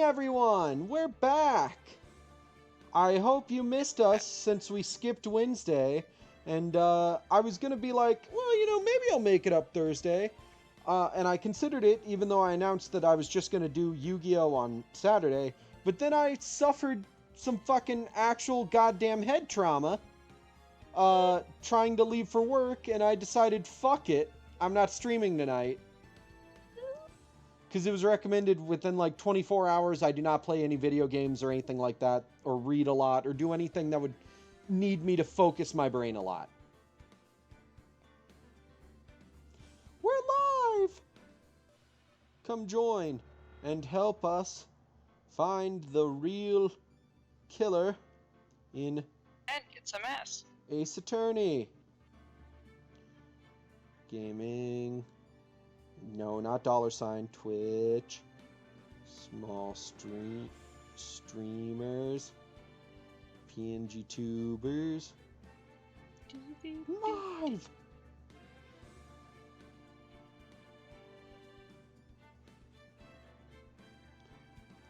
morning, everyone! We're back! I hope you missed us since we skipped Wednesday. And I was going to be like, well, maybe I'll make it up Thursday. And I considered it, even though I announced that I was just going to do Yu-Gi-Oh! On Saturday. But then I suffered some fucking actual goddamn head trauma trying to leave for work, and I decided, fuck it, I'm not streaming tonight. Because it was recommended within like 24 hours I do not play any video games or anything like that, or read a lot, or do anything that would need me to focus my brain a lot. We're live! Come join and help us find the real killer in And it's a mess. Ace Attorney. Gaming. No, not $, Twitch. Small streamers. PNG tubers. Live!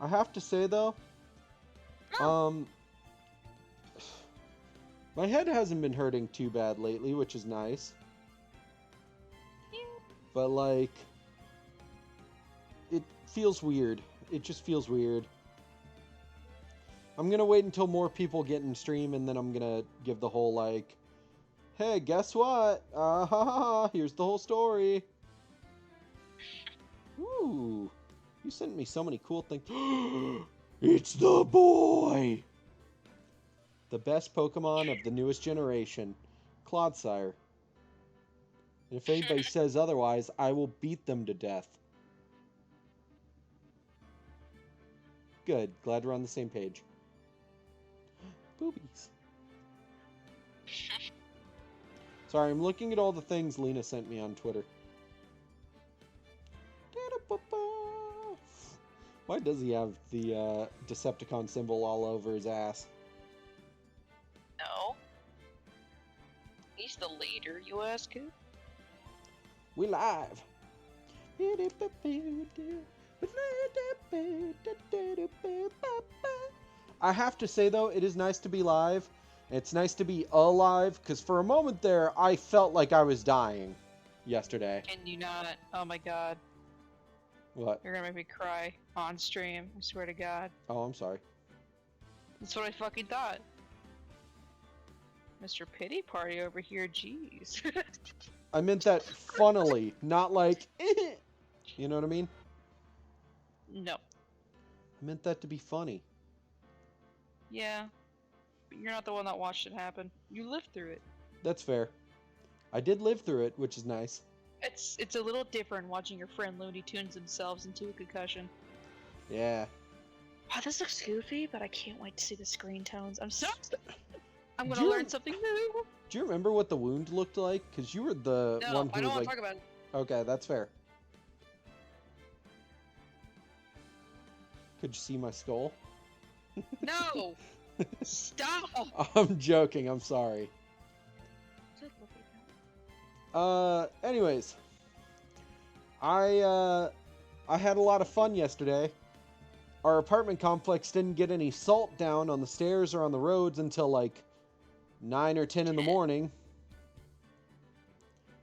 I have to say though, my head hasn't been hurting too bad lately, which is nice. But like, it feels weird. It just feels weird. I'm gonna wait until more people get in stream, and then I'm gonna give the whole like, hey, guess what? Here's the whole story. Ooh, you sent me so many cool things. It's the boy! The best Pokemon of the newest generation, Clodsire. And if anybody says otherwise, I will beat them to death. Good. Glad we're on the same page. Boobies. Sorry, I'm looking at all the things Lena sent me on Twitter. Why does he have the Decepticon symbol all over his ass? No. He's the leader, you ask who? We live. I have to say though, it is nice to be live. It's nice to be alive, because for a moment there, I felt like I was dying yesterday. Can you not? Oh my god. What? You're gonna make me cry on stream, I swear to god. Oh, I'm sorry. That's what I fucking thought. Mr. Pity Party over here, jeez. I meant that funnily, not like, you know what I mean? No. I meant that to be funny. Yeah. But you're not the one that watched it happen. You lived through it. That's fair. I did live through it, which is nice. It's a little different watching your friend Looney Tunes themselves into a concussion. Yeah. Wow, this looks goofy, but I can't wait to see the screen tones. I'm Do gonna you- learn something new. Do you remember what the wound looked like? Because you were the No, one who I don't was want like... to talk about it. Okay, that's fair. Could you see my skull? No! Stop! I'm joking, I'm sorry. Anyways. I had a lot of fun yesterday. Our apartment complex didn't get any salt down on the stairs or on the roads until like 9 or 10 in the morning.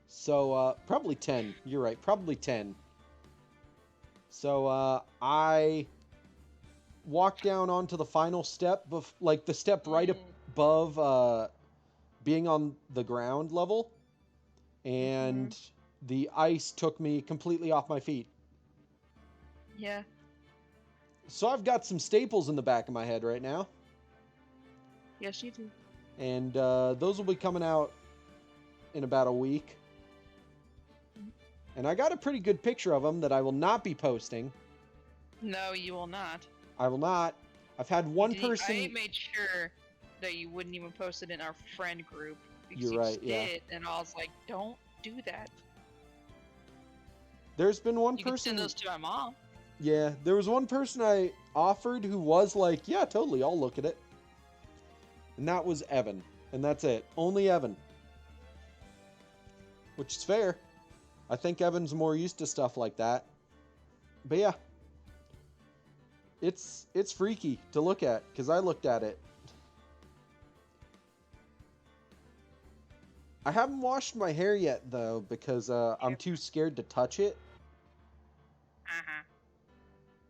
So, probably 10. You're right, probably 10. So, I walked down onto the final step, like the step right above being on the ground level. And the ice took me completely off my feet. Yeah. So I've got some staples in the back of my head right now. Yes, you do. And those will be coming out in about a week. And I got a pretty good picture of them that I will not be posting. No, you will not. I will not. I've had one person... I made sure that you wouldn't even post it in our friend group. Because You're you right, yeah. did, and I was like, don't do that. There's been one You person... can send those to my mom. Yeah, there was one person I offered who was like, yeah, totally, I'll look at it. And that was Evan. And that's it. Only Evan. Which is fair. I think Evan's more used to stuff like that. But yeah. It's freaky to look at because I looked at it. I haven't washed my hair yet though because I'm too scared to touch it. Uh-huh.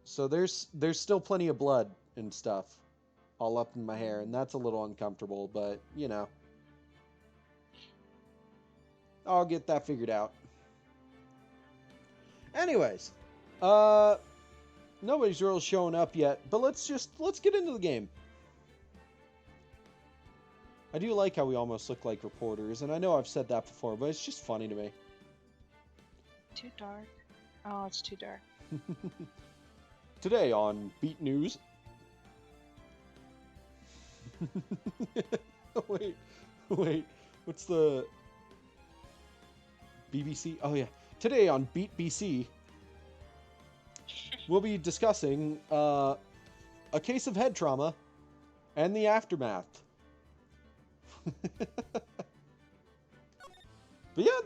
So there's still plenty of blood and stuff all up in my hair, and that's a little uncomfortable. But you know, I'll get that figured out. Anyways, uh, nobody's really showing up yet, but let's get into the game. I do like how we almost look like reporters, and I know I've said that before, but it's just funny to me. Too dark. Oh, it's too dark. Today on Beat News. wait, wait. What's the BBC? Oh yeah. Today on Beat BC, we'll be discussing a case of head trauma and the aftermath. But yeah,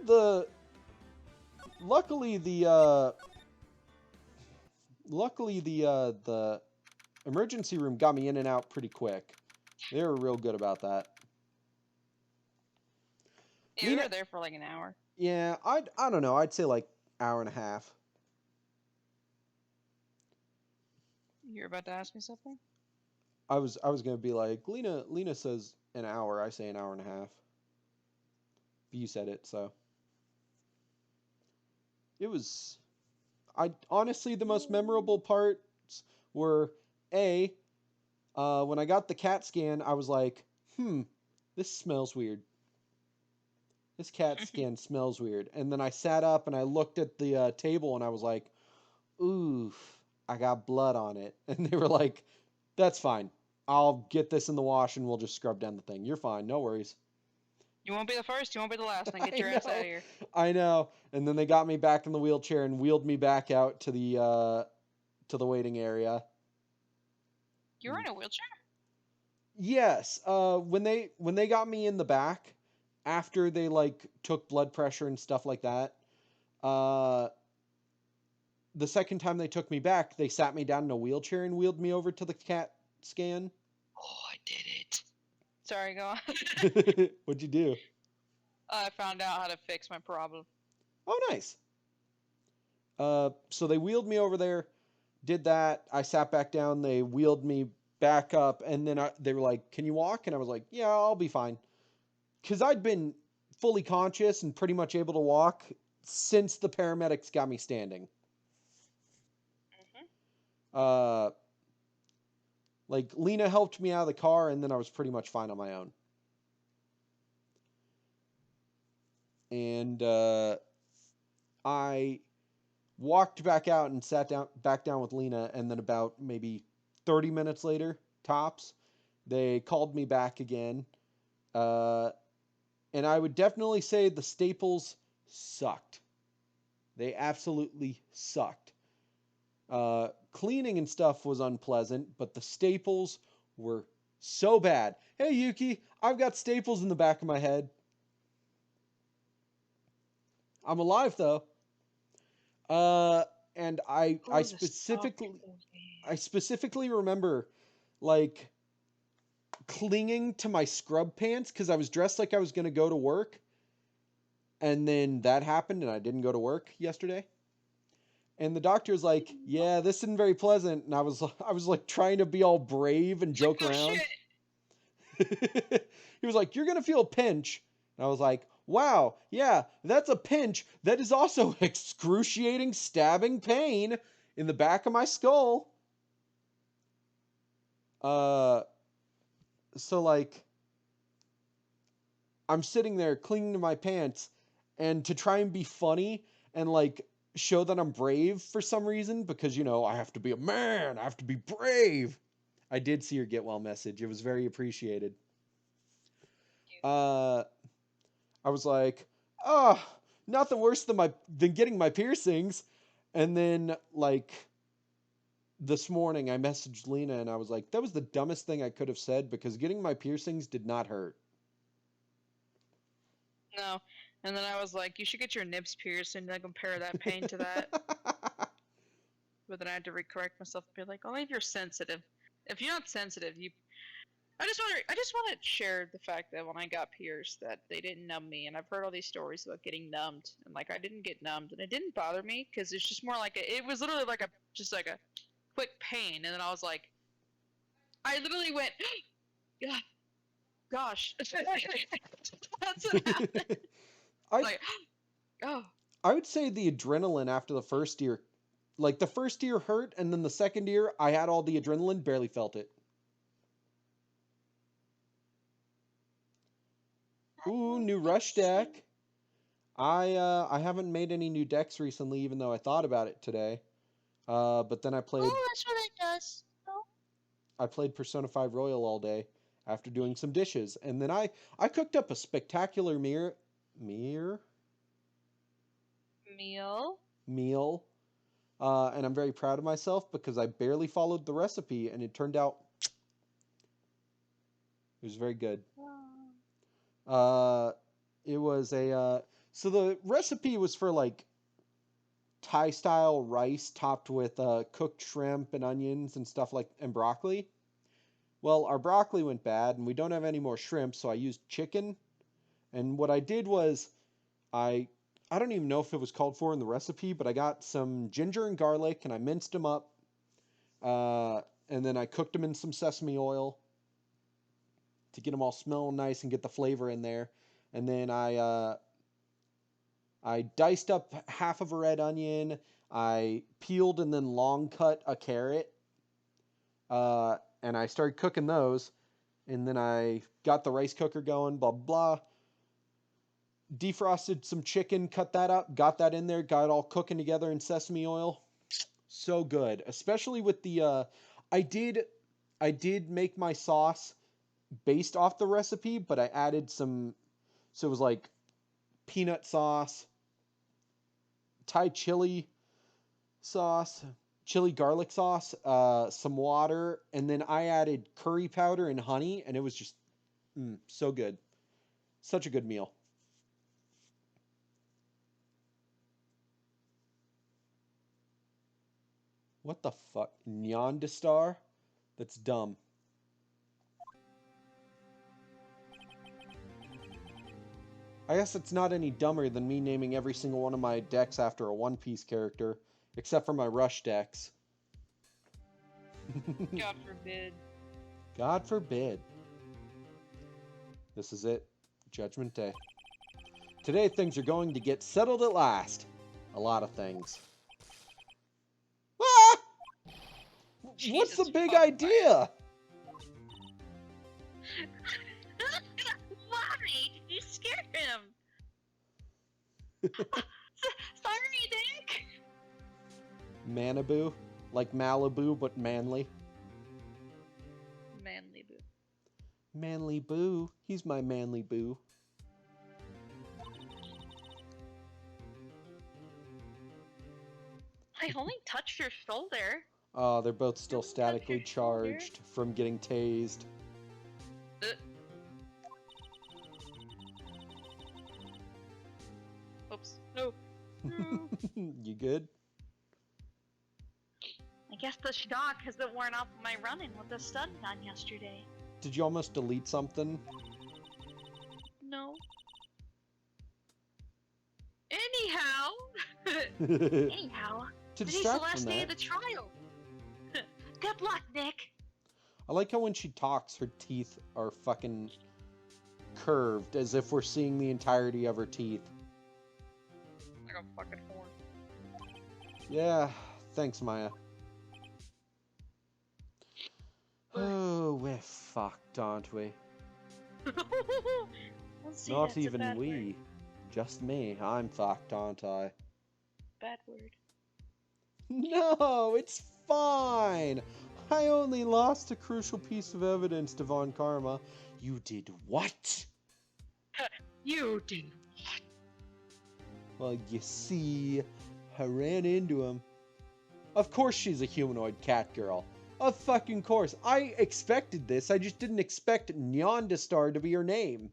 luckily the emergency room got me in and out pretty quick. They were real good about that. Yeah, we were there for like an hour. Yeah, I don't know. I'd say like hour and a half. You're about to ask me something? I was gonna be like, Lena says an hour. I say an hour and a half. But you said it, so it was. I honestly the most memorable parts were when I got the CAT scan. I was like, this smells weird. This CAT scan smells weird. And then I sat up and I looked at the table and I was like, oof, I got blood on it. And they were like, that's fine. I'll get this in the wash and we'll just scrub down the thing. You're fine. No worries. You won't be the first, you won't be the last, then get your ass out of here. I know. And then they got me back in the wheelchair and wheeled me back out to the waiting area. You were in a wheelchair? Yes. When they got me in the back, after they like took blood pressure and stuff like that, the second time they took me back, they sat me down in a wheelchair and wheeled me over to the CAT scan. Oh, I did it. Sorry, go on. What'd you do? I found out how to fix my problem. Oh, nice. So they wheeled me over there, did that. I sat back down. They wheeled me back up, and then they were like, "Can you walk?" And I was like, "Yeah, I'll be fine," because I'd been fully conscious and pretty much able to walk since the paramedics got me standing. Mm-hmm. Like Lena helped me out of the car, and then I was pretty much fine on my own. And I walked back out and sat back down with Lena, and then about maybe 30 minutes later, tops, they called me back again. And I would definitely say the staples sucked. They absolutely sucked. Cleaning and stuff was unpleasant, but the staples were so bad. Hey, Yuki, I've got staples in the back of my head. I'm alive though. And I specifically remember like clinging to my scrub pants because I was dressed like I was gonna go to work, and then that happened and I didn't go to work yesterday. And the doctor's like, "Yeah, this isn't very pleasant." And I was like trying to be all brave and joke around. He was like, "You're gonna feel a pinch," and I was like, "Wow, yeah, that's a pinch. That is also excruciating, stabbing pain in the back of my skull." So like, I'm sitting there clinging to my pants, and to try and be funny and like show that I'm brave for some reason, because you know I have to be a man, I have to be brave. I did see your get well message. It was very appreciated. I was like, oh, nothing worse than getting my piercings. And then like this morning I messaged Lena and I was like, that was the dumbest thing I could have said because getting my piercings did not hurt. No. And then I was like, you should get your nips pierced and then compare that pain to that. but then I had to correct myself and be like, only if you're sensitive. If you're not sensitive, you. I just want to share the fact that when I got pierced, that they didn't numb me, and I've heard all these stories about getting numbed, and like I didn't get numbed, and it didn't bother me because it's just more like it was literally like just like a quick pain, and then I was like, I literally went, gosh, that's what happened. Like, oh. I would say the adrenaline after the first ear, like the first ear hurt, and then the second ear, I had all the adrenaline, barely felt it. Ooh, new rush deck. I haven't made any new decks recently, even though I thought about it today. But then I played that's what it does. Oh. I played Persona 5 Royal all day after doing some dishes, and then I cooked up a spectacular meal, and I'm very proud of myself because I barely followed the recipe, and it turned out it was very good. It was a so the recipe was for like Thai style rice topped with cooked shrimp and onions and stuff like and broccoli. Well, our broccoli went bad and we don't have any more shrimp, so I used chicken. And what I did was I I don't even know if it was called for in the recipe, but I got some ginger and garlic and I minced them up. And then I cooked them in some sesame oil to get them all smelling nice and get the flavor in there. And then I diced up half of a red onion. I peeled and then long cut a carrot. And I started cooking those. And then I got the rice cooker going, blah, blah. Defrosted some chicken, cut that up, got that in there, got it all cooking together in sesame oil. So good. Especially with the, I did make my sauce based off the recipe, but I added some, so it was like peanut sauce, Thai chili sauce, chili garlic sauce, some water, and then I added curry powder and honey, and it was just so good. Such a good meal. What the fuck? Nyandastar? That's dumb. I guess it's not any dumber than me naming every single one of my decks after a One Piece character, except for my Rush decks. God forbid. God forbid. This is it. Judgment Day. Today things are going to get settled at last. A lot of things. Ah! What's the big idea? Why did you scare him? Sorry, Dick. Manabu? Like Malibu, but manly. Manly boo. Manly Boo. He's my manly boo. I only touched your shoulder. Oh, they're both still statically charged from getting tased. Oops. No. You good? I guess the shock has been worn off my running with the stun gun yesterday. Did you almost delete something? No. Anyhow. Anyhow, To today's the distract last from day of that. the trial. Good luck, Nick. I like how when she talks, her teeth are fucking curved, as if we're seeing the entirety of her teeth. Like a fucking horn. Yeah, thanks, Maya. Oh, we're fucked, aren't we? Let's see, Not that's a even bad we. word. Just me. I'm fucked, aren't I? Bad word. No, it's fine. I only lost a crucial piece of evidence to Von Karma. You did what? You did. Well, you see, I ran into him. Of course she's a humanoid cat girl. Of fucking course. I expected this. I just didn't expect Nyandastar to be her name.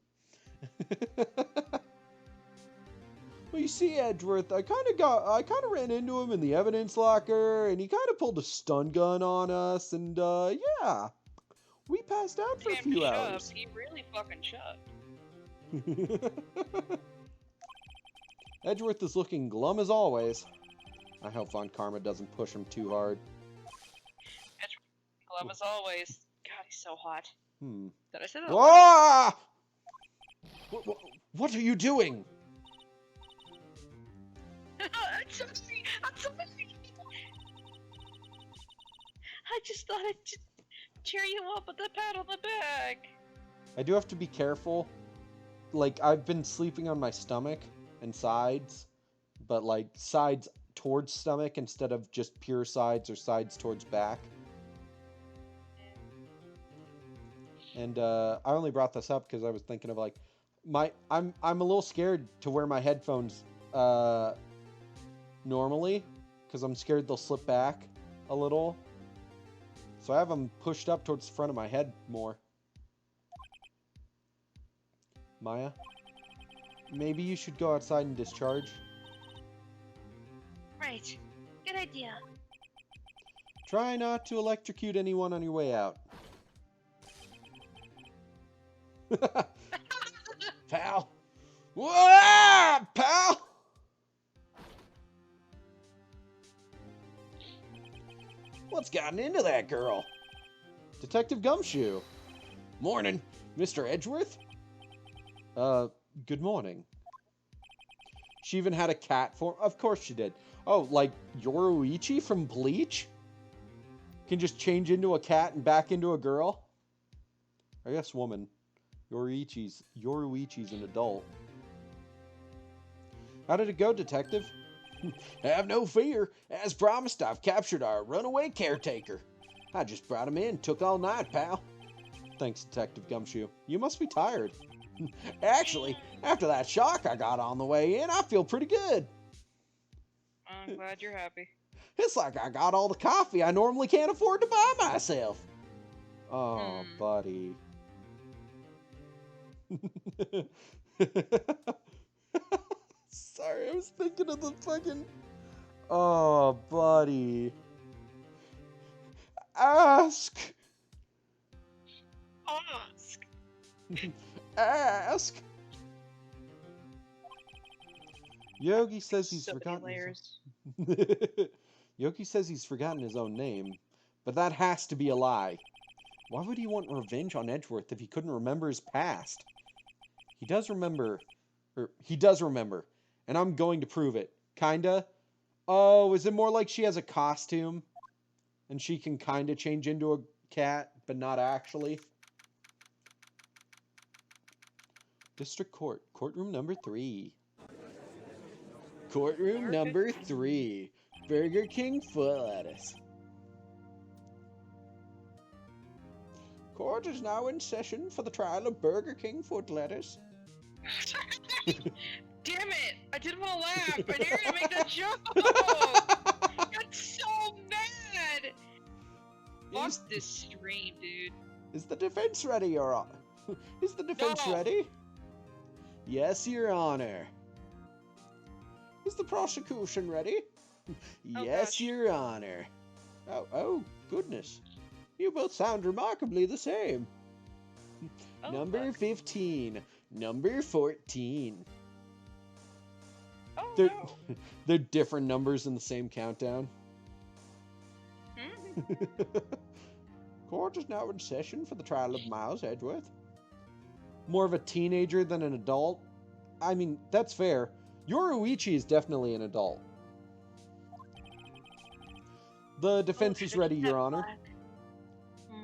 Well, you see, Edgeworth, I kind of ran into him in the evidence locker, and he kind of pulled a stun gun on us, and yeah, we passed out for a Damn few shoved. hours. He really fucking shoved. Edgeworth is looking glum as always. I hope Von Karma doesn't push him too hard. Glove as always. God, he's so hot. Hmm. Did I say that? Ah! What are you doing? I'm sorry. I'm sorry. I just thought I'd just cheer you up with a pat on the back. I do have to be careful. Like, I've been sleeping on my stomach and sides, but like sides towards stomach instead of just pure sides or sides towards back. And I only brought this up because I was thinking of like I'm a little scared to wear my headphones normally because I'm scared they'll slip back a little. So I have them pushed up towards the front of my head more. Maya, maybe you should go outside and discharge. Right. Good idea. Try not to electrocute anyone on your way out. Pal. Whoa, pal! What's gotten into that girl? Detective Gumshoe. Morning, Mr. Edgeworth. Good morning. She even had a cat form. Of course she did. Oh, like Yoruichi from Bleach? Can just change into a cat and back into a girl? I guess woman. Yoruichi's an adult. How did it go, Detective? Have no fear. As promised, I've captured our runaway caretaker. I just brought him in. Took all night, pal. Thanks, Detective Gumshoe. You must be tired. Actually, after that shock I got on the way in, I feel pretty good. I'm glad you're happy. It's like I got all the coffee I normally can't afford to buy myself. Oh, buddy. Sorry, I was thinking of the fucking... Oh, buddy. Ask. Ask. Yogi says he's forgotten layers. Yogi says he's forgotten his own name, but that has to be a lie. Why would he want revenge on Edgeworth if he couldn't remember his past? He does remember, and I'm going to prove it. Kinda. Oh, is it more like she has a costume, and she can kinda change into a cat, but not actually? District Court, courtroom number 3. Courtroom number 3. Burger King foot lettuce. Court is now in session for the trial of Burger King foot lettuce. Damn it! I didn't want to laugh. I knew you were gonna make that joke. I got so mad. Fuck this stream, dude. Is the defense ready, Your Honor? Is the defense No. ready? Yes, Your Honor. Is the prosecution ready? Yes, gosh. Your Honor. Oh, goodness. You both sound remarkably the same. Oh, Number fuck. 15. Number 14. Oh, They're, no. they're different numbers in the same countdown. Court is now in session for the trial of Miles Edgeworth. More of a teenager than an adult. I mean, that's fair. Yoruichi is definitely an adult. The defense is ready, Your Honor.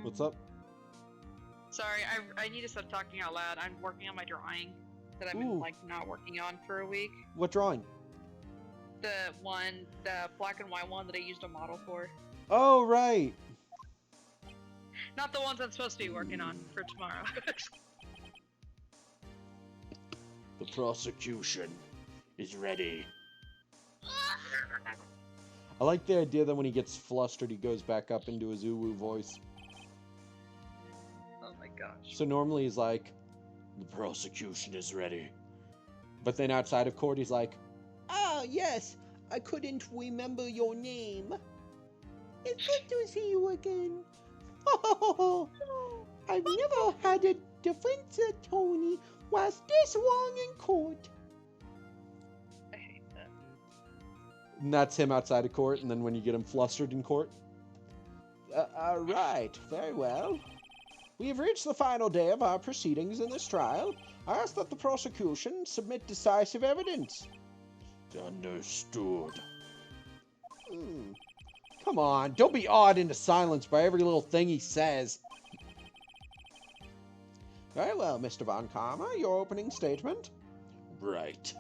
What's up? Sorry, I need to stop talking out loud. I'm working on my drawing that I've been Ooh. like not working on for a week. What drawing? The black and white one that I used a model for. Oh, right. Not the ones I'm supposed to be working on for tomorrow. The prosecution is ready. I like the idea that when he gets flustered, he goes back up into his uwu voice. Oh my gosh. So normally he's like, the prosecution is ready. But then outside of court, he's like, Ah, yes. I couldn't remember your name. It's good to see you again. Oh, I've never had a defense attorney was this long in court. I hate that. And that's him outside of court, and then when you get him flustered in court. Right, very well. We have reached the final day of our proceedings in this trial. I ask that the prosecution submit decisive evidence. Understood. Come on, don't be awed into silence by every little thing he says. Very well, Mr. Von Karma, your opening statement. Right.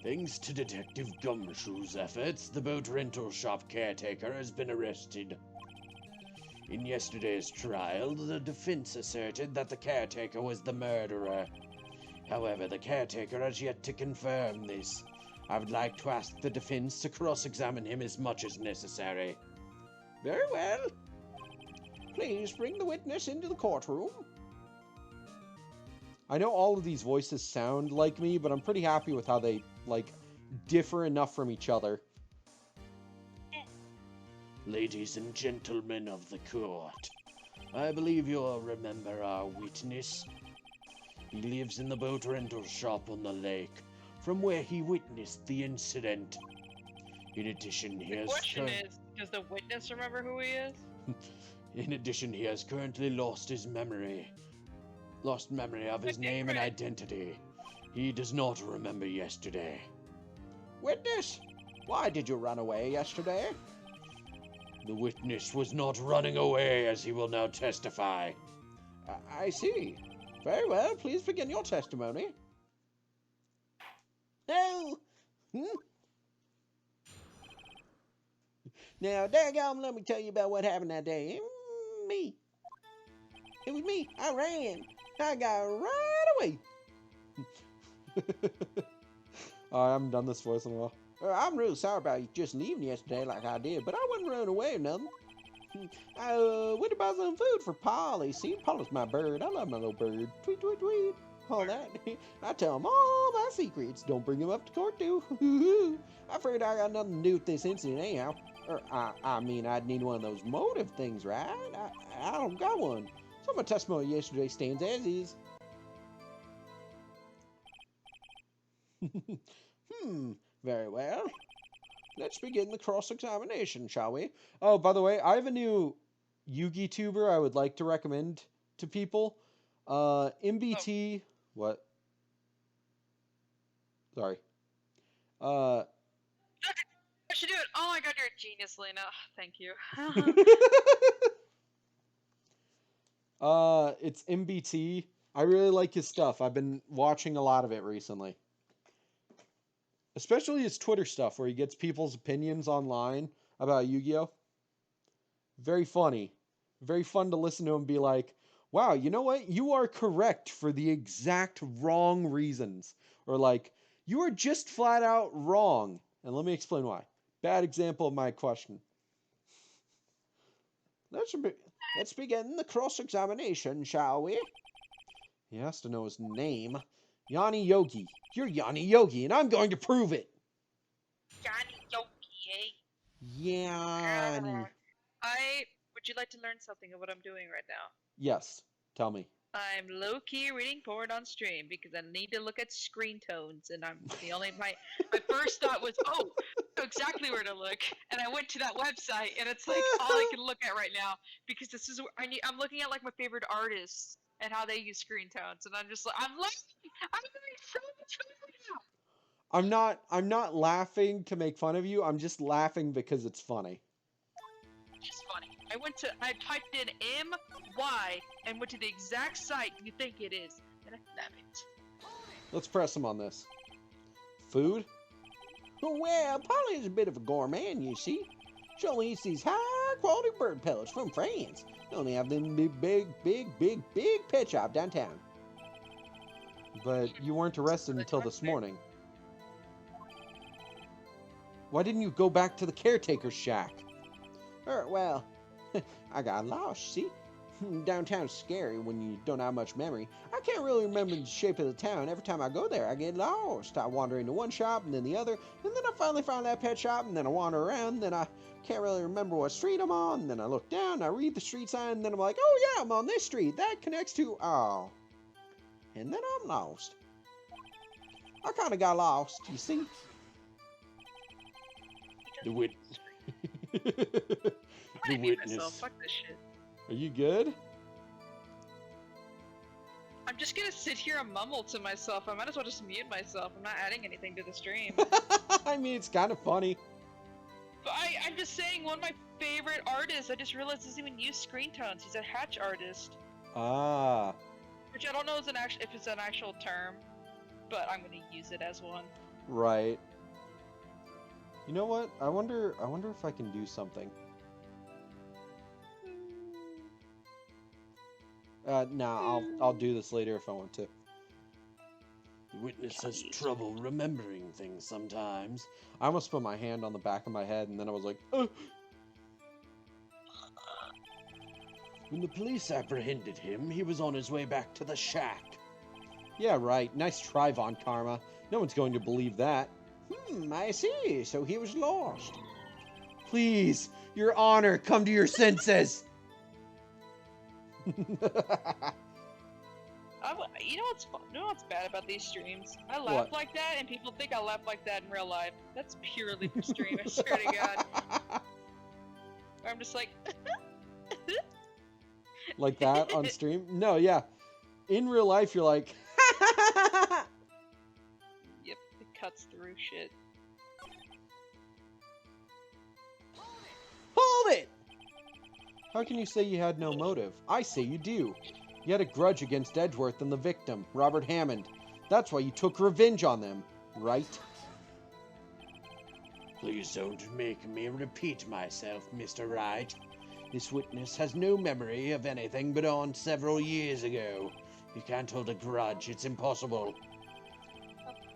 Thanks to Detective Gumshoe's efforts, the boat rental shop caretaker has been arrested. In yesterday's trial, the defense asserted that the caretaker was the murderer. However, the caretaker has yet to confirm this. I would like to ask the defense to cross-examine him as much as necessary. Very well. Please bring the witness into the courtroom. I know all of these voices sound like me, but I'm pretty happy with how they, differ enough from each other. Ladies and gentlemen of the court, I believe you'll remember our witness. He lives in the boat rental shop on the lake, from where he witnessed the incident. In addition, he has... The question is, does the witness remember who he is? In addition, he has currently lost memory of his name and identity. He does not remember yesterday. Witness, why did you run away yesterday? The witness was not running away, as he will now testify. I see. Very well, please begin your testimony. Oh! Now, daggone, let me tell you about what happened that day. Me. It was me. I ran. I got right away. I haven't done this voice in a while. I'm really sorry about you just leaving yesterday like I did, but I wasn't running away or nothing. I went to buy some food for Polly. See, Polly's my bird. I love my little bird. Tweet, tweet, tweet. All that. I tell him all my secrets. Don't bring him up to court, too. I figured I got nothing to do with this incident anyhow. I mean, I'd need one of those motive things, right? I don't got one. So my testimony yesterday stands as is. Very well. Let's begin the cross-examination, shall we? Oh, by the way, I have a new Yugi tuber I would like to recommend to people. MBT... What? Sorry. I should do it. Oh my god, you're a genius, Lena. Thank you. It's MBT. I really like his stuff. I've been watching a lot of it recently. Especially his Twitter stuff, where he gets people's opinions online about Yu-Gi-Oh! Very funny. Very fun to listen to him be like, wow, you know what? You are correct for the exact wrong reasons. Or like, you are just flat out wrong. And let me explain why. Bad example of my question. Let's begin the cross-examination, shall we? He has to know his name. Yanni Yogi. You're Yanni Yogi, and I'm going to prove it. Yanni Yogi, eh? Yanni. Would you like to learn something of what I'm doing right now? Yes. Tell me. I'm low-key reading porn on stream because I need to look at screen tones, and I'm the only my first thought was, oh, I know exactly where to look, and I went to that website, and it's like all I can look at right now because this is I'm looking at like my favorite artists and how they use screen tones, and I'm just like I'm doing so much fun right now. I'm not laughing to make fun of you. I'm just laughing because it's funny. It's funny. I typed in MY and went to the exact site you think it is, and I love it. Let's press him on this. Food? Well, Polly is a bit of a gourmand, you see. She only eats these high-quality bird pellets from France. They only have them big pet shop downtown. But you weren't arrested until this morning. Why didn't you go back to the caretaker's shack? Well, I got lost, see? Downtown's scary when you don't have much memory. I can't really remember the shape of the town. Every time I go there, I get lost. I wander into one shop and then the other, and then I finally find that pet shop, and then I wander around, and then I can't really remember what street I'm on, and then I look down, I read the street sign, and then I'm like, oh yeah, I'm on this street. That connects to, oh. And then I'm lost. I kind of got lost, you see? The wit. I'm gonna mute myself. Fuck this shit. Are you good? I'm just gonna sit here and mumble to myself. I might as well just mute myself. I'm not adding anything to the stream. I mean, it's kind of funny. But I'm just saying, one of my favorite artists, I just realized doesn't even use screen tones. He's a hatch artist. Ah. Which I don't know if it's an actual term, but I'm gonna use it as one. Right. You know what? I wonder if I can do something. Nah, I'll do this later if I want to. The witness has trouble remembering things sometimes. I almost put my hand on the back of my head, and then I was like, When the police apprehended him, he was on his way back to the shack. Yeah, right. Nice try, Von Karma. No one's going to believe that. I see. So he was lost. Please, Your Honor, come to your senses. You know what's bad about these streams? I laugh like that, and people think I laugh like that in real life. That's purely for stream, I swear to God. I'm just like... Like that on stream? No, yeah. In real life, you're like... Yep, it cuts through shit. Hold it! How can you say you had no motive? I say you do. You had a grudge against Edgeworth and the victim, Robert Hammond. That's why you took revenge on them, right? Please don't make me repeat myself, Mr. Wright. This witness has no memory of anything but on several years ago. You can't hold a grudge, it's impossible.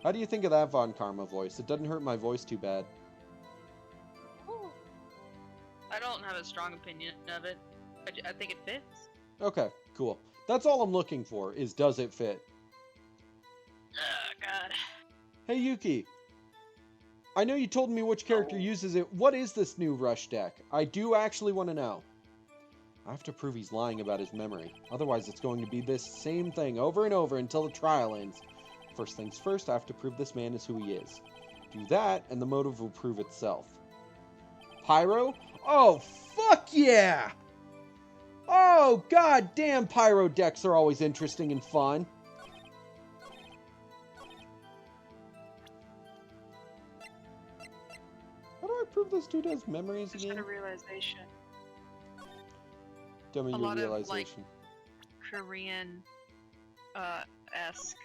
How do you think of that Von Karma voice? It doesn't hurt my voice too bad. I don't have a strong opinion of it. I think it fits. Okay, cool. That's all I'm looking for, is does it fit? Oh, God. Hey, Yuki. I know you told me which character uses it. What is this new Rush deck? I do actually want to know. I have to prove he's lying about his memory. Otherwise, it's going to be this same thing over and over until the trial ends. First things first, I have to prove this man is who he is. Do that, and the motive will prove itself. Pyro? Oh, fuck yeah! Oh, god damn, Pyro decks are always interesting and fun. How do I prove this dude has memories again? Just had a realization. Tell me your realization. Of, like, Korean, esque,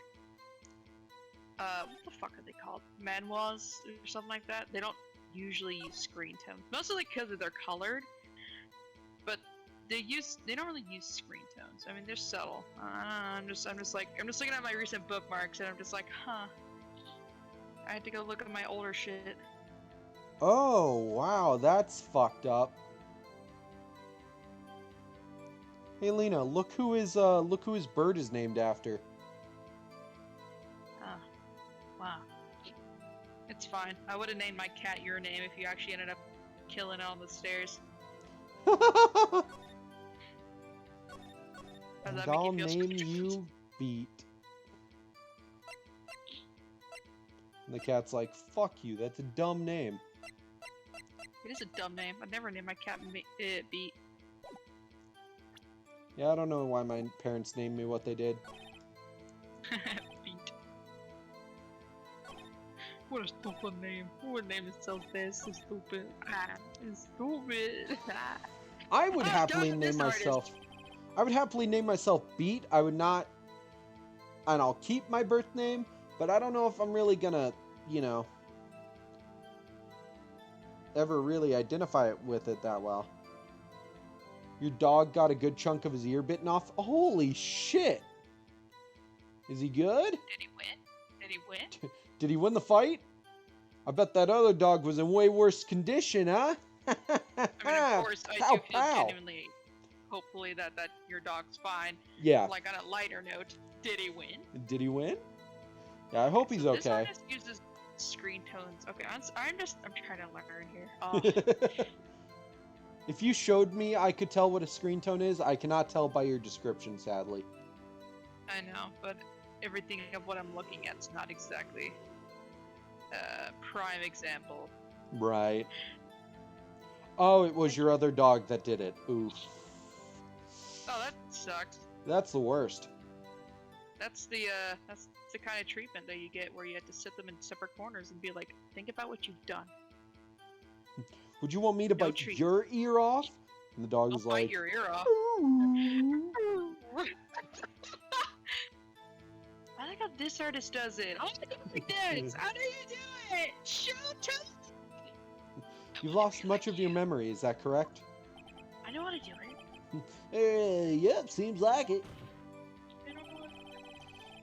what the fuck are they called? Manhwas or something like that? They don't usually use screen tones. Mostly because they're colored, but they don't really use screen tones. I mean, they're subtle. I'm just looking at my recent bookmarks, and I'm just like, huh. I had to go look at my older shit. Oh, wow, that's fucked up. Hey, Lena, look who his bird is named after. Oh, wow. It's fine. I would have named my cat your name if you actually ended up killing it on the stairs. And I'll name you Beat. And the cat's like, fuck you, that's a dumb name. It is a dumb name. I'd never name my cat Beat. Yeah, I don't know why my parents named me what they did. Beat. What a stupid name. Who would name itself this? So stupid. It's stupid. I would happily name myself... I would happily name myself Beat. I would not... And I'll keep my birth name, but I don't know if I'm really gonna, you know... ever really identify it with it that well. Your dog got a good chunk of his ear bitten off? Holy shit! Is he good? Did he win? Did he win? Did he win the fight? I bet that other dog was in way worse condition, huh? I mean, of course, I do feel genuinely hopefully that your dog's fine. Yeah. Like on a lighter note, did he win? Did he win? Yeah, I hope he's So this okay. artist uses screen tones. Okay, I'm trying to learn here. Oh, If you showed me, I could tell what a screen tone is. I cannot tell by your description, sadly. I know, but everything of what I'm looking at is not exactly prime example. Right. Oh, it was your other dog that did it. Oof. Oh, that sucks. That's the worst. That's the kind of treatment that you get where you have to sit them in separate corners and be like, think about what you've done. Would you want me to No bite treat. your ear off? And the dog I'll is bite like, your ear off. I like how this artist does it. I like this. How do you do it? Show to me. You've lost much of your memory, is that correct? I know how to do it. Yep, seems like it.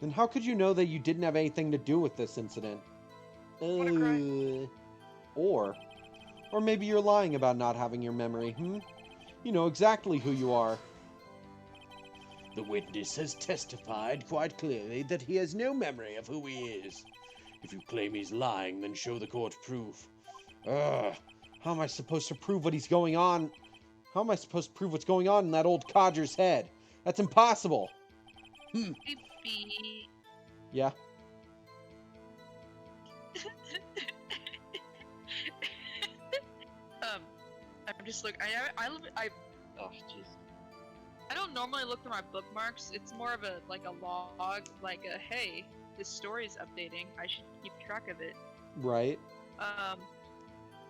Then how could you know that you didn't have anything to do with this incident? Or maybe you're lying about not having your memory, You know exactly who you are. The witness has testified quite clearly that he has no memory of who he is. If you claim he's lying, then show the court proof. How am I supposed to prove what he's going on? How am I supposed to prove what's going on in that old codger's head? That's impossible. Maybe. Yeah. I'm just like oh jeez. I don't normally look through my bookmarks. It's more of a log, like a hey, this story is updating. I should keep track of it. Right.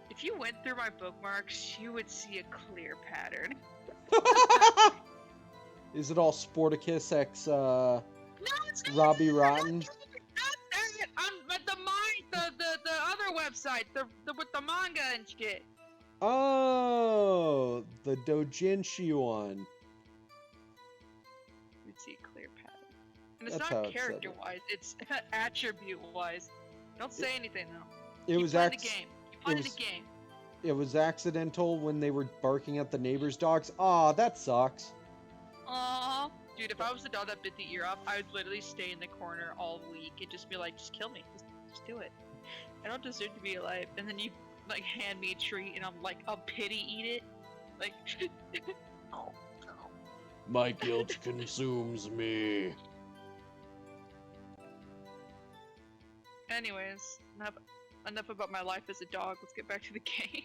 If you went through my bookmarks, you would see a clear pattern. Is it all Sporticus X No, it's not. Robbie Rotten? But the other website, with the manga and shit. Oh, the Dojinshi one. You'd see a clear pattern. And it's That's how not it said it. character-wise, it's attribute-wise. Don't say anything, though. It You was play the game. You play was- the game. It was accidental when they were barking at the neighbor's dogs. Aw, that sucks. Aww. Dude, if I was the dog that bit the ear off, I would literally stay in the corner all week and just be like, just kill me. Just do it. I don't deserve to be alive. And then you, hand me a treat and I'm like, I'll pity eat it. Like... My guilt consumes me. Anyways, enough about my life as a dog. Let's get back to the game.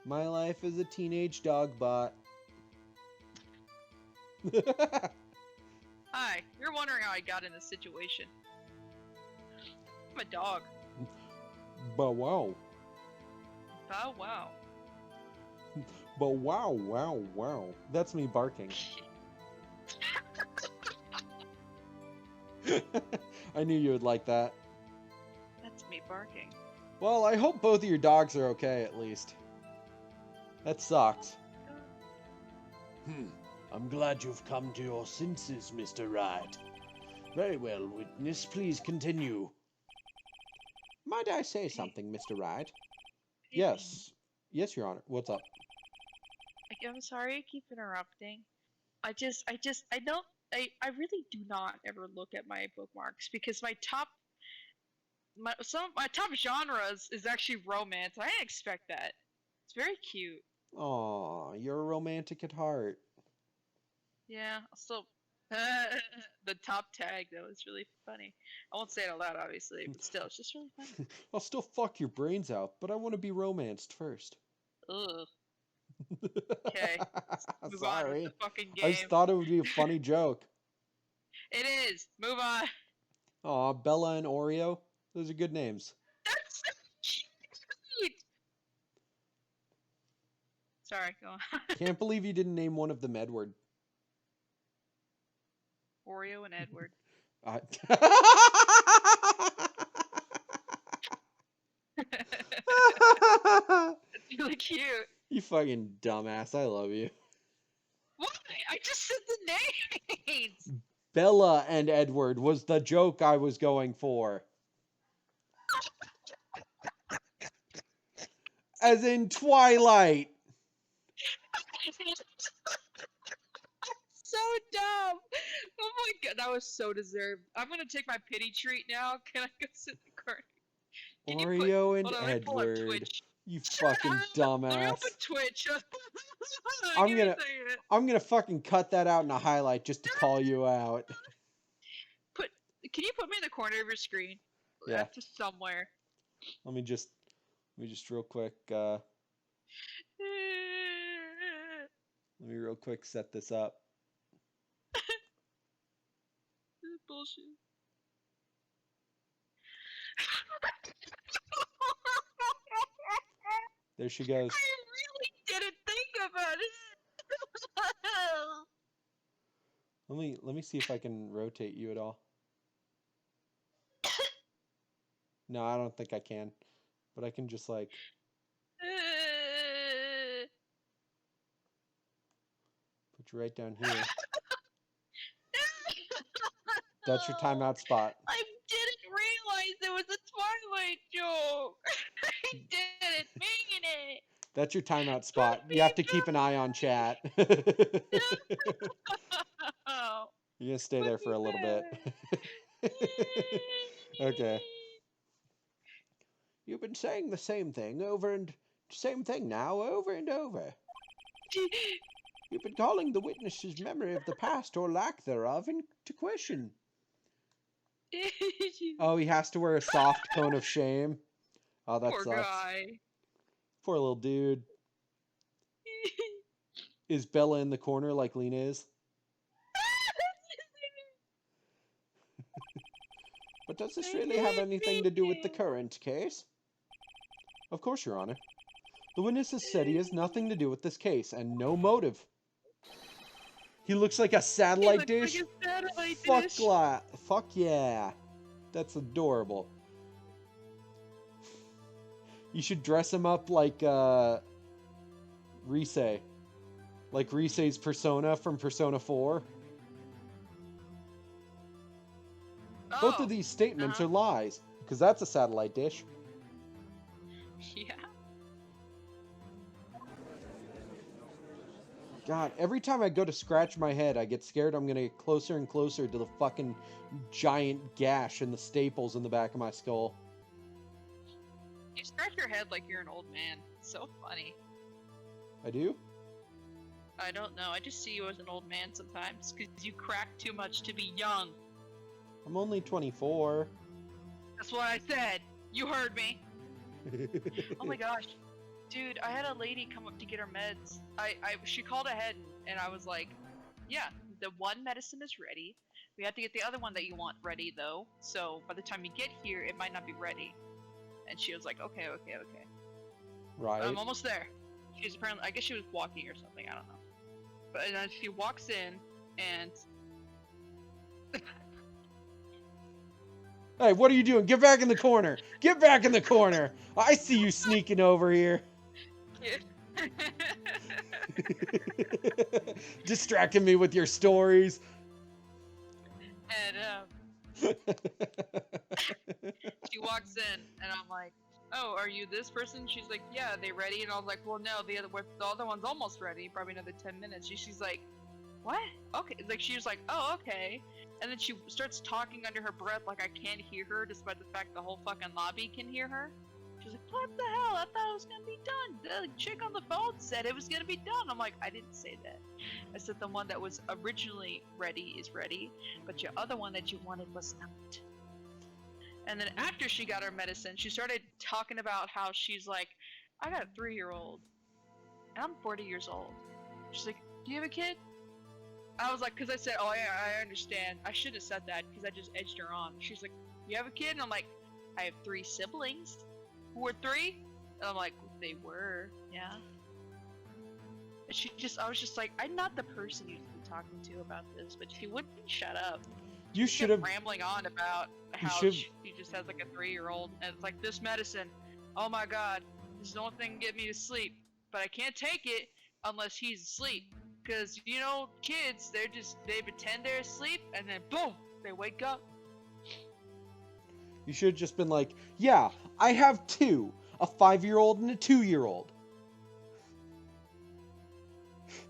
My life is a teenage dog bot. Hi, you're wondering how I got in this situation. I'm a dog. But wow. Oh, wow. But wow. That's me barking. I knew you would like that. That's me barking. Well, I hope both of your dogs are okay, at least. That sucks. I'm glad you've come to your senses, Mr. Wright. Very well, witness, please continue. Might I say something, Mr. Wright? Yes. Yes, Your Honor. What's up? I'm sorry I keep interrupting. I really do not ever look at my bookmarks because my top genres is actually romance. I didn't expect that. It's very cute. Aw, you're a romantic at heart. Yeah, I'll still the top tag though is really funny. I won't say it out loud, obviously, but still, it's just really funny. I'll still fuck your brains out, but I want to be romanced first. Ugh. Okay. Move on Sorry. with the fucking I game. just thought it would be a funny joke. It is. Move on. Aw, Bella and Oreo. Those are good names. That's so cute. Sorry, go on. Can't believe you didn't name one of them Edward. Oreo and Edward. That's really cute. You fucking dumbass. I love you. What? I just said the names. Bella and Edward was the joke I was going for. As in Twilight. That was so deserved. I'm gonna take my pity treat now. Can I go sit in the corner? Can you put? Oreo and Hold on, let me pull up Edward. Twitch. You Shut fucking up! Let me open dumbass. Twitch. Give I'm me a gonna second. I'm gonna fucking cut that out in a highlight just to call you out. Put. Can you put me in the corner of your screen? Yeah. Just somewhere. Let me just real quick let me real quick set this up. Bullshit. There she goes. I really didn't think about it. Let me see if I can rotate you at all. No, I don't think I can. But I can just like put you right down here. That's your timeout spot. I didn't realize it was a Twilight joke. I didn't mean it. That's your timeout spot. You have to keep an eye on chat. Oh, You're gonna stay put there me for a little bit. back. Okay. You've been saying the same thing now over and over. You've been calling the witness's memory of the past or lack thereof into question. Oh, he has to wear a soft cone of shame. Oh, that Poor sucks. guy. Poor little dude. Is Bella in the corner like Lena is? But does this really have anything to do with the current case? Of course, Your Honor. The witness has said he has nothing to do with this case and no motive. He looks like a satellite dish? Like a satellite dish. Fuck yeah. That's adorable. You should dress him up like Rise. Like Rise's persona from Persona 4. Both of these statements are lies, because that's a satellite dish. Yeah. God, every time I go to scratch my head, I get scared I'm going to get closer and closer to the fucking giant gash in the staples in the back of my skull. You scratch your head like you're an old man. It's so funny. I do? I don't know. I just see you as an old man sometimes because you crack too much to be young. I'm only 24. That's what I said. You heard me. Oh my gosh. Dude, I had a lady come up to get her meds. She called ahead and I was like, yeah, the one medicine is ready. We have to get the other one that you want ready though. So by the time you get here, it might not be ready. And she was like, okay. Right. I'm almost there. She's apparently, I guess she was walking or something, I don't know. But then she walks in and... Hey, what are you doing? Get back in the corner! Get back in the corner! I see you sneaking over here. Distracting me with your stories. And she walks in and I'm like, oh, are you this person? She's like, yeah, they ready? And I was like, well, no, the other one's almost ready, probably another 10 minutes. She's like, what? Okay. Like, she was like, oh, okay. And then she starts talking under her breath like I can't hear her, despite the fact the whole fucking lobby can hear her. She's like, what the hell? I thought it was gonna be done. The chick on the phone said it was gonna be done. I'm like, I didn't say that. I said the one that was originally ready is ready, but your other one that you wanted was not. And then after she got her medicine, she started talking about how she's like, I got a 3-year-old, and I'm 40 years old. She's like, do you have a kid? I was like, because I said, oh, yeah, I understand. I shouldn't have said that because I just edged her on. She's like, you have a kid? And I'm like, I have 3 siblings. Who were 3? And I'm like, they were, yeah. And I was just like, I'm not the person you should be talking to about this, but she wouldn't shut up. You should have rambling on about how she just has like a 3-year-old, and it's like, this medicine, oh my god, this is the only thing that can get me to sleep, but I can't take it unless he's asleep. Because, you know, kids, they pretend they're asleep, and then boom, they wake up. You should have just been like, yeah, I have 2. A 5-year-old and a 2-year-old.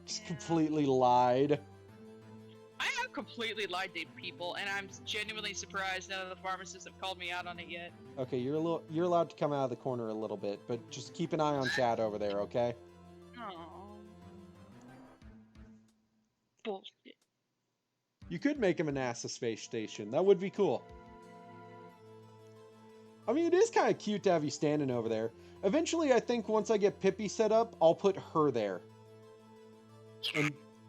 Just completely lied. I have completely lied to people, and I'm genuinely surprised none of the pharmacists have called me out on it yet. Okay, you're allowed to come out of the corner a little bit, but just keep an eye on chat over there, okay? Oh. Bullshit. You could make him a NASA space station. That would be cool. I mean, it is kind of cute to have you standing over there. Eventually, I think once I get Pippi set up, I'll put her there.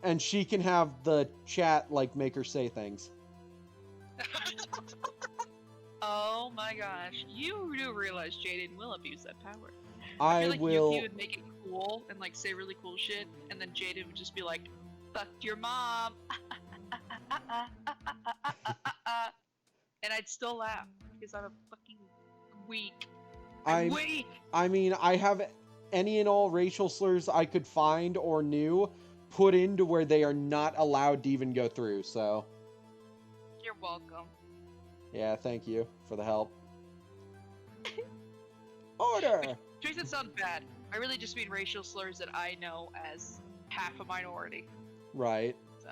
And she can have the chat, like, make her say things. Oh my gosh. You do realize Jaden will abuse that power. I feel like will... Yuki would make it cool and like say really cool shit, and then Jaden would just be like, "Fuck your mom," and I'd still laugh because I'm a fucking weak. I'm weak. I mean, I have any and all racial slurs I could find or knew put into where they are not allowed to even go through, so... You're welcome. Yeah, thank you for the help. Order! Trees that sound bad. I really just mean racial slurs that I know as half a minority. Right. So.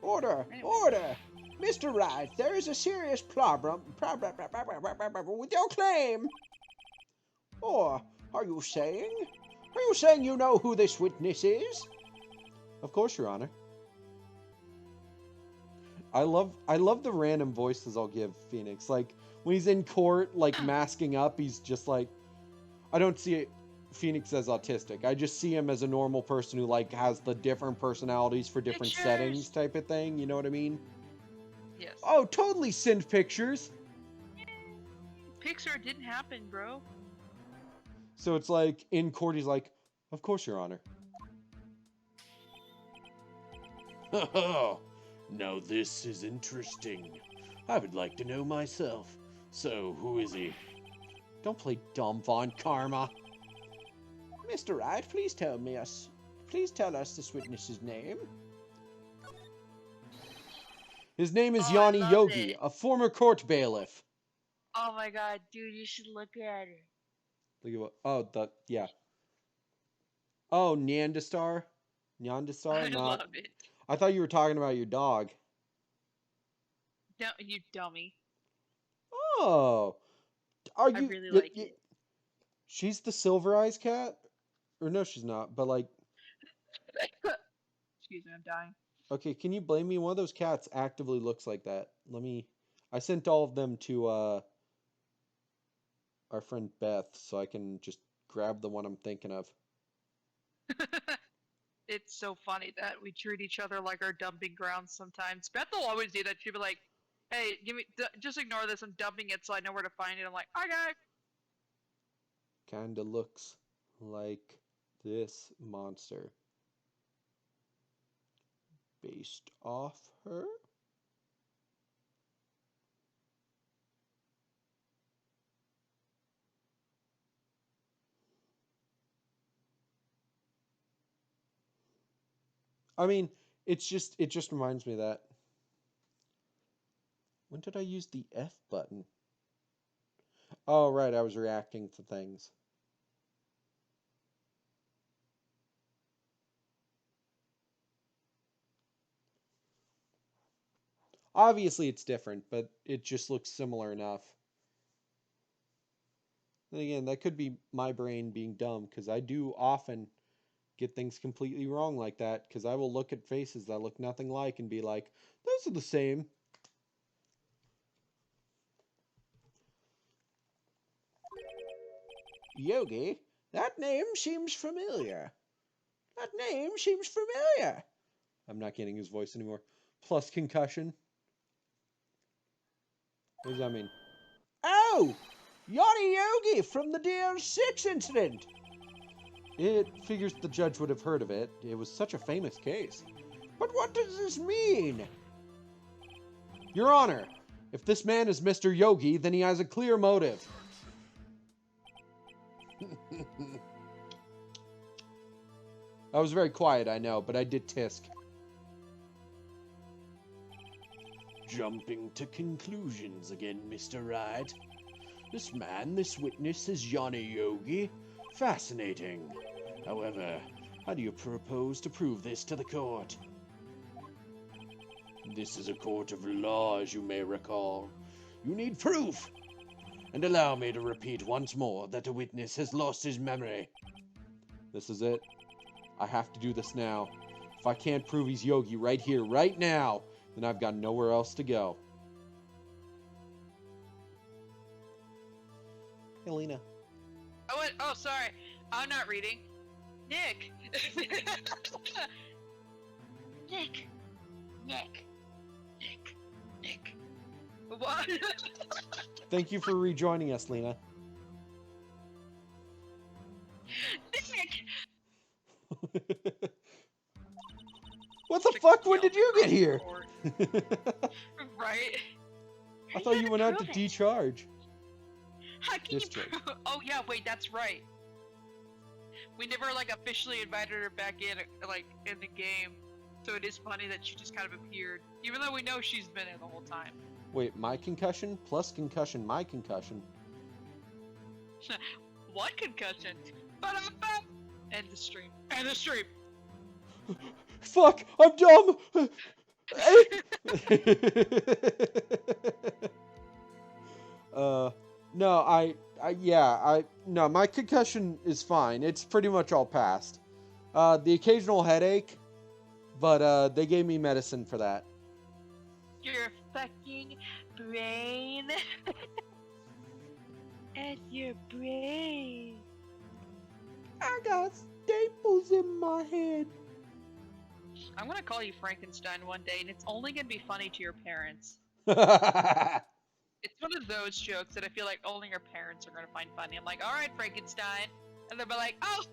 Order! Anyway. Order! Mr. Wright, there is a serious problem with your claim. Or, are you saying you know who this witness is? Of course, Your Honor. I love the random voices I'll give Phoenix. Like, when he's in court, like, masking up, he's just like... I don't see Phoenix as autistic. I just see him as a normal person who, like, has the different personalities for different settings type of thing. You know what I mean? Yes. Oh, totally synth pictures! Pixar didn't happen, bro. So it's like, in court, he's like, of course, Your Honor. Now this is interesting. I would like to know myself. So, who is he? Don't play dumb, Von Karma. Mr. Wright, please tell us this witness's name. His name is Yanni Yogi, a former court bailiff. Oh my god, dude, you should look at it. Look at what... yeah. Oh, Neanderstar? Neanderstar? I love it. I thought you were talking about your dog. No, you dummy. Oh. Are you... I really like it. She's the Silver Eyes cat? Or no, she's not, but like... Excuse me, I'm dying. Okay, can you blame me? One of those cats actively looks like that. I sent all of them to, our friend Beth, so I can just grab the one I'm thinking of. It's so funny that we treat each other like our dumping grounds sometimes. Beth will always do that. She'll be like, "Hey, just ignore this. I'm dumping it so I know where to find it." I'm like, "Okay." Kinda looks like this monster. Based off her? I mean, it just reminds me of that. When did I use the F button? Oh, right, I was reacting to things. Obviously, it's different, but it just looks similar enough. Then again, that could be my brain being dumb, because I do often get things completely wrong like that, because I will look at faces that look nothing like and be like, those are the same. Yogi, that name seems familiar. I'm not getting his voice anymore. Plus concussion. What does that mean? Oh! Yanni Yogi from the DL6 incident! It figures the judge would have heard of it. It was such a famous case. But what does this mean? Your Honor, if this man is Mr. Yogi, then he has a clear motive. I was very quiet, I know, but I did tisk. Jumping to conclusions again, Mr. Wright. This witness is Yanni Yogi. Fascinating. However, how do you propose to prove this to the court? This is a court of law, as you may recall. You need proof. And allow me to repeat once more that a witness has lost his memory. This is it. I have to do this now. If I can't prove he's Yogi right here, right now, then I've got nowhere else to go. Hey, Lena. Oh, sorry. I'm not reading. Nick. Nick. What? Thank you for rejoining us, Lena. Nick. What the fuck? When did you get here? Right? I thought you went out to prove it. decharge. How can you Discharge. prove? Oh yeah, wait, that's right. We never like officially invited her back in, like in the game. So it is funny that she just kind of appeared, even though we know she's been in the whole time. Wait, my concussion plus concussion, my concussion. What concussion? Ba-da-ba! End the stream. End the stream. Fuck! I'm dumb! No, no, my concussion is fine. It's pretty much all past. The occasional headache, but they gave me medicine for that. Your fucking brain. And your brain. I got staples in my head. I'm gonna call you Frankenstein one day, and it's only gonna be funny to your parents. It's one of those jokes that I feel like only your parents are gonna find funny. I'm like, all right, Frankenstein, and they'll be like, oh,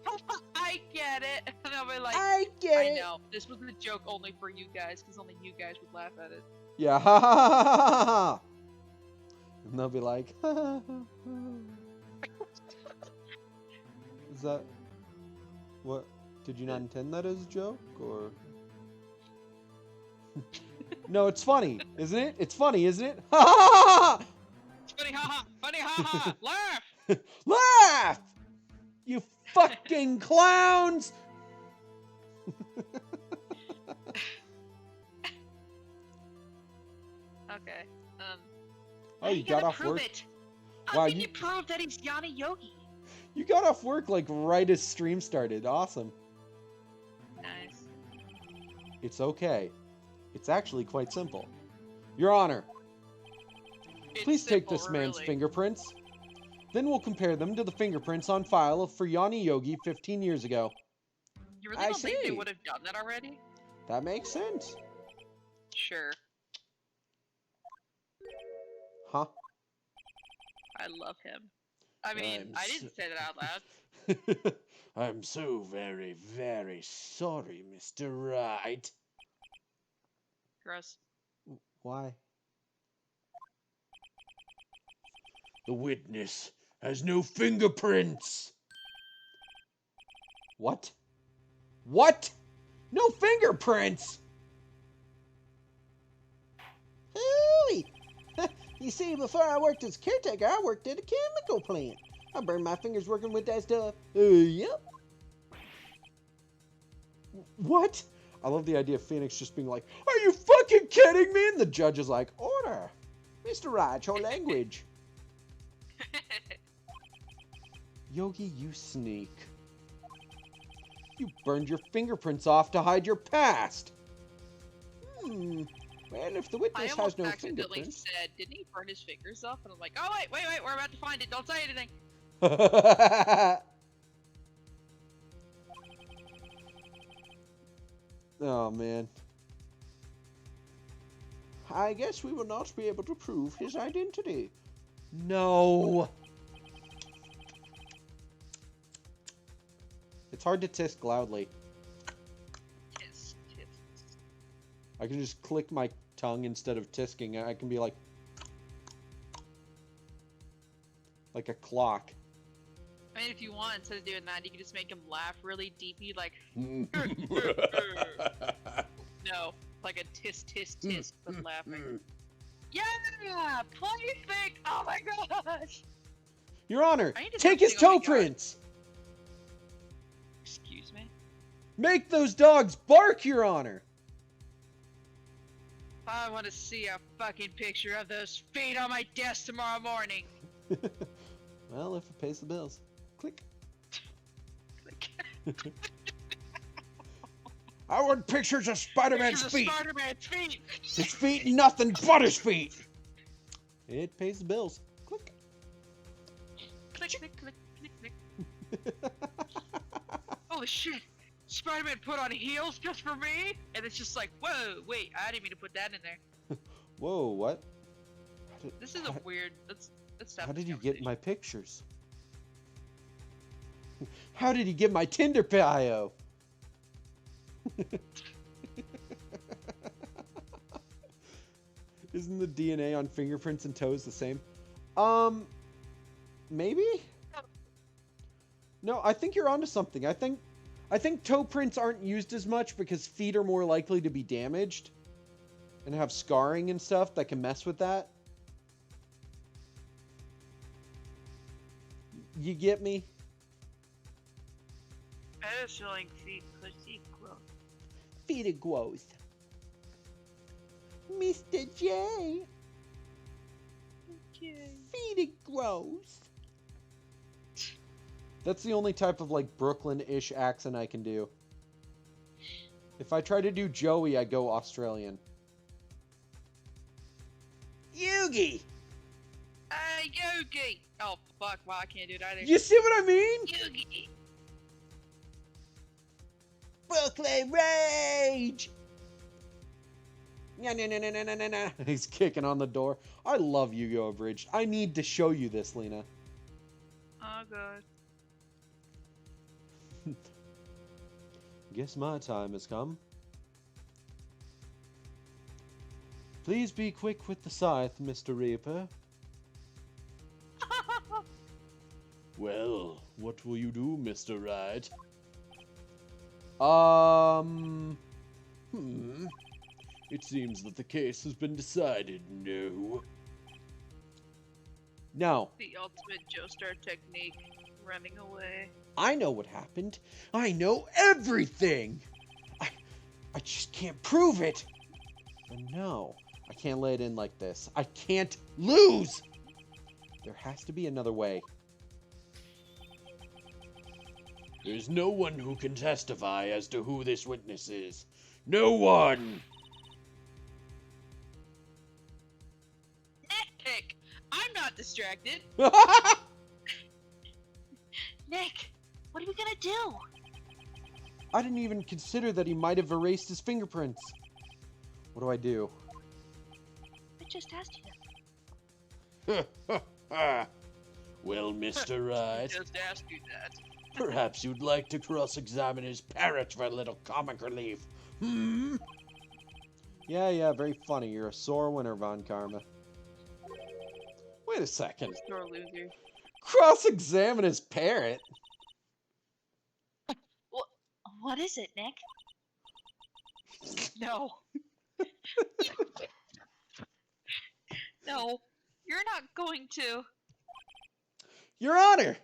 I get it, and I'll be like, I get I it. know, this was a joke only for you guys, because only you guys would laugh at it. Yeah, ha ha ha ha ha. And they'll be like, ha ha ha ha. Is that what? Did you not intend that as a joke, or? No, it's funny, isn't it? It's funny, isn't it? Ha ha ha ha! Funny, haha! Funny, haha! Laugh! Laugh! You fucking clowns! Okay. Oh, you got off prove work? it. How Wow, can you- you prove that he's Yanni Yogi? You got off work like right as stream started. Awesome. Nice. It's okay. It's actually quite simple. Your Honor, It's please take simple, this man's really. fingerprints. Then we'll compare them to the fingerprints on file for Yanni Yogi 15 years ago. You really I don't think they see. would have done that already? That makes sense. Sure. Huh? I love him. I mean, I'm I didn't so- say that out loud. I'm so very, very sorry, Mr. Wright. Gross. Why? The witness has no fingerprints. What? What? No fingerprints! Hooey! You see, before I worked as caretaker, I worked at a chemical plant. I burned my fingers working with that stuff. Yep. What? I love the idea of Phoenix just being like, are you fucking kidding me? And the judge is like, order. Mr. Wright, your language. Yogi, you sneak. You burned your fingerprints off to hide your past. Well, if the I witness has almost no accidentally fingerprints... said, didn't he burn his fingers off? And I'm like, oh, wait, we're about to find it. Don't say anything. Oh, man. I guess we will not be able to prove his identity. No. It's hard to tisk loudly. Kiss, kiss. I can just click my tongue instead of tisking. I can be like a clock. I mean, if you want, instead of doing that, you can just make him laugh really deepy, like, no, like a tis, tis, tis, but laughing. Yeah! Plaything! Oh my gosh! Your Honor, I need to take stop his saying, "Oh toe my God." prints. Excuse me? Make those dogs bark, Your Honor. I want to see a fucking picture of those feet on my desk tomorrow morning. Well, if it pays the bills. Click. I want pictures of Spider-Man's Pictures of feet. Spider-Man's feet. His feet, nothing but his feet. It pays the bills. Click. Click, click, click, click, click. Holy shit! Spider-Man put on heels just for me? And it's just like, whoa, wait, I didn't mean to put that in there. Whoa, what? This is a weird. Let's stop. How this did you get conversation. my pictures? How did he get my Tinder bio? Isn't the DNA on fingerprints and toes the same? Maybe? No, I think you're onto something. I think toe prints aren't used as much because feet are more likely to be damaged and have scarring and stuff that can mess with that. You get me? Showing feet pussy growth. Feet of growth. Mr. J. Okay. Feet of growth. That's the only type of like Brooklyn-ish accent I can do. If I try to do Joey, I go Australian. Yugi! Hey, Yogi! Oh, fuck, wow, I can't do it either. You see what I mean? Yogi! Brooklyn Rage! No. He's kicking on the door. I love Yu-Gi-Oh! Abridged. I need to show you this, Lena. Oh god. Guess my time has come. Please be quick with the scythe, Mr. Reaper. Well, what will you do, Mr. Wright? It seems that the case has been decided. No. No. The ultimate Joestar technique, running away. I know what happened. I know everything. I just can't prove it. But no, I can't lay it in like this. I can't lose. There has to be another way. There's no one who can testify as to who this witness is. No one! Nick! I'm not distracted! Nick, what are we gonna do? I didn't even consider that he might have erased his fingerprints. What do I do? I just asked you. Well, Mr. Wright, Just asked you that. perhaps you'd like to cross-examine his parrot for a little comic relief. Hmm? Yeah, very funny. You're a sore winner, Von Karma. Wait a second. You're a loser. Cross-examine his parrot? What is it, Nick? No. No, you're not going to. Your Honor!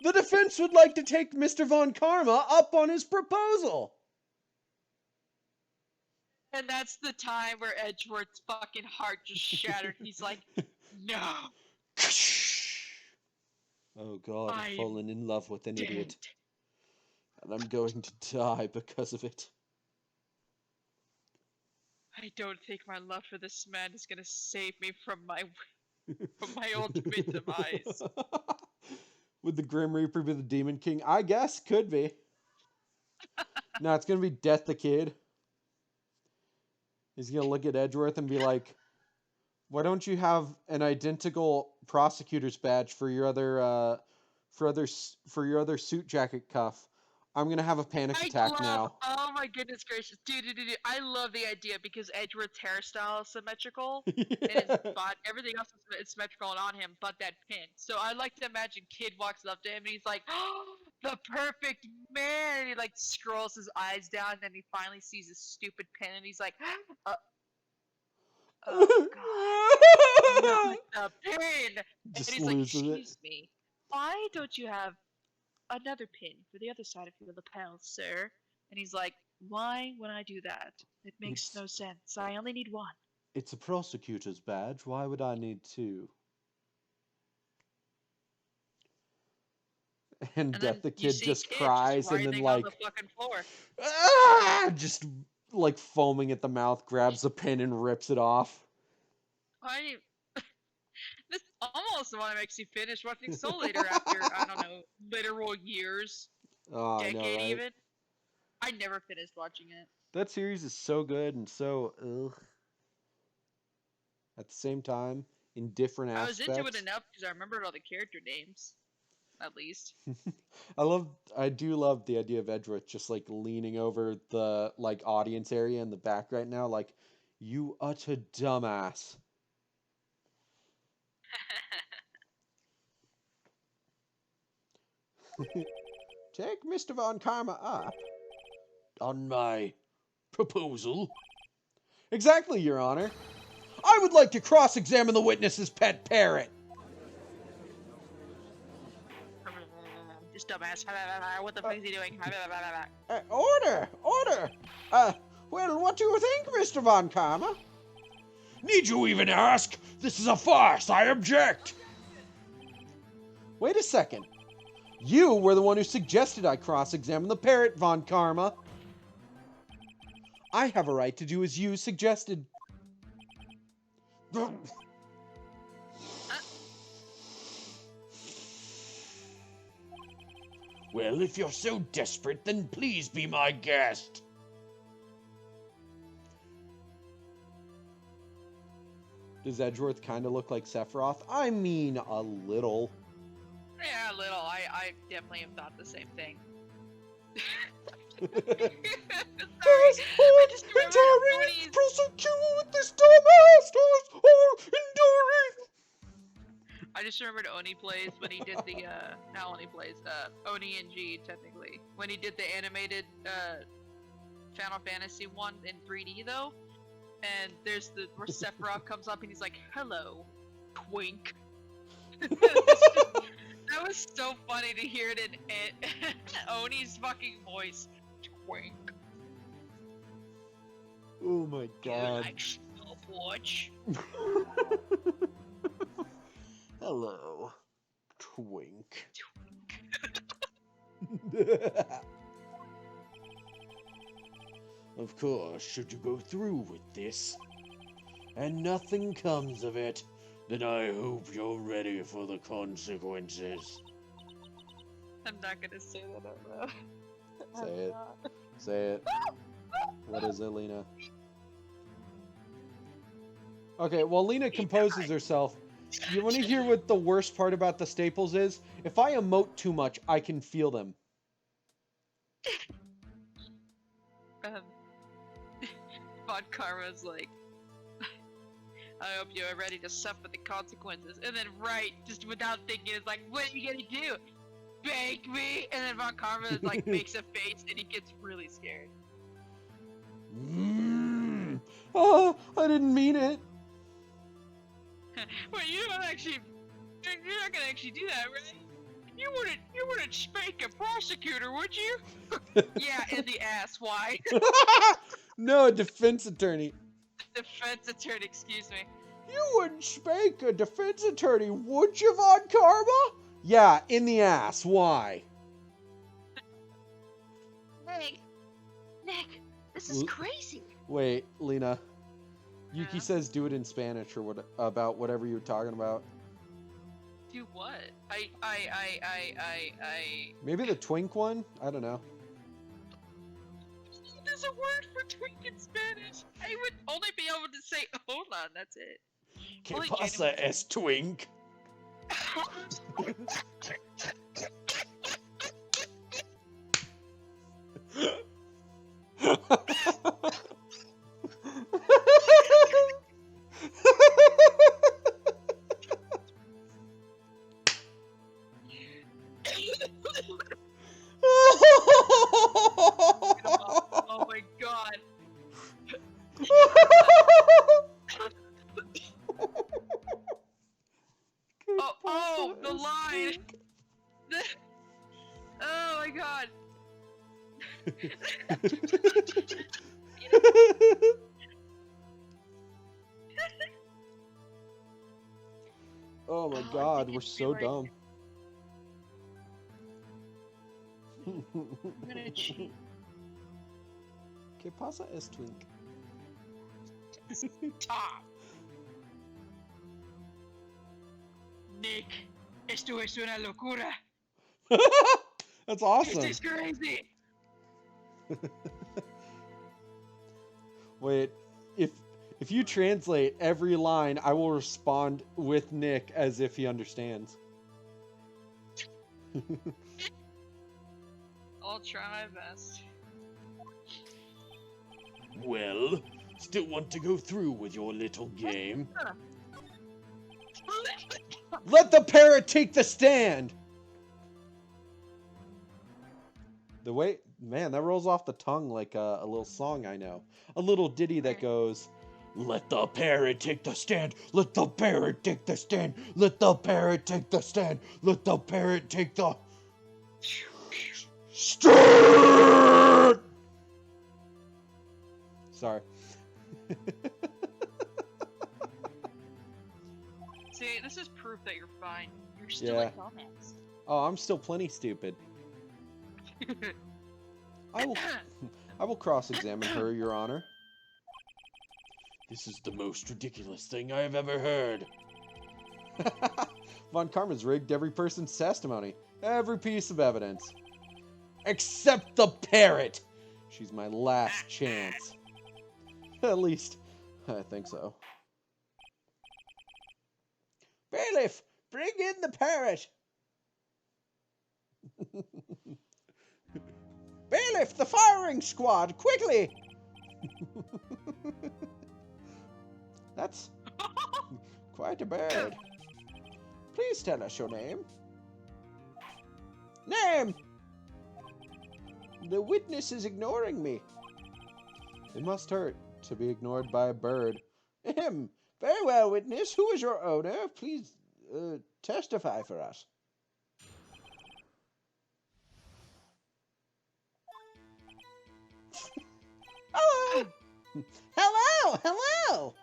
The defense would like to take Mr. Von Karma up on his proposal! And that's the time where Edgeworth's fucking heart just shattered. He's like, no. Oh god, I've I'm fallen in love with an Dead. idiot. And I'm going to die because of it. I don't think my love for this man is gonna save me from my ultimate demise. Would the Grim Reaper be the Demon King? I guess, could be. No, it's gonna be Death the Kid. He's gonna look at Edgeworth and be like, why don't you have an identical prosecutor's badge for your other suit jacket cuff? I'm gonna have a panic attack now. Oh my goodness gracious, dude! I love the idea because Edgeworth's hairstyle is symmetrical, and his body, everything else is symmetrical and on him, but that pin. So I like to imagine Kid walks up to him and he's like, "Oh, the perfect man!" And he like scrolls his eyes down, and then he finally sees his stupid pin, and he's like, "Oh God, not the pin!" Just and he's like, loses it. "Excuse me, why don't you have another pin for the other side of your lapel, sir?" And he's like, Why would I do that? It makes It's- no sense. I only need one. It's a prosecutor's badge. Why would I need two? And And Death then the you Kid see just Kid cries and then writhing on like the fucking floor. just like foaming at the mouth, grabs a pin and rips it off. I this almost one makes you finish watching Soul Eater after I don't know literal years, Oh, I know, decade right? even. I never finished watching it. That series is so good and so ugh. At the same time, in different I was into it aspects. enough because I remembered all the character names, at least. I do love the idea of Edgeworth just like leaning over the like audience area in the back right now, like, you utter dumbass. Take Mr. Von Karma up. On my proposal. Exactly, Your Honor. I would like to cross-examine the witness's pet parrot. Just dumbass. What the fuck is he doing? Order! Order! Well, what do you think, Mr. Von Karma? Need you even ask? This is a farce. I object. Wait a second. You were the one who suggested I cross-examine the parrot, Von Karma. I have a right to do as you suggested. Well, if you're so desperate, then please be my guest. Does Edgeworth kind of look like Sephiroth? I mean, a little. Yeah, a little. I definitely have thought the same thing. Sorry, I just remembered Oni's... Prosecute with this dumbass or enduring. I just remembered Oni plays when he did the not Oni plays, Oni and G technically. When he did the animated Final Fantasy one in 3D though. And there's the where Sephiroth comes up and he's like, "Hello, twink." That was so funny to hear it in Oni's fucking voice. Twink. Oh my Do you god. like stopwatch? Hello, twink. Of course, should you go through with this, and nothing comes of it, then I hope you're ready for the consequences. I'm not gonna say that out loud. Say it. Say it. What is it, Lena? Okay, while Lena composes herself, you want to hear what the worst part about the staples is? If I emote too much, I can feel them. Von Karma's like, I hope you are ready to suffer the consequences. And then Wright, just without thinking, is like, what are you gonna do? Bake me? And then Von Karma like makes a face and he gets really scared. Oh, I didn't mean it. Well, you're not gonna actually do that, right? You wouldn't spank a prosecutor, would you? Yeah, in the ass. Why? No, a defense attorney. Defense attorney, excuse me. You wouldn't spank a defense attorney, would you, Von Karma? Yeah, in the ass. Why? Nick, this is crazy. Wait, Lena. Yuki Yeah? says do it in Spanish or what about whatever you were talking about. Do what? I. Maybe the twink one? I don't know. There's a word for twink in Spanish. I would only be able to say hola, that's it. Que Only pasa, genuine- es twink? Oh my god. Oh, the line! Oh my god. god, need we're to be so like, dumb. I'm gonna cheat. ¿Qué pasa, es Twink? Top. Nick, esto es una locura. That's This awesome. is crazy. Wait, if you translate every line, I will respond with Nick as if he understands. I'll try my best. Well, still want to go through with your little game? Let the parrot take the stand! The way, man, that rolls off the tongue like a little song I know. A little ditty that goes, Let the parrot take the stand. Let the parrot take the stand. Let the parrot take the stand. Let the parrot take the stand. sorry. See, this is proof that you're fine. You're still Yeah. a dumbass. Oh, I'm still plenty stupid. I will cross-examine her, Your Honor. This is the most ridiculous thing I have ever heard. Von Karma's rigged every person's testimony. Every piece of evidence. Except the parrot! She's my last chance. At least, I think so. Bailiff, bring in the parrot! Bailiff, the firing squad, quickly! That's quite a bird. Please tell us your name. Name! The witness is ignoring me. It must hurt to be ignored by a bird. Ahem. Very well, witness. Who is your owner? Please testify for us. Hello! Hello! Hello!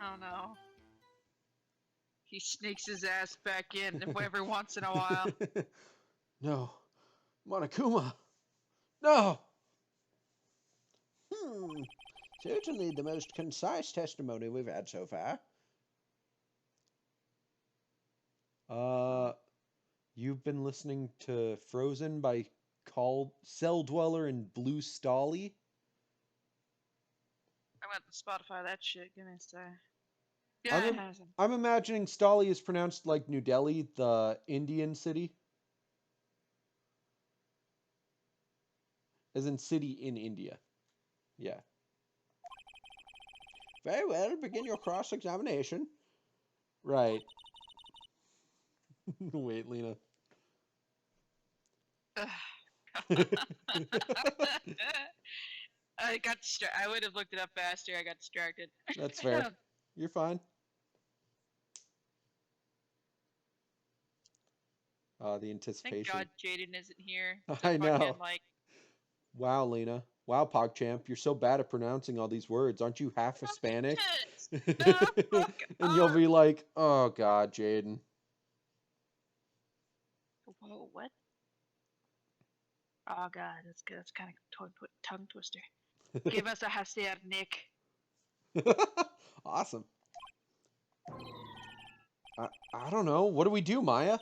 Oh no. He sneaks his ass back in every once in a while. No. Monokuma. No! Certainly the most concise testimony we've had so far. You've been listening to Frozen by Cell Dweller and Blue Stolly? I'm going to Spotify that shit. Give me a sec. Yeah, it hasn't. I'm imagining Stolly is pronounced like New Delhi, the Indian city. As in city in India. Yeah. Very well, begin your cross-examination. Right. Wait, Lena. I got I would have looked it up faster. I got distracted. That's fair. You're fine. The anticipation. Thank God Jaden isn't here. I know. Fucking, like, Wow, Lena. Wow, PogChamp. You're so bad at pronouncing all these words. Aren't you half Hispanic? And you'll be like, oh, God, Jaden. Whoa, what? Oh god, that's good. That's kind of tongue twister. give us a hacer, Nick. Awesome. I don't know. What do we do, Maya?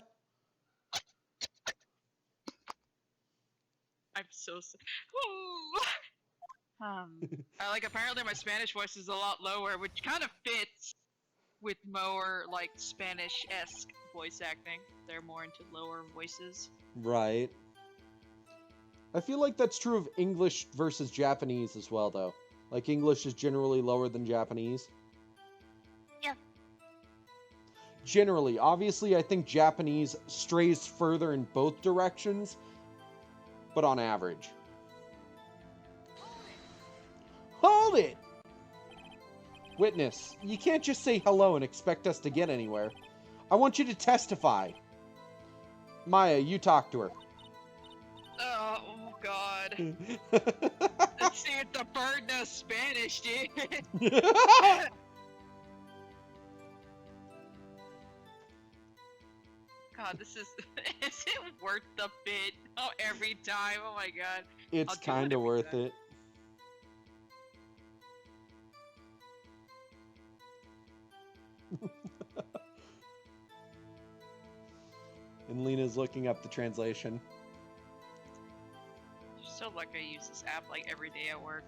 I'm so sorry. Apparently my Spanish voice is a lot lower, which kind of fits with more, like, Spanish-esque voice acting. They're more into lower voices. Right. I feel like that's true of English versus Japanese as well, though. Like, English is generally lower than Japanese. Yeah. Generally. Obviously, I think Japanese strays further in both directions, but on average. Hold it! Witness, you can't just say hello and expect us to get anywhere. I want you to testify. Maya, you talk to her. Oh god. Let's see if the bird knows Spanish, dude. God, this is it worth the bit? Oh, every time. Oh my God. It's I'll do it kind of every worth time. it. And Lena's looking up the translation. You're so lucky I use this app like every day at work.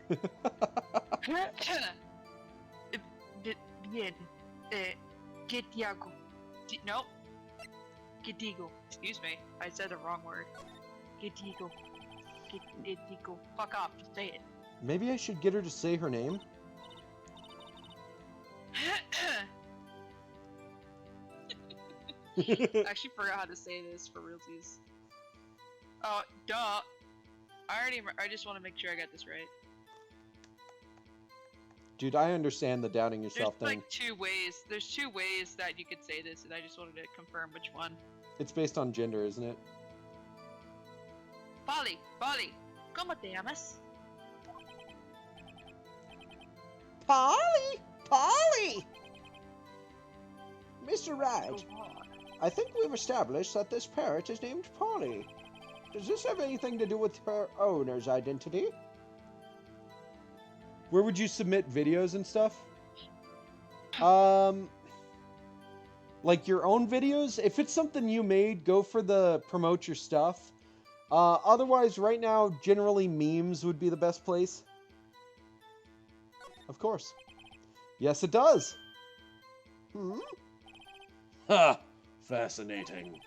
Bien. Get Diago. Nope. Gedigo. Excuse me. I said the wrong word. Gedigo. Gedigo. Fuck off. Just say Maybe I should get her to say her name. it. I actually forgot how to say this for realsies. Oh, duh. I just want to make sure I got this right. Dude, I understand the doubting yourself There's thing. like two ways. There's two ways that you could say this, and I just wanted to confirm which one. It's based on gender, isn't it? Polly, ¿Cómo te llamas? Polly! Polly! Mr. Wright, I think we've established that this parrot is named Polly. Does this have anything to do with her owner's identity? Where would you submit videos and stuff? Like your own videos? If it's something you made, go for the promote your stuff. Otherwise, right now, generally memes would be the best place. Of course. Yes, it does. Hmm? Ha! Fascinating.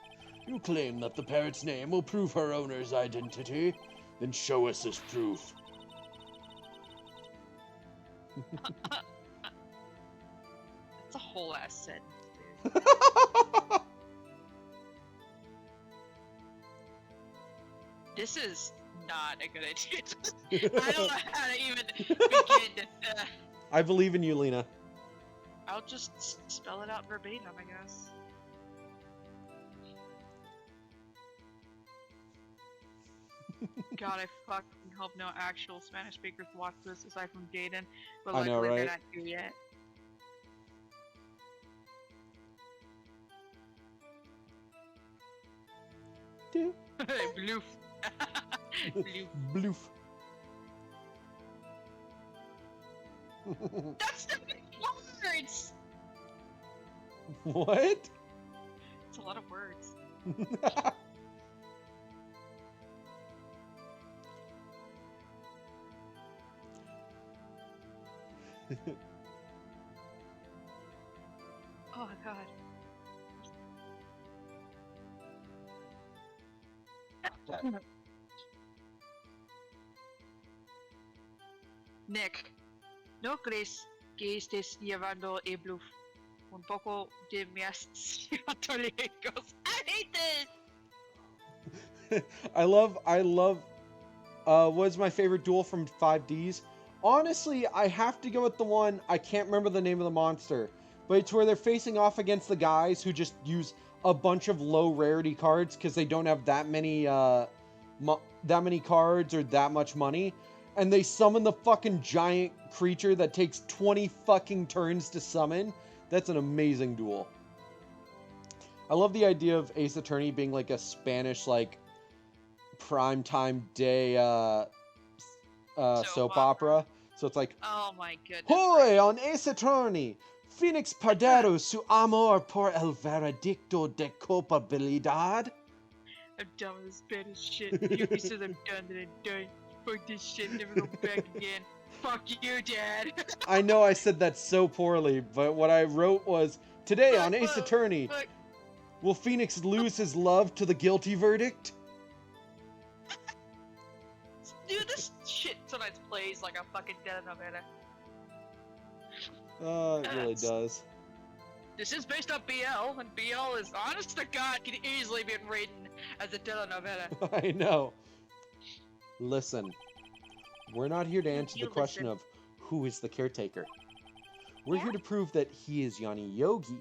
You claim that the parrot's name will prove her owner's identity? Then show us this proof. That's a whole ass sentence, dude. This is not a good idea. I don't know how to even begin to. I believe in you, Lena. I'll just spell it out verbatim, I guess. God, I fucking hope no actual Spanish speakers watch this aside from Jaden, but I know, luckily they're right? not here yet. Bloof. Bloof. Bloof. That's the words! What? It's a lot of words. Oh god. Nick, ¿no crees que estés llevando el bluff? Un poco demasiado lejos. I hate this! I love, what's my favorite duel from 5Ds? Honestly, I have to go with the one, I can't remember the name of the monster, but it's where they're facing off against the guys who just use a bunch of low rarity cards because they don't have that many cards or that much money, and they summon the fucking giant creature that takes 20 fucking turns to summon. That's an amazing duel. I love the idea of Ace Attorney being like a Spanish, like, primetime day soap opera. So it's like, Oh my goodness. Hoy on Ace Attorney! Phoenix perdero su amor por el veredicto de culpabilidad. I'm done with this Spanish shit. Yuki says I'm done, then I'm done. Fuck this shit, never go back again. Fuck you, Dad. I know I said that so poorly, but what I wrote was, today on Ace Attorney, Fuck. will Phoenix lose his love to the guilty verdict? Dude, this shit sometimes plays like a fucking telenovela. It really does. This is based on BL, and BL is, honest to God, can easily be written as a telenovela. I know. Listen, we're not here to answer the You question listen. of who is the caretaker. We're here to prove that he is Yanni Yogi.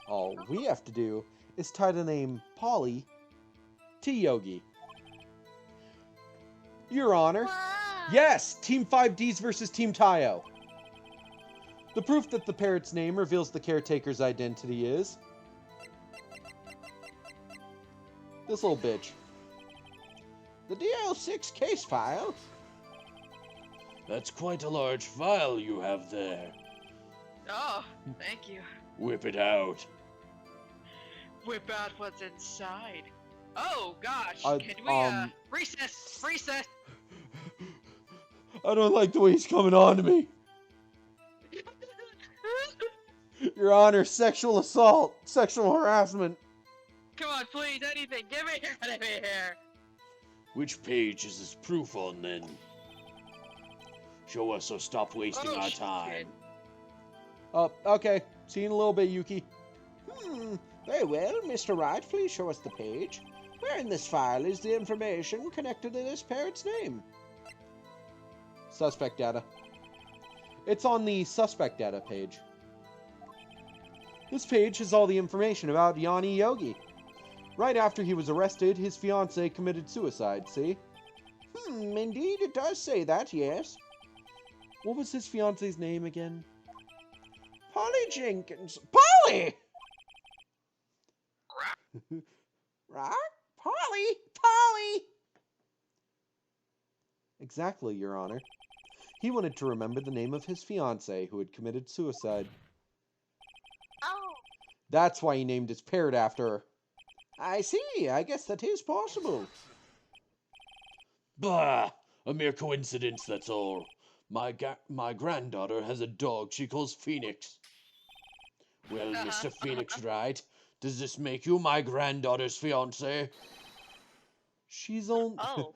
All we have to do is tie the name Polly to Yogi. Your Honor. Yes! Team 5Ds versus Team Tayo. The proof that the parrot's name reveals the caretaker's identity is... This little bitch. The DL6 case file? That's quite a large file you have there. Oh, thank you. Whip it out. Whip out what's inside. Oh gosh, I- can we recess? Recess. I don't like the way he's coming on to me. Your Honor, sexual assault, sexual harassment. Come on, please, anything. Get me out of here. Which page is this proof on then? Show us or stop wasting our time. Oh, okay. See you in a little bit, Yuki. Very well, Mr. Wright, please show us the page. Where in this file is the information connected to this parrot's name? Suspect data. It's on the suspect data page. This page has all the information about Yanni Yogi. Right after he was arrested, his fiancée committed suicide, see? Indeed, it does say that, yes. What was his fiancée's name again? Polly Jenkins. Polly! Right? Polly! Polly! Exactly, Your Honor. He wanted to remember the name of his fiancée who had committed suicide. Oh, That's why he named his parrot after her. I see. I guess that is possible. Bah! A mere coincidence, that's all. My granddaughter has a dog she calls Phoenix. Well, Mr. Phoenix Wright, does this make you my granddaughter's fiancé? She's only... oh.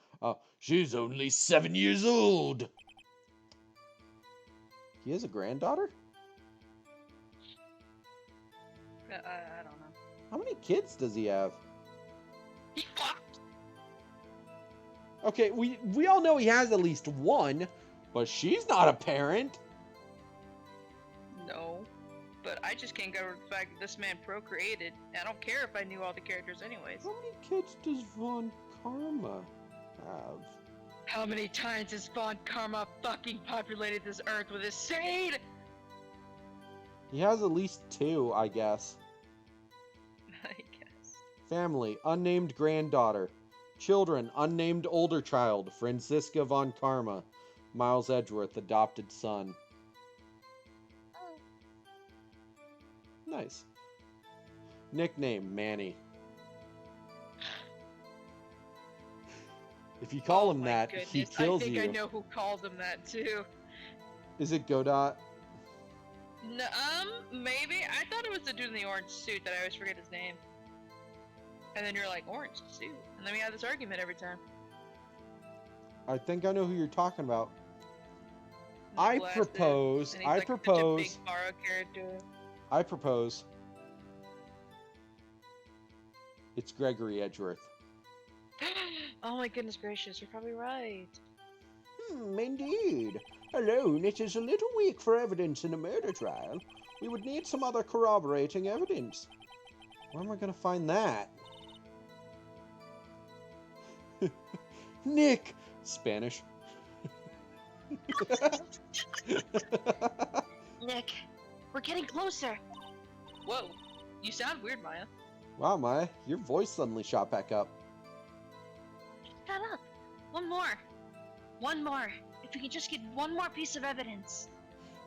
She's only 7 years old. He has a granddaughter? I don't know. How many kids does he have? He fucked. Okay, we all know he has at least one, but she's not a parent. No, but I just can't get over the fact that this man procreated. I don't care if I knew all the characters anyways. How many kids does Von Karma have? How many times has Von Karma fucking populated this earth with his seed? He has at least two, I guess. I guess. Family, unnamed granddaughter. Children, unnamed older child, Franziska Von Karma. Miles Edgeworth, adopted son. Nice. Nickname, Manny. If you call him my that, goodness, he kills I think you. I know who called him that too. Is it Godot? No, maybe. I thought it was the dude in the orange suit that I always forget his name. And then you're like, orange suit. And then we have this argument every time. I think I know who you're talking about. He's I blasted, propose, and he's I like propose, such a big borrow character. I propose. It's Gregory Edgeworth. Oh my goodness gracious, you're probably right. Indeed. Alone, it is a little weak for evidence in a murder trial. We would need some other corroborating evidence. Where am I gonna find that? Nick! Spanish. Nick, we're getting closer. Whoa, you sound weird, Maya. Wow, Maya, your voice suddenly shot back up. Shut up. One more. One more. If we can just get one more piece of evidence.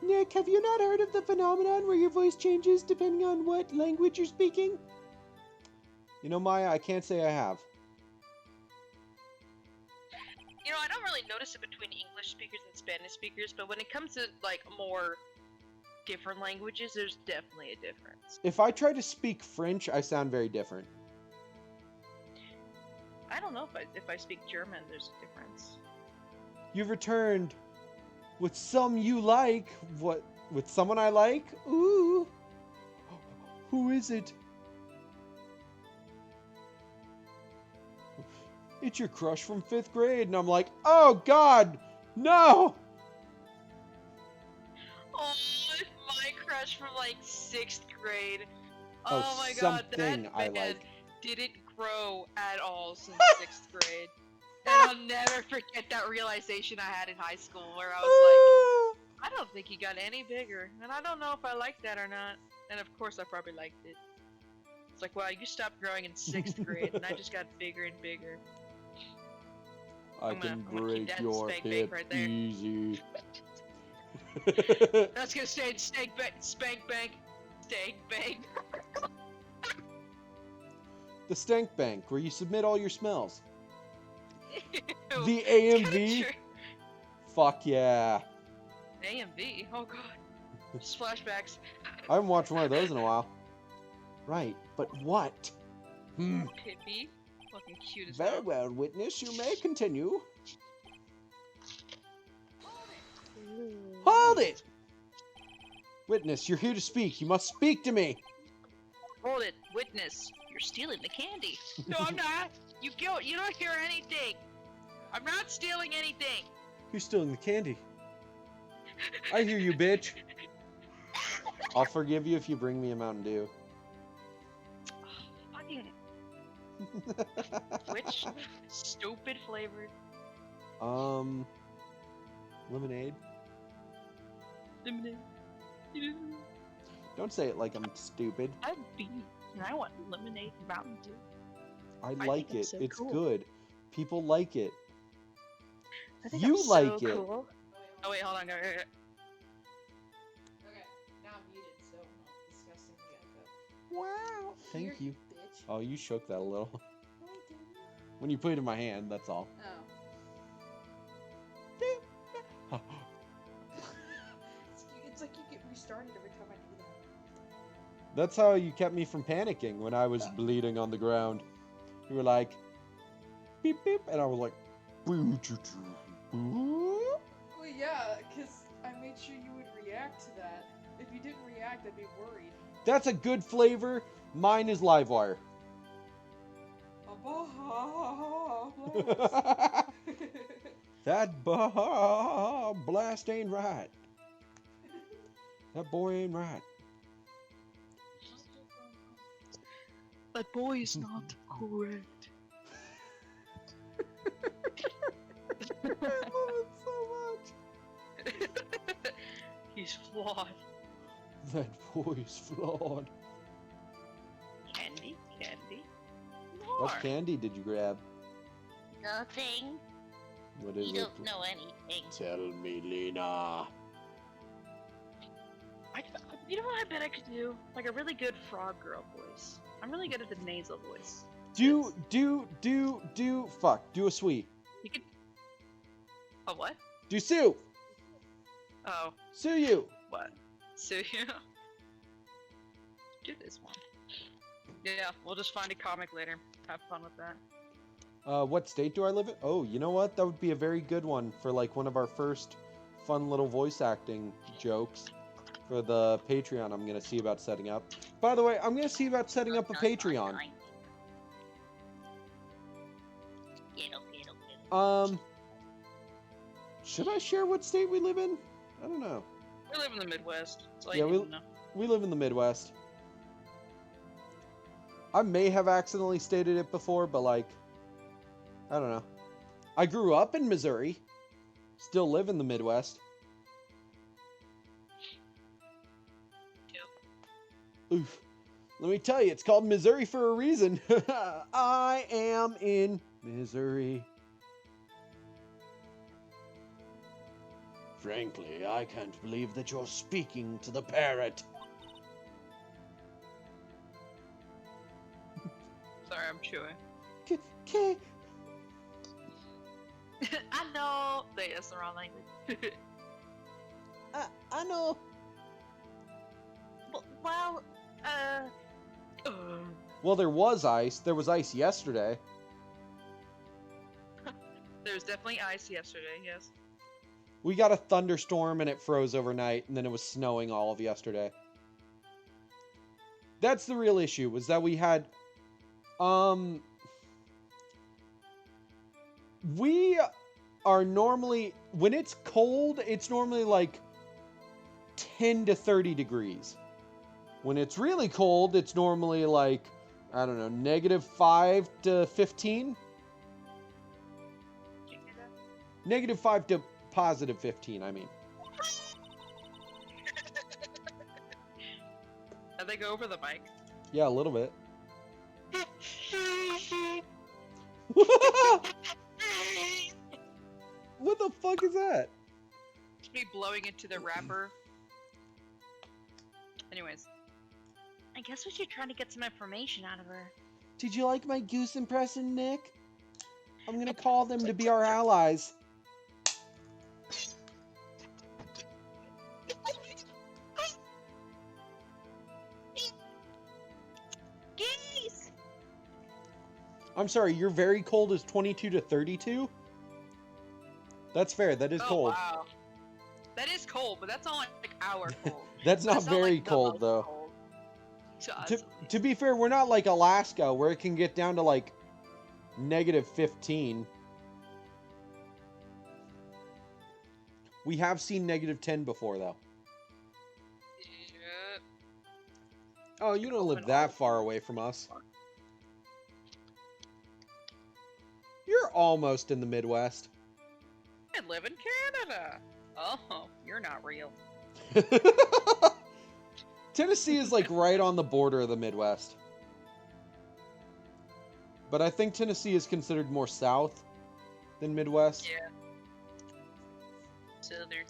Nick, have you not heard of the phenomenon where your voice changes depending on what language you're speaking? You know, Maya, I can't say I have. You know, I don't really notice it between English speakers and Spanish speakers, but when it comes to, like, more different languages, there's definitely a difference. If I try to speak French, I sound very different. I don't know if I speak German, there's a difference. You've returned with some you like. What? With someone I like? Ooh. Who is it? It's your crush from 5th grade. And I'm like, oh God, no. Oh, it's my crush from, like, 6th grade. Oh, Oh my god, something that I man like. didn't grow at all since 6th grade. And I'll never forget that realization I had in high school where I was like, I don't think he got any bigger. And I don't know if I liked that or not. And of course I probably liked it. It's like, wow, you stopped growing in 6th grade, and I just got bigger and bigger. I I'm can gonna keep break that your spank bank hip right there. easy. That's gonna stay in spank bank, spank bank, stank bank. The stank bank, where you submit all your smells. Ew, The it's kinda AMV? true. Fuck yeah. AMV? Oh god. Just flashbacks. I haven't watched one of those in a while. Right, but what? Pippi. Looking cute as Very hell. well, witness, you may continue. Hold it! Witness, you're here to speak. You must speak to me. Hold it, witness. You're stealing the candy. No, I'm not. You don't hear anything. I'm not stealing anything. You're stealing the candy. I hear you, bitch. I'll forgive you if you bring me a Mountain Dew. Fucking which stupid flavored Lemonade. lemonade. Don't say it like I'm stupid. I'm beat, and I want lemonade and Mountain Dew. I think like I'm it. so It's cool. good. People like it. I think You I'm like so it. Cool. Oh wait, hold on. Go. Okay, now I'm muted, so I'm not discussing the echo. Wow. Thank Here, you. bitch. Oh, you shook that a little. No, I didn't. When you put it in my hand, that's all. Oh. It's like you get restarted every time I do that. That's how you kept me from panicking when I was bleeding on the ground. You were like, beep, beep, and I was like, boo, choo, choo, boo. Well, yeah, because I made sure you would react to that. If you didn't react, I'd be worried. That's a good flavor. Mine is Livewire. That blast ain't right. That boy ain't right. That boy is not correct. I love it so much. He's flawed. That boy's flawed. Candy, candy. What More. candy did you grab? Nothing. What is You it? don't know anything. Tell me, Lena. You know what I bet I could do? Like a really good frog girl voice. I'm really good at the nasal voice. Do a sweet. You could. A what? Do Sue. Oh, Sue you. what? So yeah. Do this one. Yeah, we'll just find a comic later. Have fun with that. What state do I live in? Oh, you know what? That would be a very good one for like one of our first fun little voice acting jokes for the Patreon I'm going to see about setting up. By the way, I'm going to see about setting up a Patreon. Should I share what state we live in? I don't know. We live in the Midwest. So Yeah, we live in the Midwest. I may have accidentally stated it before, but like, I don't know. I grew up in Missouri. Still live in the Midwest. Oof. Let me tell you, it's called Missouri for a reason. I am in Missouri. Frankly, I can't believe that you're speaking to the parrot. Sorry, I'm chewing. Okay. I know. That's the wrong language. I know. Well, Well, there was ice. There was ice yesterday. There was definitely ice yesterday. Yes. We got a thunderstorm and it froze overnight, and then it was snowing all of yesterday. That's the real issue, was that we had, we are normally, when it's cold, it's normally like 10 to 30 degrees. When it's really cold, it's normally like, I don't know, -5 to 15? -5 to +15, I mean. Did they go over the mic? Yeah, a little bit. What the fuck is that? It's me blowing into the wrapper. Anyways. I guess we should try to get some information out of her. Did you like my goose impression, Nick? I'm gonna call them to be our allies. Geese! I'm sorry, your very cold is 22 to 32? That's fair, that is cold. Wow. That is cold, but that's not like our cold. That's not very like the cold, most though. cold to us, To, at least. to be fair, we're not like Alaska, where it can get down to like -15. We have seen -10 before, though. Yeah. Oh, you don't live that far away from us. You're almost in the Midwest. I live in Canada. Oh, you're not real. Tennessee is like right on the border of the Midwest. But I think Tennessee is considered more south than Midwest. Yeah. Southern.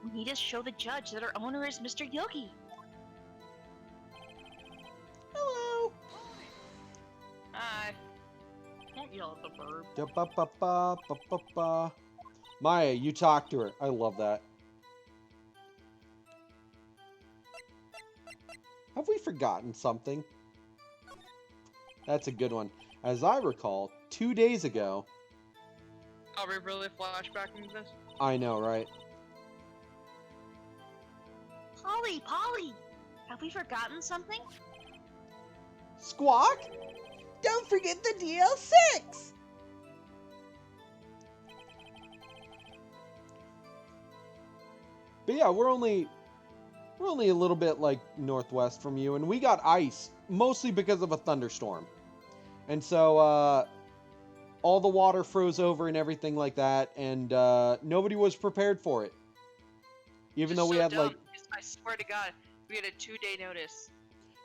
We need to show the judge that our owner is Mr. Yogi. Hello. Hi. Don't yell at the bird. Da-ba-ba-ba-ba-ba-ba. Maya, you talk to her. I love that. Have we forgotten something? That's a good one. As I recall, 2 days ago... Are we really flashbacking this? I know, right? Polly! Have we forgotten something? Squawk? Don't forget the DL6! But yeah, we're only a little bit like northwest from you, and we got ice, mostly because of a thunderstorm. And so all the water froze over and everything like that, and nobody was prepared for it. Even though we had dumb, like, because I swear to God, we had a 2-day notice.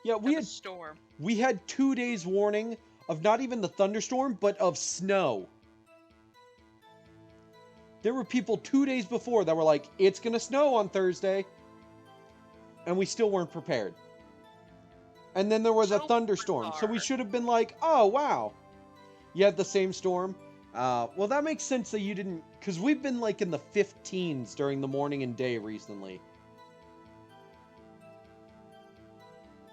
yeah, of a storm. we had 2 days warning of not even the thunderstorm, but of snow. There were people 2 days before that were like, it's gonna snow on Thursday. And we still weren't prepared. And then there was a So thunderstorm. So we bizarre. should have been like, oh, wow. You had the same storm? Well, that makes sense that you didn't... Because we've been like in the 15s during the morning and day recently.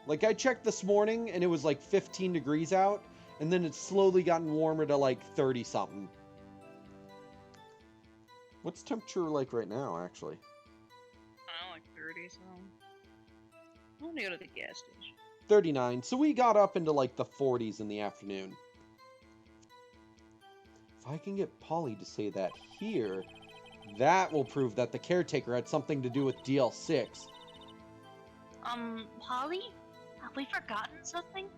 Like, I checked this morning and it was like 15 degrees out. And then it's slowly gotten warmer to like 30-something. What's temperature like right now, actually? I don't like 30, so... I'm gonna go to the gas station. 39. So we got up into like the 40s in the afternoon. If I can get Polly to say that here, that will prove that the caretaker had something to do with DL6. Polly? Have we forgotten something?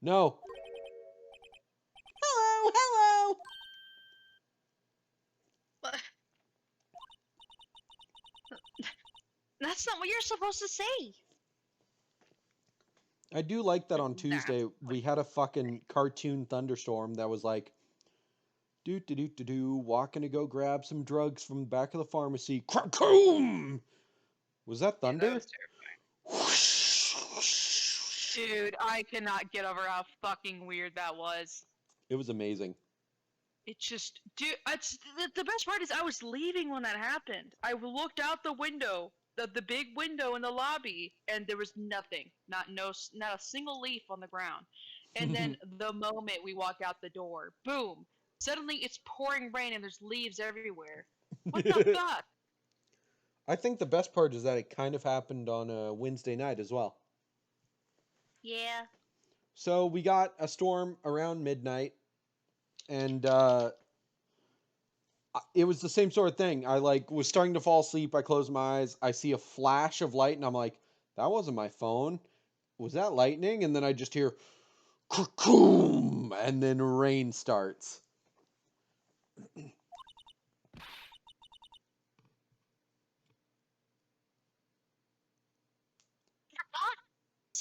No. Hello. What? That's not what you're supposed to say. I do like that on Tuesday we had a fucking cartoon thunderstorm that was like, walking to go grab some drugs from the back of the pharmacy. Cracoom! Was that thunder? Yeah, that was terrifying. Dude, I cannot get over how fucking weird that was. It was amazing. It just, dude, the best part is I was leaving when that happened. I looked out the window, the big window in the lobby, and there was nothing, not a single leaf on the ground. And then the moment we walk out the door, boom! Suddenly it's pouring rain and there's leaves everywhere. What the fuck? I think the best part is that it kind of happened on a Wednesday night as well. Yeah. So we got a storm around midnight, and it was the same sort of thing. I like was starting to fall asleep. I closed my eyes. I see a flash of light, and I'm like, "That wasn't my phone. Was that lightning?" And then I just hear, "Cracoom!" and then rain starts.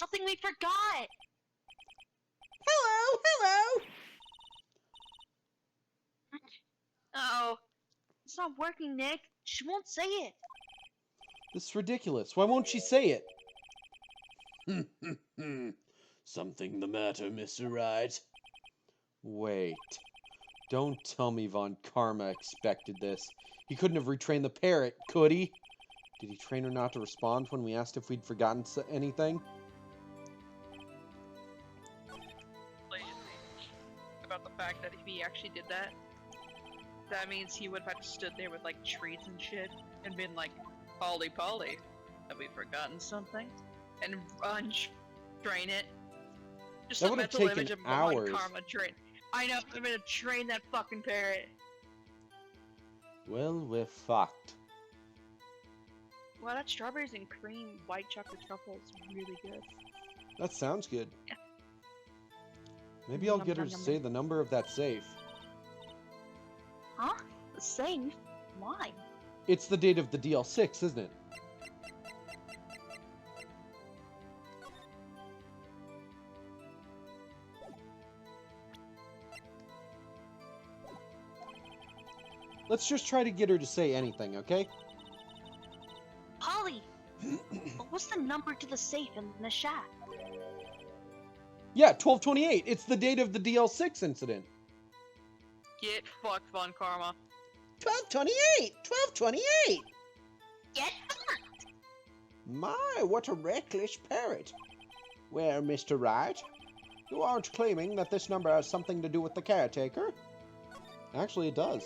something we forgot. Hello, hello. Oh, it's not working, Nick. She won't say it. This is ridiculous. Why won't she say it? Something the matter, Mr. Wright? Wait. Don't tell me Von Karma expected this. He couldn't have retrained the parrot, could he? Did he train her not to respond when we asked if we'd forgotten anything? About the fact that if he actually did that, that means he would have had to stood there with like trees and shit and been like, Polly, Polly, have we forgotten something? And train it. Just That a would have mental taken image of hours. Von Karma train. I know, I'm gonna train that fucking parrot. Well, we're fucked. Wow, that strawberries and cream white chocolate truffle is really good. That sounds good. Yeah. Maybe I'll Yum, get her yum, to yum, say yum. the number of that safe. Huh? The safe? Why? It's the date of the DL6, isn't it? Let's just try to get her to say anything, okay? Polly! What's the number to the safe in the shack? Yeah, 1228. It's the date of the DL6 incident. Get fucked, Von Karma. 1228! 1228! Get My, what a reckless parrot. Well, Mr. Wright, you aren't claiming that this number has something to do with the caretaker? Actually, it does.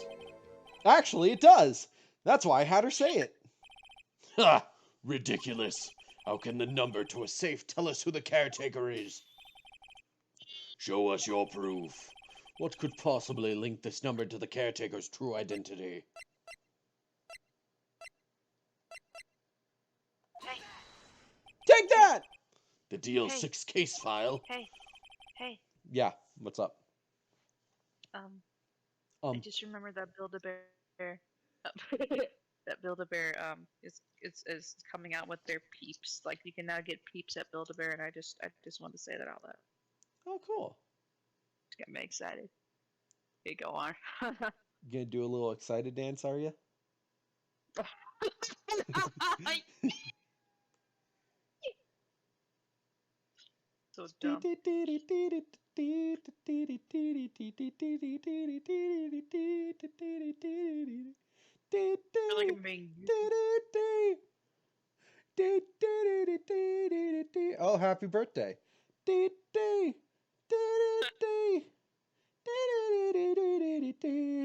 Actually, it does! That's why I had her say it. Ha! Ridiculous. How can the number to a safe tell us who the caretaker is? Show us your proof. What could possibly link this number to the caretaker's true identity? Hey, Take that! The DL6 case file? hey. Yeah, what's up? I just remember that Build-A-Bear. That Build-A-Bear is coming out with their peeps. Like you can now get peeps at Build-A-Bear, and I just wanted to say that out loud. Oh, cool. Just got me excited. Okay, go on. You gonna do a little excited dance, are you? So dumb. I feel like I'm being Oh, happy birthday.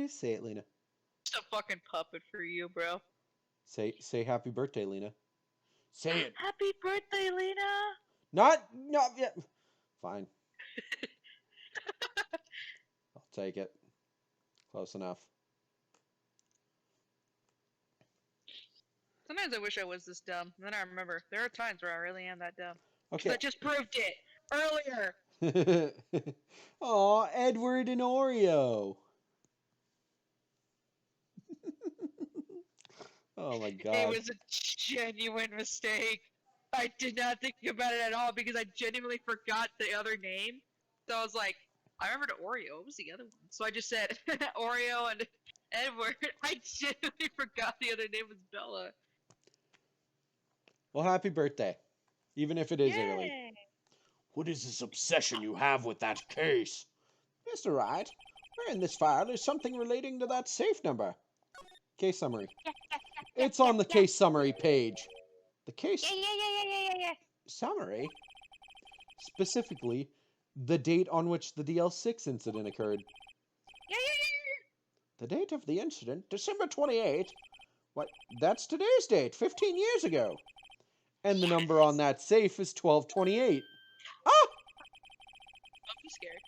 Say it, Lena. just a fucking puppet for you, bro. Say happy birthday, Lena. Say it. Happy birthday, Lena! Not yet. Fine. I'll take it. Close enough. Sometimes I wish I was this dumb. And then I remember there are times where I really am that dumb. Okay. I just proved it earlier. Aw, Edward and Oreo. Oh my It god. was a genuine mistake. I did not think about it at all because I genuinely forgot the other name. So I was like, I remembered Oreo. What was the other one? So I just said Oreo and Edward. I genuinely forgot the other name was Bella. Well, happy birthday. Even if it is early. Yay! What is this obsession you have with that case? Mr. Wright, where in this file is something relating to that safe number? Case summary. It's on the case summary page. The case Yeah. summary? Specifically, the date on which the DL6 incident occurred. Yeah. The date of the incident, December 28. What? That's today's date, 15 years ago. And the number on that safe is 1228. Ah! Don't be scared.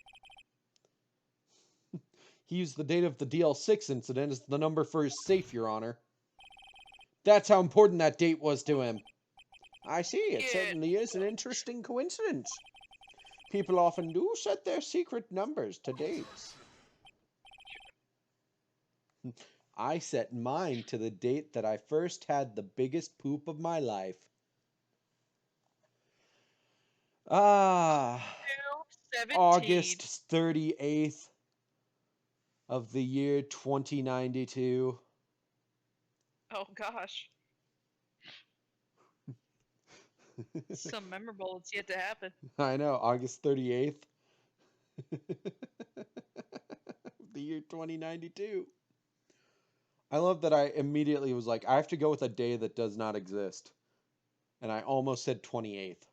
He used the date of the DL6 incident as the number for his safe, Your Honor. That's how important that date was to him. I see, it Yeah. certainly is an interesting coincidence. People often do set their secret numbers to dates. I set mine to the date that I first had the biggest poop of my life. Ah, 17. August 38th of the year 2092. Oh gosh. So memorable. It's yet to happen. I know, August 38th. The year 2092. I love that I immediately was like, I have to go with a day that does not exist. And I almost said 28th.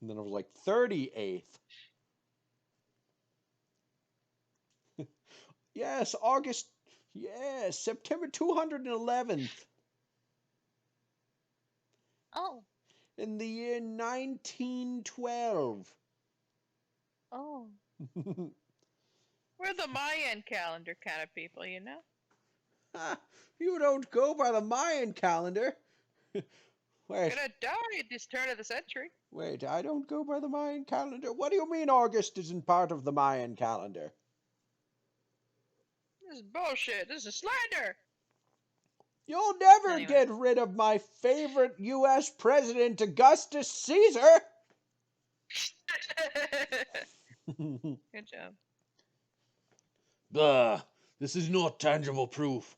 And then I was like, 38th. Yes, August. Yes, September 211th. Oh, In the year 1912. oh. We're the Mayan calendar kind of people, you know? You don't go by the Mayan calendar. Wait, Gonna die at this turn of the century. wait, I don't go by the Mayan calendar. What do you mean August isn't part of the Mayan calendar? This is bullshit. This is slander. You'll never Anyway. get rid of my favorite U.S. President, Augustus Caesar. Good job. Bah, this is not tangible proof.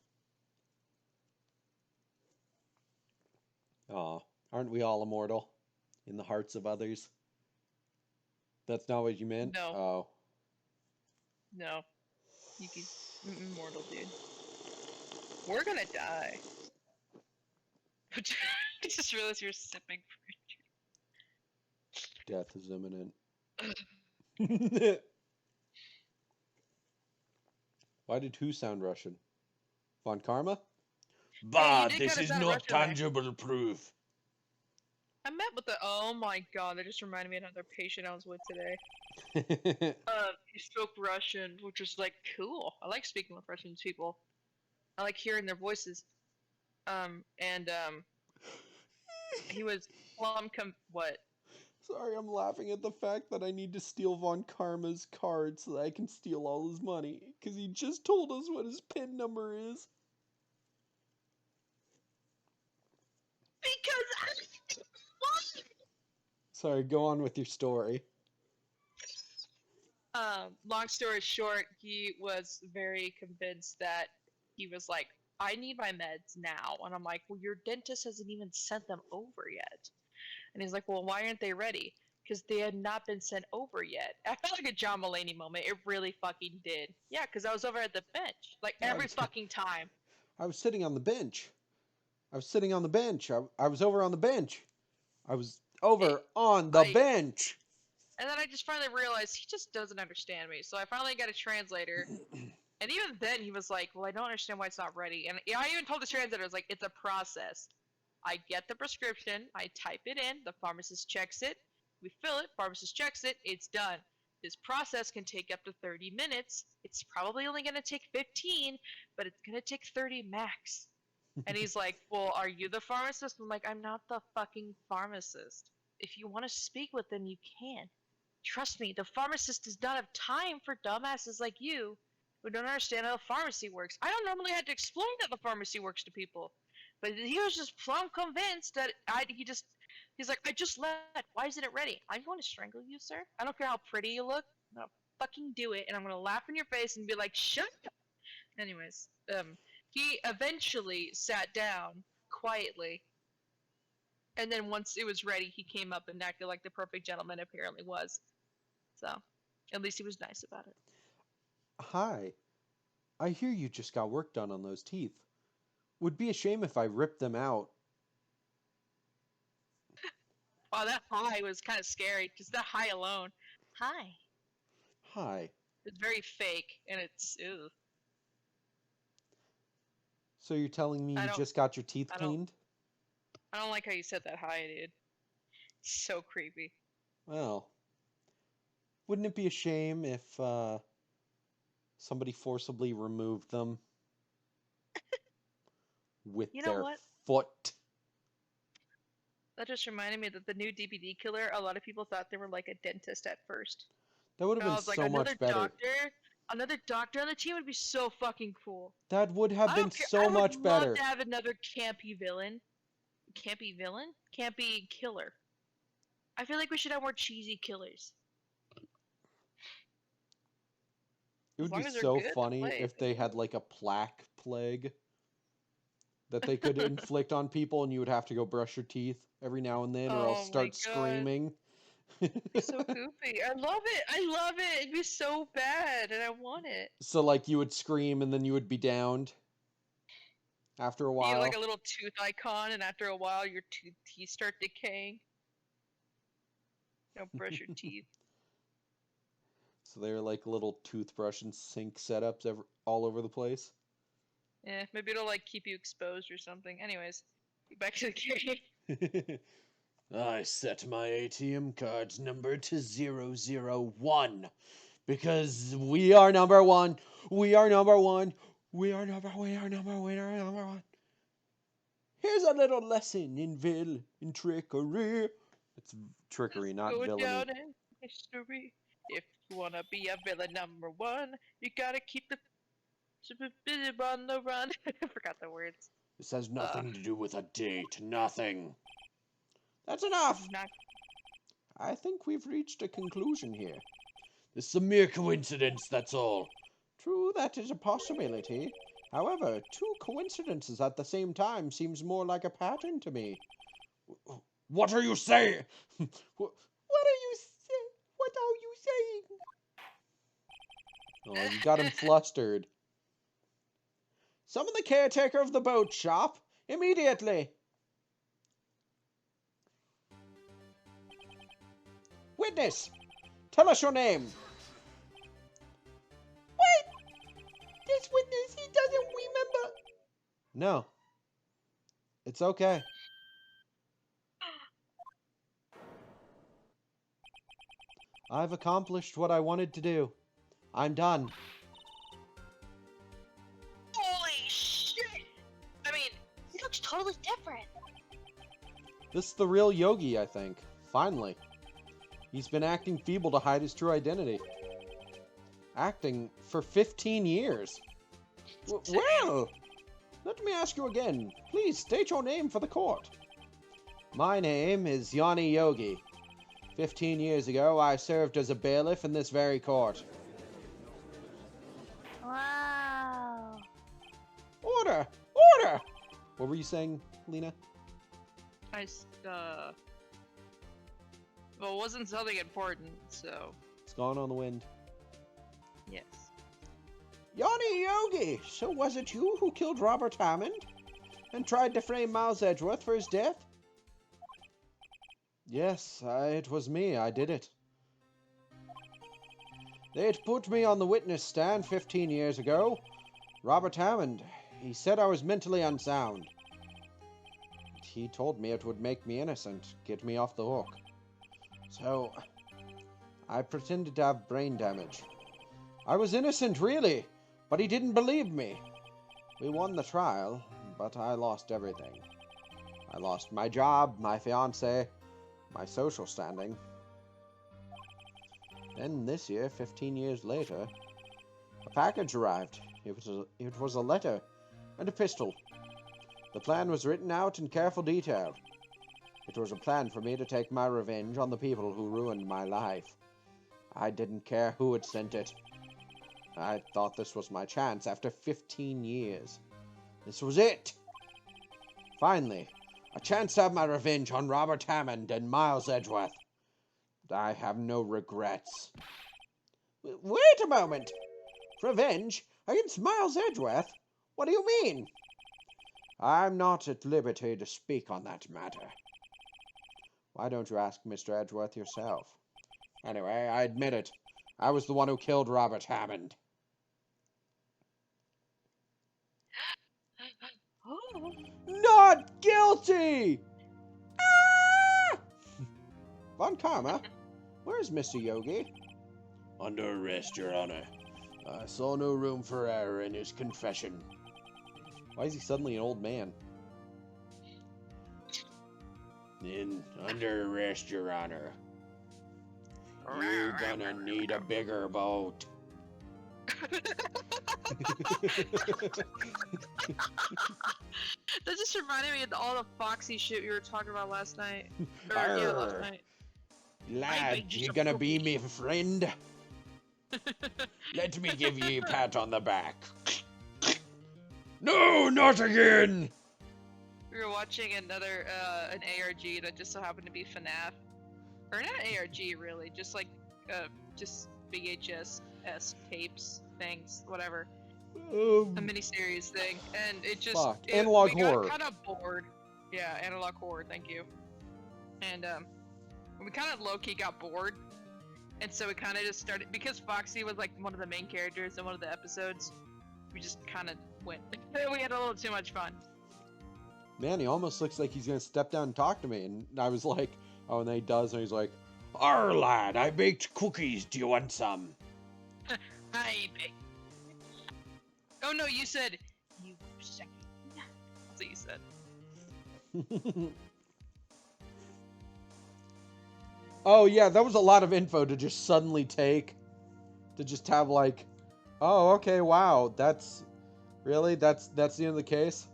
Aw, aren't we all immortal in the hearts of others? That's not what you meant? No. Oh. No. You can immortal, dude. We're gonna die. I just realized you're sipping Death is imminent. Why did who sound Russian? Von Karma? Bah, did this kinda is sound not Russian there. tangible proof. I met with the. Oh my god, that just reminded me of another patient I was with today. He spoke Russian, which was like cool. I like speaking with Russian people. I like hearing their voices. He was what? Sorry, I'm laughing at the fact that I need to steal Von Karma's card so that I can steal all his money. Because he just told us what his PIN number is. Because Sorry, go on with your story. long story short, he was very convinced that he was like, I need my meds now. And I'm like, well, your dentist hasn't even sent them over yet. And he's like, well, why aren't they ready? Because they had not been sent over yet. I felt like a John Mulaney moment. It really fucking did. Yeah, because I was over at the bench. Like, every fucking time. I was sitting on the bench. I was sitting on the bench. I was over on the bench. I was over on the bench. And then I just finally realized he just doesn't understand me. So I finally got a translator. And even then, he was like, well, I don't understand why it's not ready. And I even told the translator, I was like, it's a process. I get the prescription, I type it in, the pharmacist checks it, we fill it, pharmacist checks it, it's done. This process can take up to 30 minutes. It's probably only going to take 15, but it's going to take 30 max. And he's like, well, are you the pharmacist? I'm like, I'm not the fucking pharmacist. If you want to speak with them, you can. Trust me, the pharmacist does not have time for dumbasses like you who don't understand how the pharmacy works. I don't normally have to explain how the pharmacy works to people. But he was just plumb convinced that he's like, I just left. Why isn't it ready? I'm going to strangle you, sir. I don't care how pretty you look. I'm going to fucking do it. And I'm going to laugh in your face and be like, shut up. Anyways, he eventually sat down quietly. And then once it was ready, he came up and acted like the perfect gentleman apparently was. So, at least he was nice about it. Hi. I hear you just got work done on those teeth. Would be a shame if I ripped them out. Oh, that hi was kind of scary. Just that hi alone. Hi. Hi. It's very fake, and it's ew. So you're telling me you just got your teeth cleaned? I don't like how you said that hi, dude. It's so creepy. Well, wouldn't it be a shame if somebody forcibly removed them with their foot? That just reminded me that the new DBD killer, a lot of people thought they were like a dentist at first. That would have been so much better. Another doctor on the team would be so fucking cool. That would have been so much better. I would love to have another campy villain. Campy villain? Campy killer. I feel like we should have more cheesy killers. It As would be long as they're so good to funny play, I if think they we're had like a plaque plague that they could inflict on people, and you would have to go brush your teeth every now and then, or else Oh my start god. screaming. Be so goofy. I love it. I love it. It'd be so bad, and I want it. So like you would scream, and then you would be downed after a You get like while. a little tooth icon, and after a while, your teeth start decaying. Don't brush your teeth. So they're like little toothbrush and sink setups all over the place. Yeah, maybe it'll like keep you exposed or something. Anyways, back to the game. I set my ATM card's number to 001 because We are number one. We are number one. We are number. We are number. We are number one. Here's a little lesson in trickery. It's trickery, not Go villainy. down in history. If you wanna be a villain number one, you gotta keep the super busy on the run. I forgot the words. this has nothing to do with a date. Nothing. That's enough. Not I think we've reached a conclusion here. This is a mere coincidence, that's all. True, that is a possibility. However, two coincidences at the same time seems more like a pattern to me. What are you saying? What are you saying? What are you saying? Oh, you got him flustered. Summon the caretaker of the boat shop immediately. Witness, tell us your name. What? This witness, he doesn't remember. No. It's okay. I've accomplished what I wanted to do. I'm done. Holy shit! I mean, he looks totally different. This is the real Yogi, I think. Finally. He's been acting feeble to hide his true identity. Acting for 15 years. Well, let me ask you again. Please state your name for the court. My name is Yanni Yogi. 15 years ago, I served as a bailiff in this very court. Wow. Order! Order! What were you saying, Lena? well, it wasn't something important, so It's gone on the wind. yes. Yanni Yogi! So was it you who killed Robert Hammond? And tried to frame Miles Edgeworth for his death? Yes, it was me. I did it. They'd put me on the witness stand 15 years ago. Robert Hammond. He said I was mentally unsound. He told me it would make me innocent, get me off the hook. So, I pretended to have brain damage. I was innocent, really, but he didn't believe me. We won the trial, but I lost everything. I lost my job, my fiancé, my social standing. Then this year, 15 years later, a package arrived. It was a letter and a pistol. The plan was written out in careful detail. It was a plan for me to take my revenge on the people who ruined my life. I didn't care who had sent it. I thought this was my chance after 15 years. This was it! Finally, a chance to have my revenge on Robert Hammond and Miles Edgeworth. I have no regrets. Wait a moment! Revenge against Miles Edgeworth? What do you mean? I'm not at liberty to speak on that matter. Why don't you ask Mr. Edgeworth yourself? Anyway, I admit it. I was the one who killed Robert Hammond. Oh. Not guilty! Ah! Von Karma, where's Mr. Yogi? Under arrest, Your Honor. I saw no room for error in his confession. Why is he suddenly an old man? Under arrest, Your Honor. You're gonna need a bigger boat. That just reminded me of all the Foxy shit we were talking about last night. Or, yeah, last night. Lad, you gonna be me friend? Let me give ye a pat on the back. No, not again! We were watching another an ARG that just so happened to be FNAF, or not ARG really, just like just VHS tapes things, whatever, a miniseries thing, and it just Fuck. Analog we horror. got kind of bored. Yeah, analog horror. Thank you. And we kind of low key got bored, and so we kind of just started because Foxy was like one of the main characters in one of the episodes. We just kind of went. We had a little too much fun. Man, he almost looks like he's gonna step down and talk to me. And I was like, oh, and then he does, and he's like, Arr, lad, I baked cookies. Do you want some? Hi, big. Oh no, you said you second. That's what you said. oh yeah, that was a lot of info to just suddenly take. To just have like, oh, okay, wow, that's the end of the case?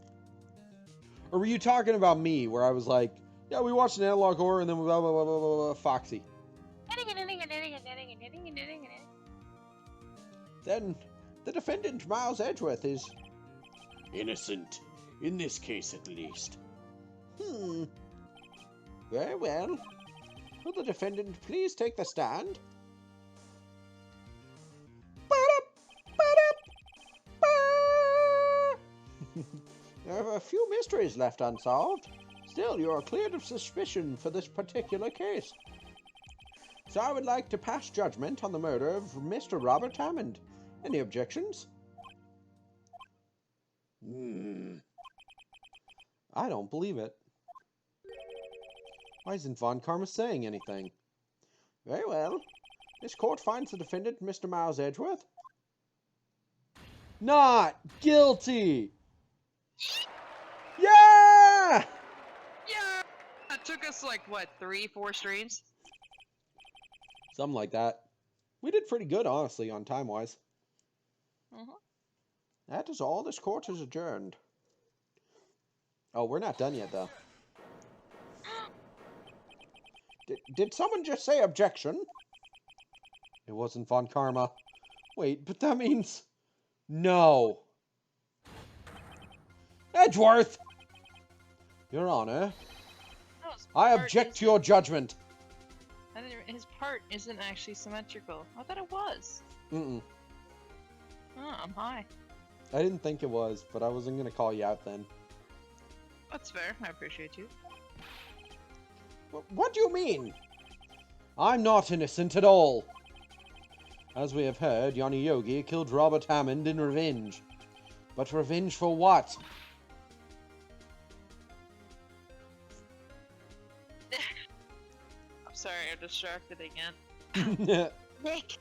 Or were you talking about me, where I was like, yeah, we watched an analog horror and then blah blah blah blah blah, blah Foxy. Then the defendant, Miles Edgeworth, is innocent. In this case, at least. Very well. Will the defendant please take the stand? There are a few mysteries left unsolved. Still, you are cleared of suspicion for this particular case. So I would like to pass judgment on the murder of Mr. Robert Hammond. Any objections? I don't believe it. Why isn't Von Karma saying anything? Very well. This court finds the defendant, Mr. Miles Edgeworth, not guilty! Yeah! Yeah! It took us like, what, 3-4 streams? Something like that. We did pretty good, honestly, on time-wise. That is all. This court is adjourned. Oh, we're not done yet, though. Did someone just say objection? It wasn't Von Karma. Wait, but that means... No. Edgeworth! Your Honor, I object to your judgment. His part isn't actually symmetrical. I thought it was. Mm-mm. Oh, I'm high. I didn't think it was, but I wasn't going to call you out then. That's fair. I appreciate you. What do you mean? I'm not innocent at all. As we have heard, Yanni Yogi killed Robert Hammond in revenge. But revenge for what? I'm sorry, I'm distracted again. Nick!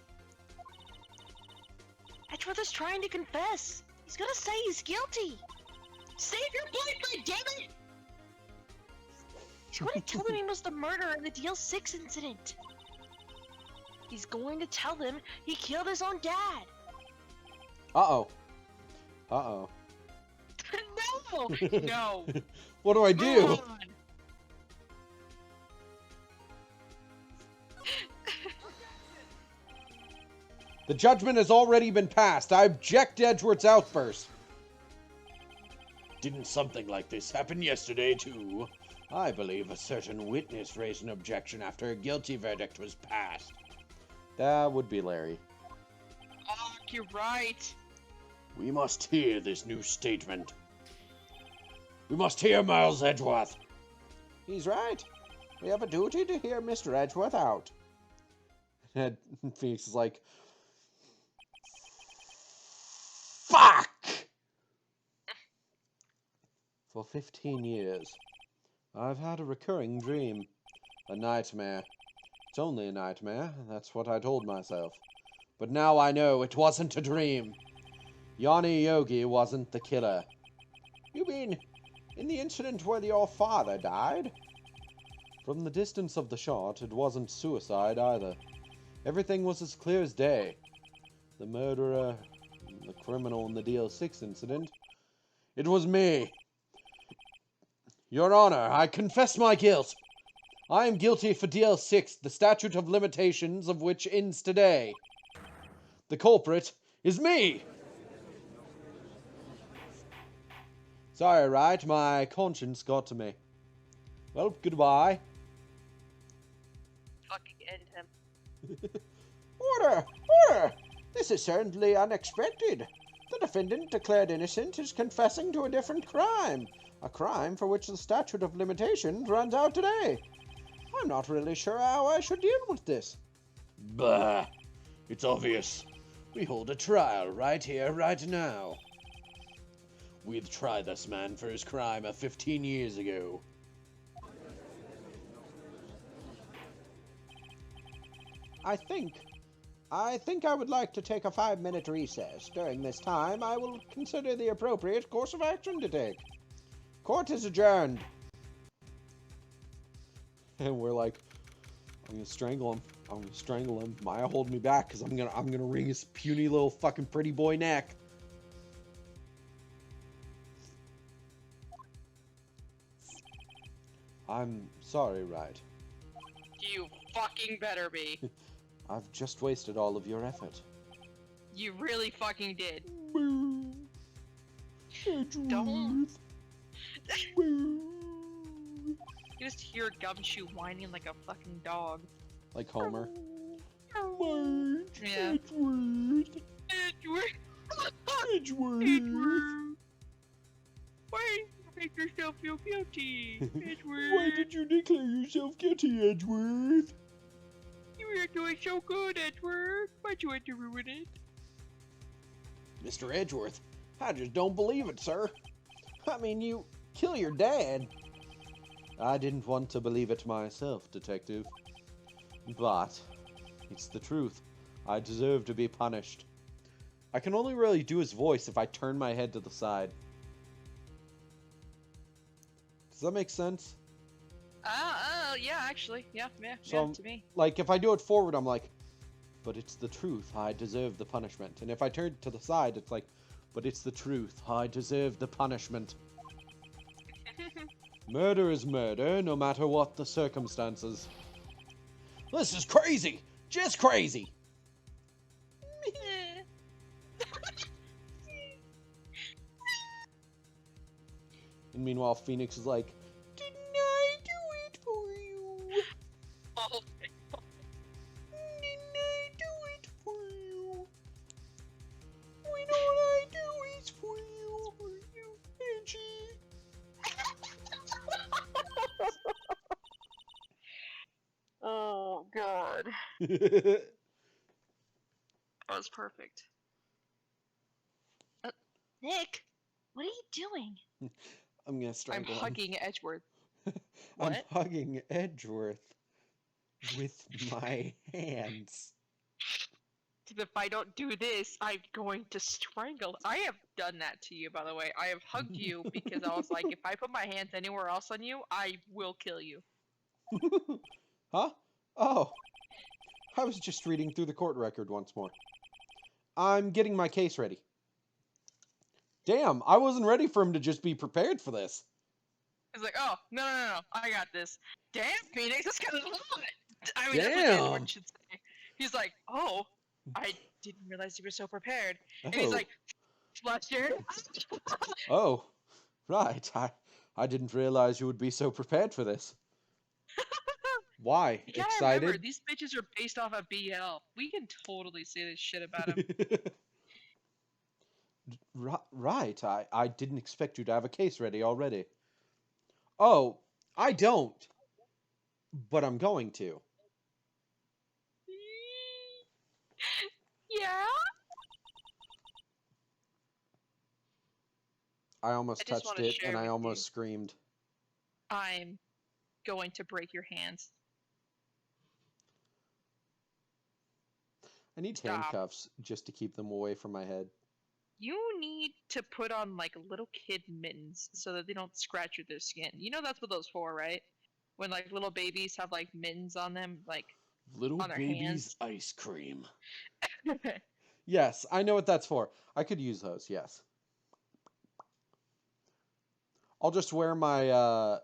Edgeworth is trying to confess. He's gonna say he's guilty. Save your boyfriend, damn it! He's going to tell them he was the murderer in the DL6 incident. He's going to tell them he killed his own dad. Uh-oh. Uh-oh. No! No! What do I do? Move on. The judgment has already been passed. I object to Edgeworth's outburst. Didn't something like this happen yesterday, too? I believe a certain witness raised an objection after a guilty verdict was passed. That would be Larry. Oh, you're right. We must hear this new statement. We must hear Miles Edgeworth. He's right. We have a duty to hear Mr. Edgeworth out. And Phoenix is like, fuck! For 15 years, I've had a recurring dream. A nightmare. It's only a nightmare, that's what I told myself. But now I know it wasn't a dream. Yanni Yogi wasn't the killer. You mean, in the incident where your father died? From the distance of the shot, it wasn't suicide either. Everything was as clear as day. The murderer, the criminal in the DL6 incident, it was me. Your Honor, I confess my guilt. I am guilty for DL6, the statute of limitations of which ends today. The culprit is me! Sorry, Wright, my conscience got to me. Well, goodbye. Fucking end him. Order! Order! This is certainly unexpected. The defendant declared innocent is confessing to a different crime. A crime for which the statute of limitations runs out today. I'm not really sure how I should deal with this. Bah! It's obvious. We hold a trial right here, right now. We'd try this man for his crime of 15 years ago. I think I would like to take a 5-minute recess. During this time, I will consider the appropriate course of action to take. Court is adjourned. And we're like, I'm gonna strangle him. I'm gonna strangle him. Maya, hold me back, because I'm gonna wring his puny little fucking pretty boy neck. I'm sorry, Wright. You fucking better be. I've just wasted all of your effort. You really fucking did. Don't. You just hear Gumshoe whining like a fucking dog. Like Homer. Yeah. Edgeworth. Edgeworth. Edgeworth. Why did you make yourself feel guilty, Edgeworth? Why did you declare yourself guilty, Edgeworth? You were doing so good, Edgeworth. Why'd you want to ruin it? Mr. Edgeworth, I just don't believe it, sir. I mean, you kill your dad. I didn't want to believe it myself, Detective. But it's the truth. I deserve to be punished. I can only really do his voice if I turn my head to the side. Does that make sense? Yeah, actually. Yeah, So, to me. like, if I do it forward, I'm like, but it's the truth. I deserve the punishment. And if I turn to the side, it's like, but it's the truth. I deserve the punishment. Murder is murder, no matter what the circumstances. This is crazy! Just crazy! And meanwhile, Phoenix is like, didn't I do it for you? Oh, Didn't I do it for you? When all I do is for you, Angie. oh God. That was perfect. Nick, what are you doing? I'm gonna I'm strangle him. hugging Edgeworth. I'm What? hugging Edgeworth with my hands. If I don't do this, I'm going to strangle. I have done that to you, by the way. I have hugged you because I was like, if I put my hands anywhere else on you, I will kill you. Huh? Oh. I was just reading through the court record once more. I'm getting my case ready. Damn, I wasn't ready for him to just be prepared for this. He's like, oh, no, I got this. Damn, Phoenix, this guy's a lot. I mean, that's what Damn. Edward should say. He's like, oh, I didn't realize you were so prepared. And he's Oh. like, Fletcher. Oh, right. I didn't realize you would be so prepared for this. Why? You gotta Excited? remember, these bitches are based off of BL. We can totally say this shit about him. Right. I didn't expect you to have a case ready already. Oh, I don't. But I'm going to. Yeah? I almost I just touched wanna it share and I with almost you. screamed. I'm going to break your hands. I need Stop. handcuffs just to keep them away from my head. You need to put on like little kid mittens so that they don't scratch at their skin. You know that's what those for, right? When like little babies have like mittens on them, like Little on their baby's hands. ice cream. Yes, I know what that's for. I could use those, yes. I'll just wear my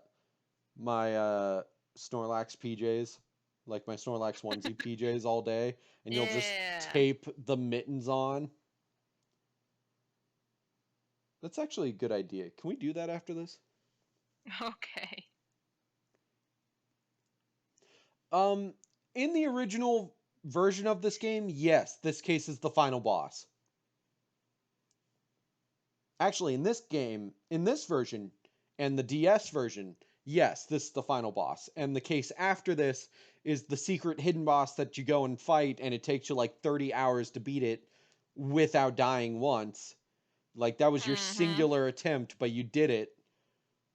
Snorlax PJs, like my Snorlax onesie PJs all day, and you'll just Yeah. tape the mittens on. That's actually a good idea. Can we do that after this? Okay. In the original version of this game, yes, this case is the final boss. Actually, in this game, in this version, and the DS version, yes, this is the final boss. And the case after this is the secret hidden boss that you go and fight, and it takes you like 30 hours to beat it without dying once. Like, that was your singular attempt, but you did it.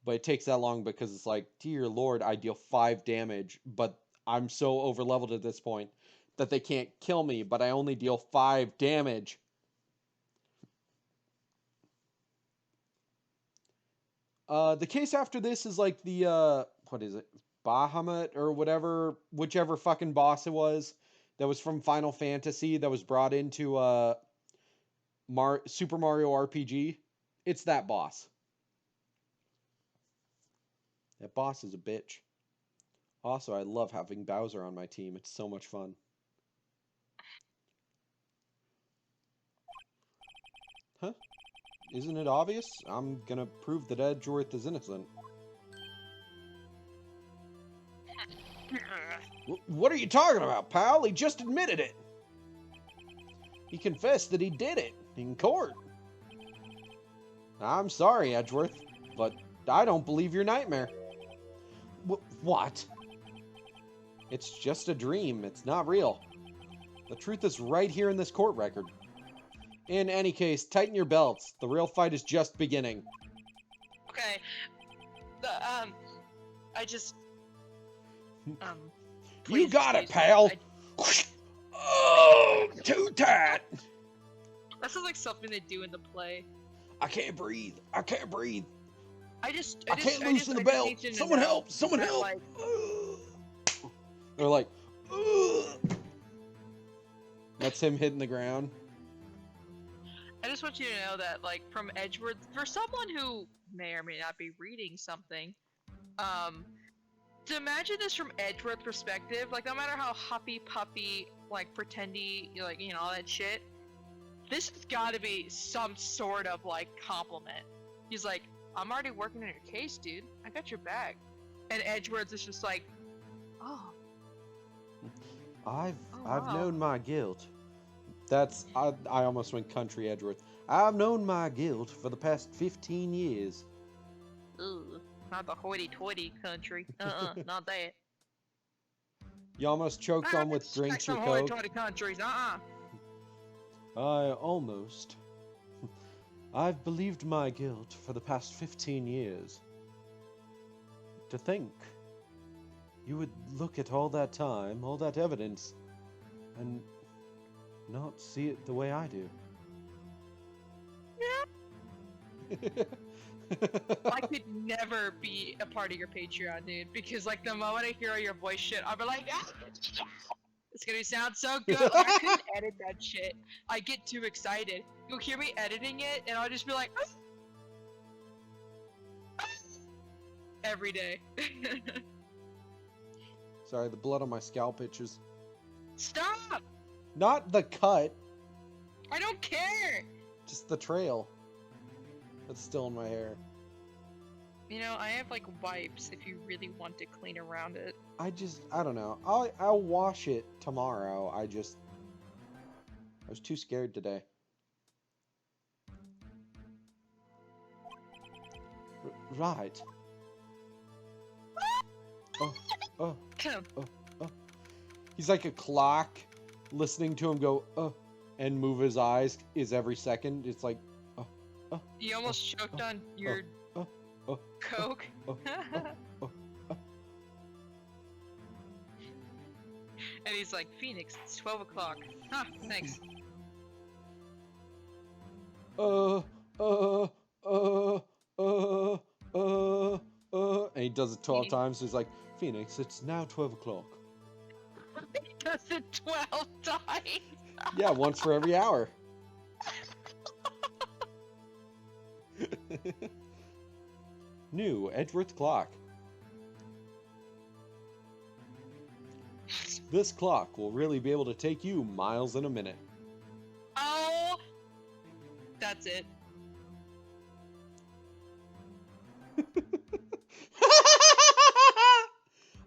But it takes that long because it's like, dear lord, I deal 5 damage, but I'm so over leveled at this point that they can't kill me, but I only deal 5 damage. The case after this is like the what is it? Bahamut or whatever, whichever fucking boss it was that was from Final Fantasy that was brought into Super Mario RPG. It's that boss. That boss is a bitch. Also, I love having Bowser on my team. It's so much fun. Huh? Isn't it obvious? I'm gonna prove that Edgeworth is innocent. What are you talking about, pal? He just admitted it. He confessed that he did it in court. I'm sorry, Edgeworth, but I don't believe your nightmare. What? It's just a dream. It's not real. The truth is right here in this court record. In any case, tighten your belts. The real fight is just beginning. Okay. I just You please got it, excuse me. pal. Oh, too tight. That sounds like something they do in the play. I can't breathe. I can't breathe. I can't loosen the belt. need you to Someone know help. Someone that, help. like, They're like, ugh. That's him hitting the ground. I just want you to know that, like, from Edgeworth, for someone who may or may not be reading something, to imagine this from Edgeworth perspective, like, no matter how huffy puppy, like, pretendy, like, you know, all that shit, this has got to be some sort of, like, compliment. He's like, I'm already working on your case, dude. I got your back. And Edgeworth is just like, oh. I've wow. known my guilt. That's I almost went country Edgeworth. I've known my guilt for the past 15 years. Ugh, not the hoity-toity country. Not that. You almost choked on with drinks or coke. Hoity-toity countries. I almost. I've believed my guilt for the past 15 years. To think you would look at all that time, all that evidence, and not see it the way I do. Yeah. I could never be a part of your Patreon, dude, because like the moment I hear your voice shit, I'll be like, ah, it's gonna sound so good. I couldn't edit that shit. I get too excited. You'll hear me editing it, and I'll just be like, every day. Sorry, the blood on my scalp itches. Stop! Not the cut, I don't care! just the trail. That's still in my hair. You know, I have like wipes if you really want to clean around it. I don't know. I'll wash it tomorrow. I was too scared today. Right. Oh. Come. He's like a clock. Listening to him go, and move his eyes is every second. It's like, You almost choked on your Coke. And he's like, Phoenix, it's 12 o'clock. Huh, thanks. And he does it 12 times. So he's like, Phoenix, it's now 12 o'clock. He does it 12 times! Yeah, once for every hour. New Edgeworth clock. This clock will really be able to take you miles in a minute. Oh, that's it.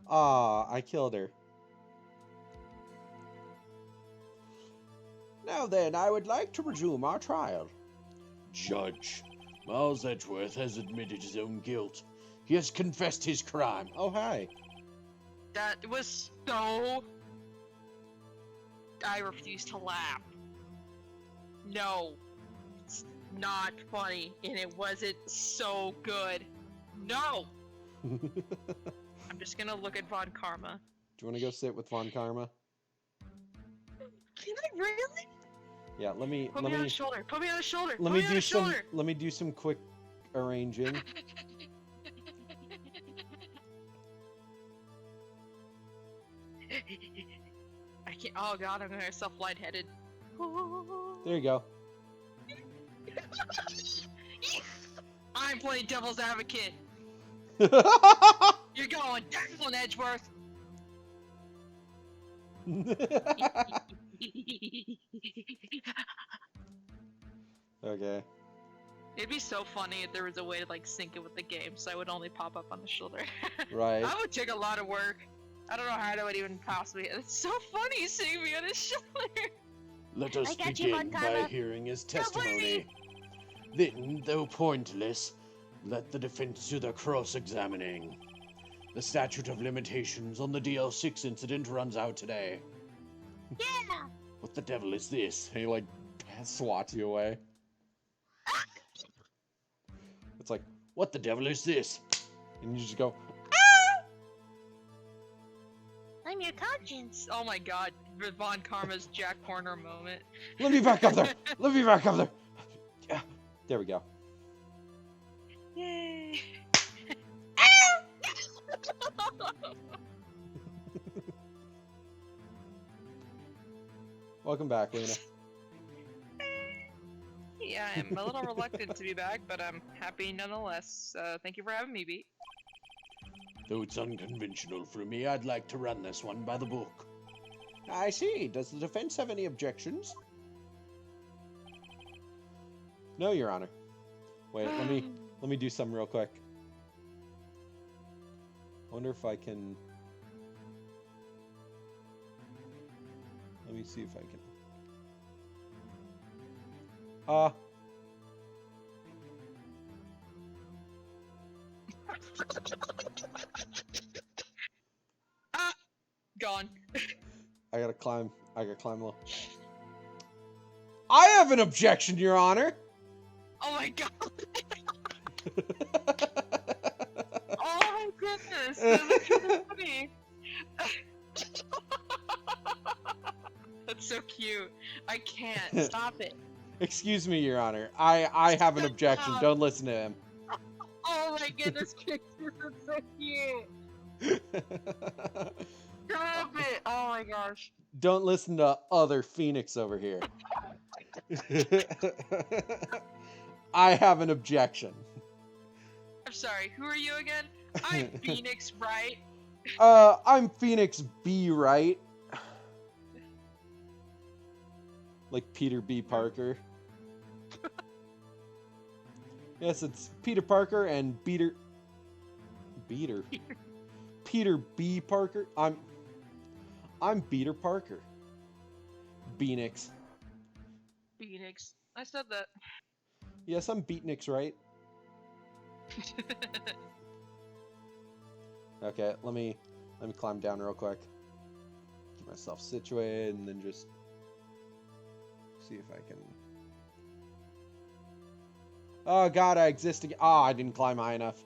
Ah, I killed her. Now then, I would like to resume our trial. Judge, Miles Edgeworth has admitted his own guilt. He has confessed his crime. Oh, hi. That was so. I refuse to laugh. No, it's not funny, and it wasn't so good. No! Do I'm just gonna look at Von Karma. you want to go sit with Von Karma? Can I really? Yeah, let me Put me on his shoulder. Put me on his shoulder. let Put me me on do his some shoulder. let me do some quick arranging. I can't. Oh god, I'm gonna get myself lightheaded. There you go. I'm playing devil's advocate. Okay. You're going down, Edgeworth. It'd be so funny if there was a way to like sync it with the game, so I would only pop up on the shoulder. Right. That would take a lot of work. I don't know how that would even possibly. It's so funny seeing me on his shoulder. Let us I got you, begin by Montana. hearing his Don't testimony. Then, though pointless, let the defense do the cross-examining. The statute of limitations on the DL6 incident runs out today. Yeah. What the devil is this? And he like swats you away. It's like, What the devil is this? and you just go, I'm your conscience. Oh my god, Von Karma's Jack Horner moment. let me back up there. Let me back up there. Yeah, there we go. Yay! Welcome back, Luna. Yeah, I'm a little reluctant to be back, but I'm happy nonetheless. Thank you for having me, Beat. Though it's unconventional for me, I'd like to run this one by the book. I see. Does the defense have any objections? No, Your Honor. Wait, let me do something real quick. I wonder if I can. Let me see if I can. Gone. I gotta climb low. I have an objection, Your Honor. Oh my god! Oh my goodness! That's really funny. That's so cute. I can't stop it. Excuse me, Your Honor. I have an objection. Don't listen to him. Oh my goodness, Kixer, that's so cute. Stop it! Oh my gosh. Don't listen to other Phoenix over here. I have an objection. I'm sorry. Who are you again? I'm Phoenix, right? I'm Phoenix B. Wright. Like Peter B. Parker. Yes, it's Peter Parker and Peter B. Parker. I'm Peter Parker. Beanix. Phoenix. I said that. Yes, I'm Beatnix, right? Okay, let me climb down real quick. Get myself situated and then just see if I can. Oh god, I exist again. Oh, I didn't climb high enough.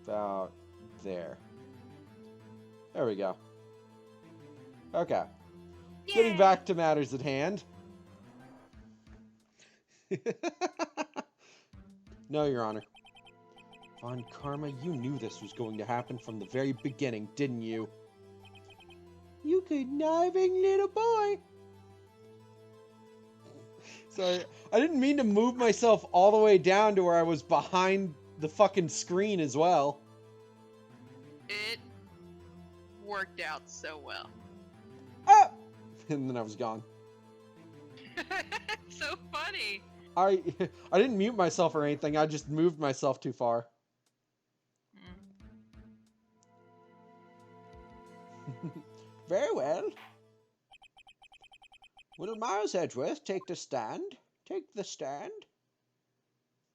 About there. There we go. Okay. Getting back to matters at hand. No, Your Honor. Von Karma, you knew this was going to happen from the very beginning, didn't you? You conniving little boy. Sorry, I didn't mean to move myself all the way down to where I was behind the fucking screen as well. It worked out so well. Ah! And then I was gone. It's so funny. I didn't mute myself or anything. I just moved myself too far. Very well. Will Miles Edgeworth take the stand? Take the stand?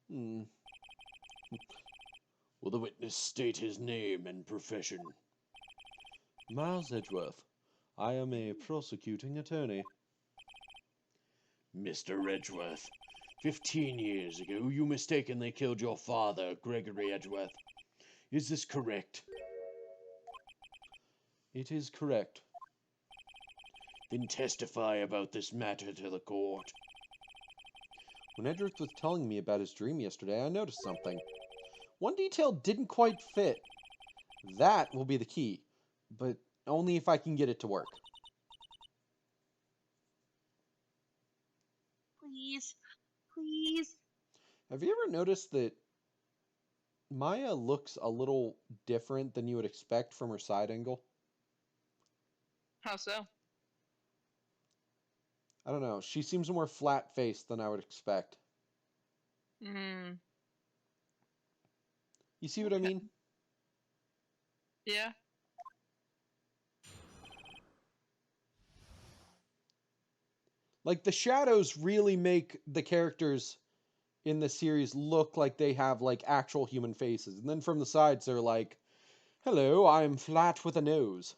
Will the witness state his name and profession? Miles Edgeworth. I am a prosecuting attorney. Mr. Edgeworth, 15 years ago you mistakenly killed your father, Gregory Edgeworth. Is this correct? It is correct. Then testify about this matter to the court. When Edgeworth was telling me about his dream yesterday, I noticed something. One detail didn't quite fit. That will be the key, but only if I can get it to work. Please. Please. Have you ever noticed that Maya looks a little different than you would expect from her side angle? How so? I don't know. She seems more flat-faced than I would expect. Hmm. You see what I mean? Yeah. Like, the shadows really make the characters in the series look like they have, like, actual human faces. And then from the sides, they're like, hello, I'm flat with a nose.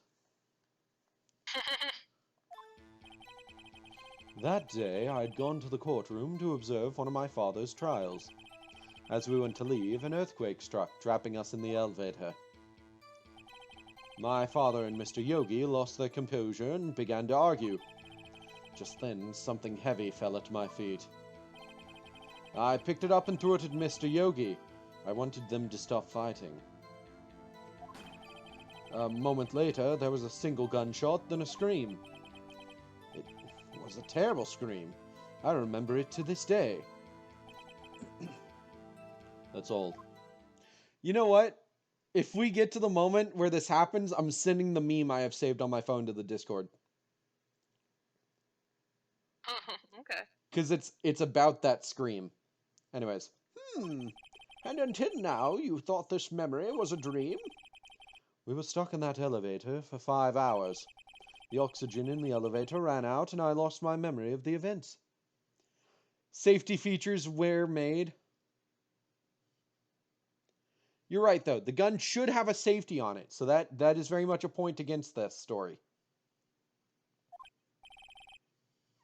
That day, I'd gone to the courtroom to observe one of my father's trials. As we went to leave, an earthquake struck, trapping us in the elevator. My father and Mr. Yogi lost their composure and began to argue. Just then, something heavy fell at my feet. I picked it up and threw it at Mr. Yogi. I wanted them to stop fighting. A moment later, there was a single gunshot, then a scream. It was a terrible scream. I remember it to this day. That's all. You know what? If we get to the moment where this happens, I'm sending the meme I have saved on my phone to the Discord. Okay. Because it's about that scream. Anyways. And until now, you thought this memory was a dream? We were stuck in that elevator for 5 hours. The oxygen in the elevator ran out, and I lost my memory of the events. Safety features were made. You're right, though. The gun should have a safety on it, so that is very much a point against this story.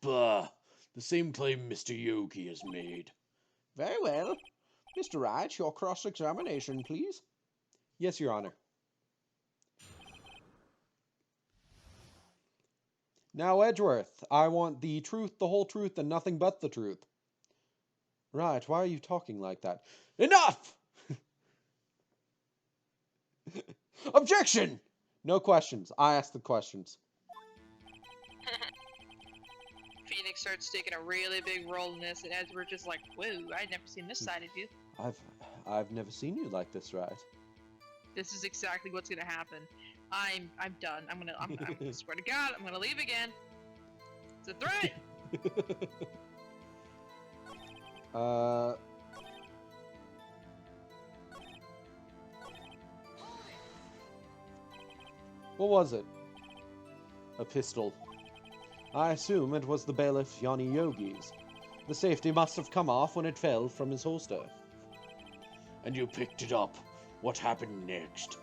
Bah! The same claim Mr. Yogi has made. Very well. Mr. Wright, your cross-examination, please. Yes, Your Honor. Now, Edgeworth, I want the truth, the whole truth, and nothing but the truth. Right, why are you talking like that? Enough! Objection! No questions. I ask the questions. Phoenix starts taking a really big role in this, and as we're just like, whoa, I'd never seen this side of you. I've never seen you like this, right? This is exactly what's gonna happen. I'm done. I'm swear to God, I'm gonna leave again. It's a threat. What was it? A pistol. I assume it was the bailiff Yanni Yogi's. The safety must have come off when it fell from his holster. And you picked it up. What happened next?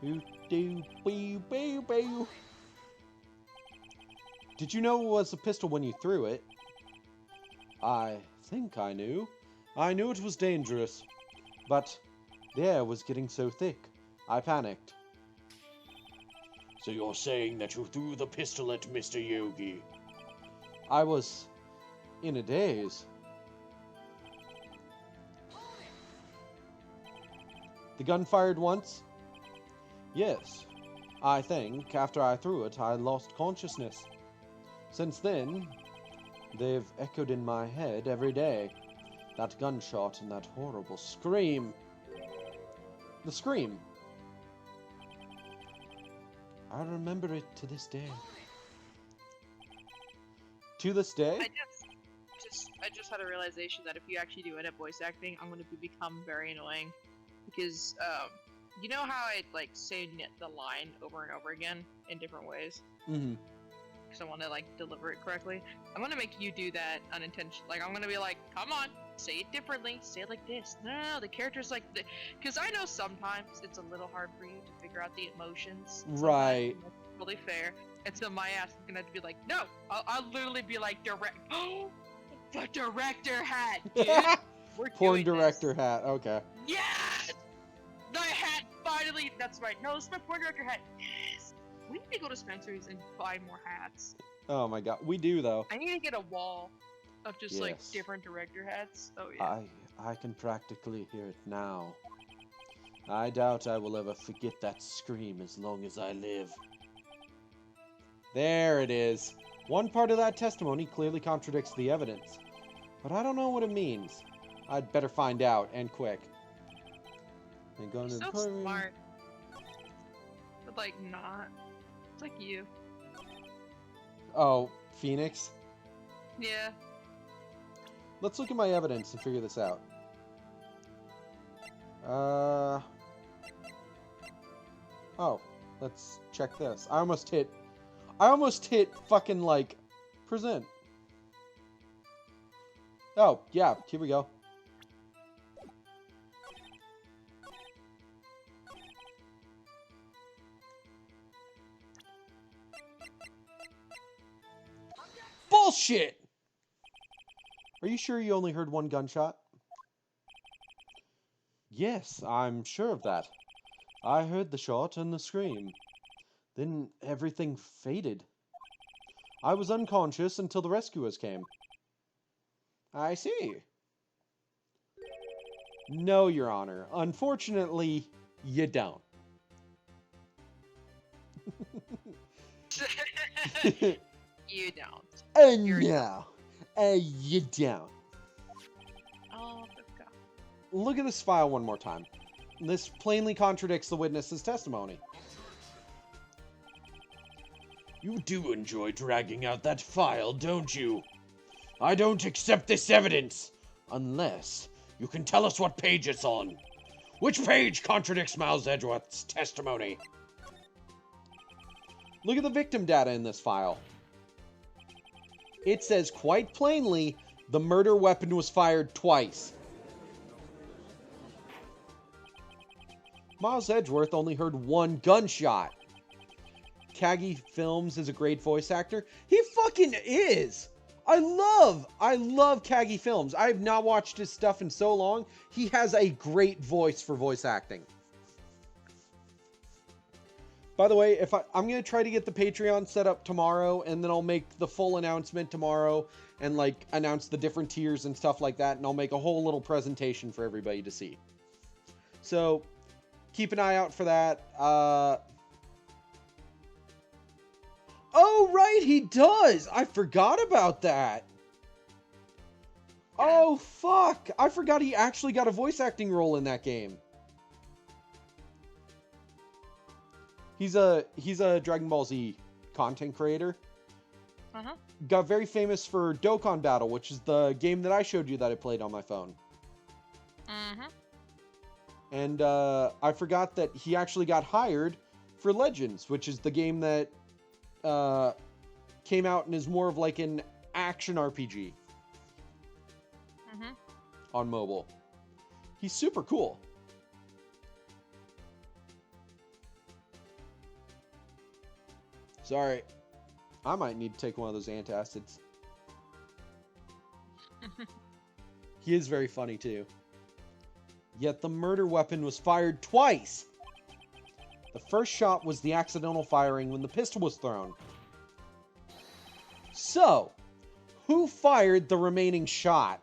Did you know it was a pistol when you threw it? I think I knew. I knew it was dangerous. But the air was getting so thick. I panicked. So you're saying that you threw the pistol at Mr. Yogi? I was in a daze. The gun fired once? Yes. I think after I threw it, I lost consciousness. Since then, they've echoed in my head every day. That gunshot and that horrible scream. The scream. I remember it to this day. To this day? I just had a realization that if you actually do end up voice acting, I'm going to become very annoying. Because, you know how I, like, say the line over and over again in different ways? Mm-hmm. Because I want to, like, deliver it correctly. I'm going to make you do that unintentionally. Like, I'm going to be like, come on, say it differently. Say it like this. No, the character's like... Because I know sometimes it's a little hard for you to figure out the emotions. Right. That's totally fair. And so my ass is going to have to be like, no! I'll literally be like, Oh, the director hat, dude! We're Porn doing director this. hat. Okay. Yes! The hat finally... That's right. No, it's my porn director hat. Yes! We need to go to Spencer's and buy more hats. Oh my god. We do, though. I need to get a wall of just like Yes. different director hats. Oh yeah. I can practically hear it now. I doubt I will ever forget that scream as long as I live. There it is. One part of that testimony clearly contradicts the evidence. But I don't know what it means. I'd better find out, and quick. And go You're into the so courtroom. smart. But like not. It's like you. Oh, Phoenix? Yeah. Let's look at my evidence and figure this out. Oh, let's check this. I almost hit fucking, like, present. Oh, yeah, here we go. Bullshit! Are you sure you only heard one gunshot? Yes, I'm sure of that. I heard the shot and the scream. Then everything faded. I was unconscious until the rescuers came. I see. No, Your Honor. Unfortunately, you don't. You don't. You're No. You don't. Oh, for God. Look at this file one more time. This plainly contradicts the witness's testimony. You do enjoy dragging out that file, don't you? I don't accept this evidence, unless you can tell us what page it's on. Which page contradicts Miles Edgeworth's testimony? Look at the victim data in this file. It says quite plainly, the murder weapon was fired twice. Miles Edgeworth only heard one gunshot. Kagi Films is a great voice actor. He fucking is! I love Kagi Films. I have not watched his stuff in so long. He has a great voice for voice acting. By the way, I'm going to try to get the Patreon set up tomorrow, and then I'll make the full announcement tomorrow and, like, announce the different tiers and stuff like that, and I'll make a whole little presentation for everybody to see. So, keep an eye out for that. Oh, right, he does! I forgot about that! Oh, fuck! I forgot he actually got a voice acting role in that game. He's a Dragon Ball Z content creator. Uh-huh. Got very famous for Dokkan Battle, which is the game that I showed you that I played on my phone. Mm-hmm. And I forgot that he actually got hired for Legends, which is the game that came out and is more of like an action RPG Mm-hmm. on mobile. He's super cool. Sorry. I might need to take one of those antacids. He is very funny, too. Yet the murder weapon was fired twice. The first shot was the accidental firing when the pistol was thrown. So, who fired the remaining shot?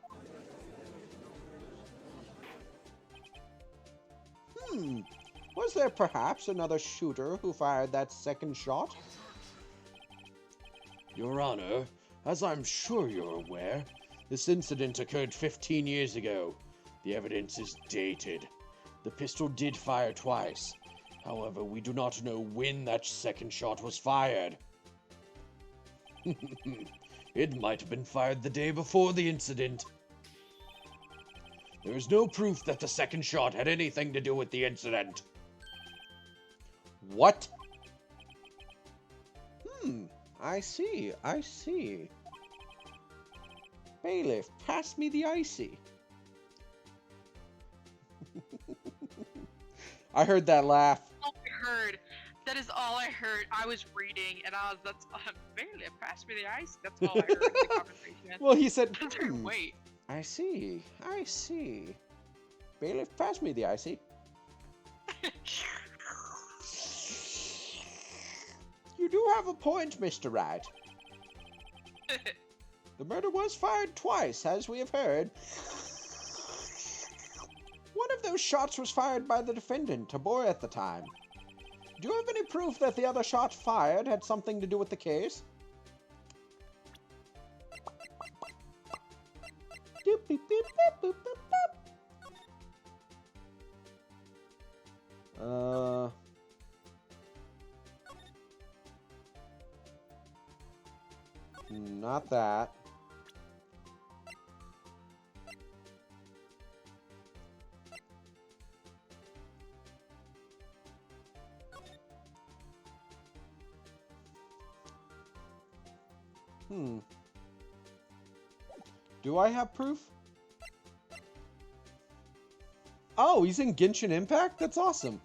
Was there perhaps another shooter who fired that second shot? Your Honor, as I'm sure you're aware, this incident occurred 15 years ago. The evidence is dated. The pistol did fire twice, However, we do not know when that second shot was fired. It might have been fired the day before the incident. There is no proof that the second shot had anything to do with the incident. What? I see. Bailiff, pass me the icy. I heard that laugh. All I heard. That is all I heard. I was reading, and that's barely pass me the ice. That's all I heard in the conversation. Well, he said, I was like, wait. I see. Bailiff, pass me the icy. You do have a point, Mr. Wright. The murder was fired twice, as we have heard. One of those shots was fired by the defendant, a boy at the time. Do you have any proof that the other shot fired had something to do with the case? Doop, beep, beep, boop, boop, boop, boop. Not that. Do I have proof? Oh, he's in Genshin Impact? That's awesome.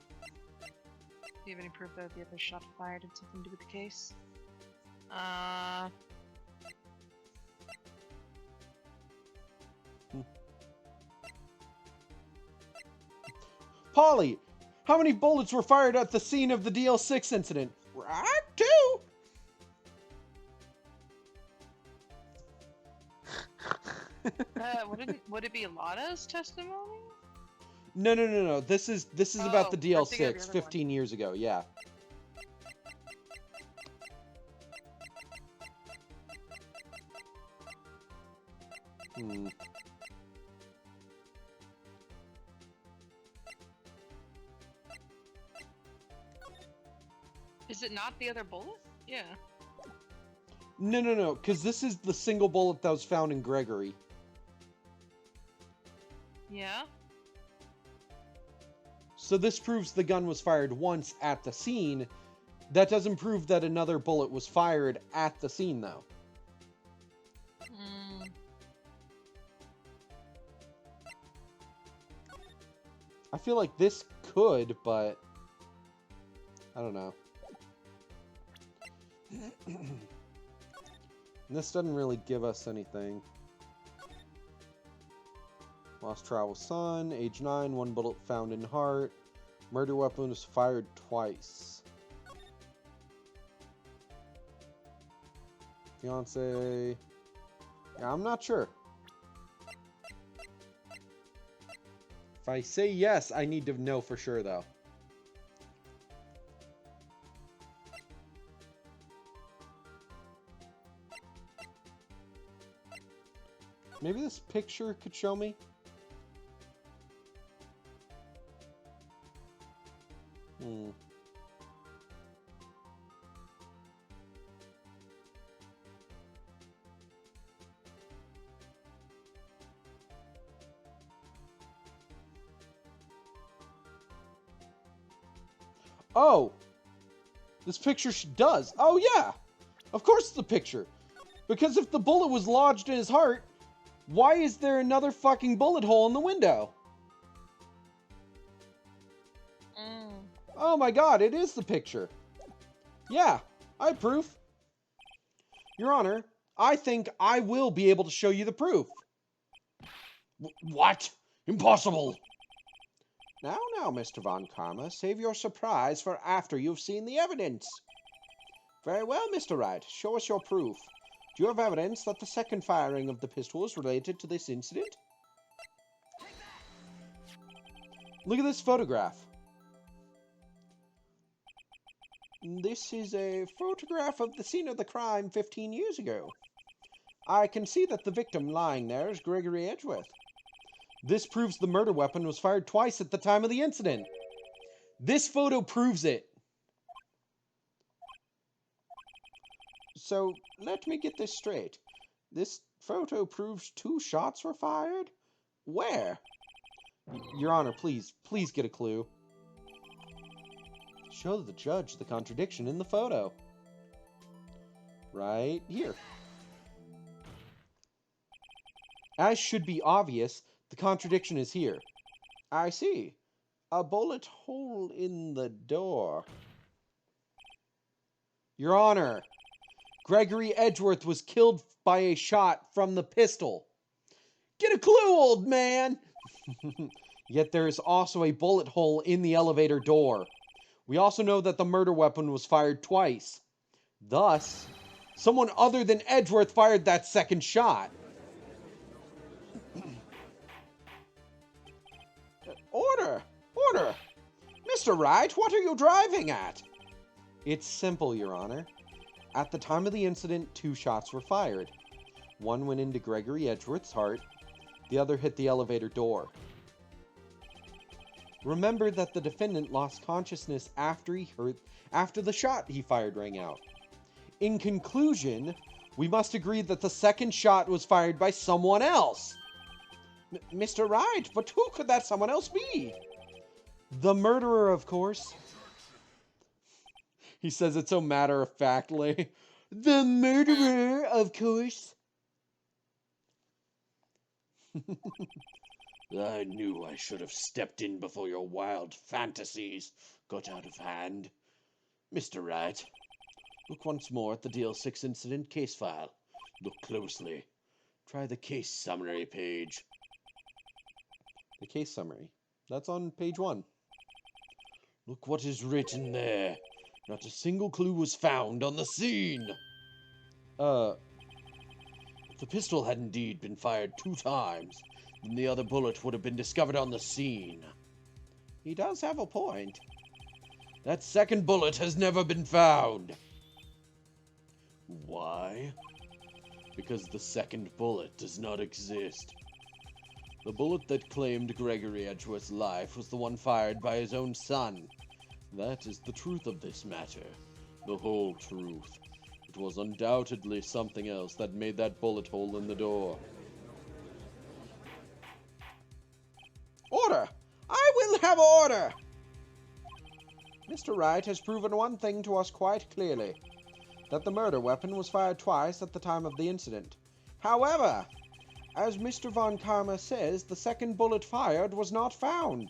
Do you have any proof that the other shot fired had something to do with the case? Polly, how many bullets were fired at the scene of the DL6 incident? Right, 2! Would it be Lana's testimony? No. This is about the I'm thinking of the DL6 other 15 years ago, yeah. Is it not the other bullet? Yeah. No, because this is the single bullet that was found in Gregory. Yeah? So this proves the gun was fired once at the scene. That doesn't prove that another bullet was fired at the scene, though. I feel like this could, but I don't know. This doesn't really give us anything. Lost travel son, age 9, 1 bullet found in heart. Murder weapon was fired twice. Fiance. Yeah, I'm not sure. If I say yes, I need to know for sure, though. Maybe this picture could show me? Oh! This picture does. Oh, yeah! Of course it's a picture. Because if the bullet was lodged in his heart, why is there another fucking bullet hole in the window? Oh my god, it is the picture. Yeah, I have proof. Your Honor, I think I will be able to show you the proof. What? Impossible! Now, Mr. Von Karma, save your surprise for after you've seen the evidence. Very well, Mr. Wright, show us your proof. Do you have evidence that the second firing of the pistol is related to this incident? Look at this photograph. This is a photograph of the scene of the crime 15 years ago. I can see that the victim lying there is Gregory Edgeworth. This proves the murder weapon was fired twice at the time of the incident. This photo proves it. So, let me get this straight. This photo proves 2 shots were fired? Where? Your Honor, please get a clue. Show the judge the contradiction in the photo. Right here. As should be obvious, the contradiction is here. I see. A bullet hole in the door. Your Honor, Gregory Edgeworth was killed by a shot from the pistol. Get a clue, old man! Yet there is also a bullet hole in the elevator door. We also know that the murder weapon was fired twice. Thus, someone other than Edgeworth fired that second shot. Order! Order! Mr. Wright, what are you driving at? It's simple, Your Honor. At the time of the incident, 2 shots were fired. One went into Gregory Edgeworth's heart, the other hit the elevator door. Remember that the defendant lost consciousness after the shot he fired rang out. In conclusion, we must agree that the second shot was fired by someone else. Mr. Wright, but who could that someone else be? The murderer, of course. He says it so matter-of-factly. The murderer, of course. I knew I should have stepped in before your wild fantasies got out of hand. Mr. Wright, look once more at the DL6 incident case file. Look closely. Try the case summary page. The case summary. That's on page 1. Look what is written there. Not a single clue was found on the scene. If the pistol had indeed been fired 2 times, then the other bullet would have been discovered on the scene. He does have a point. That second bullet has never been found. Why? Because the second bullet does not exist. The bullet that claimed Gregory Edgeworth's life was the one fired by his own son. That is the truth of this matter. The whole truth. It was undoubtedly something else that made that bullet hole in the door. Order! I will have order! Mr. Wright has proven one thing to us quite clearly. That the murder weapon was fired twice at the time of the incident. However, as Mr. Von Karma says, the second bullet fired was not found.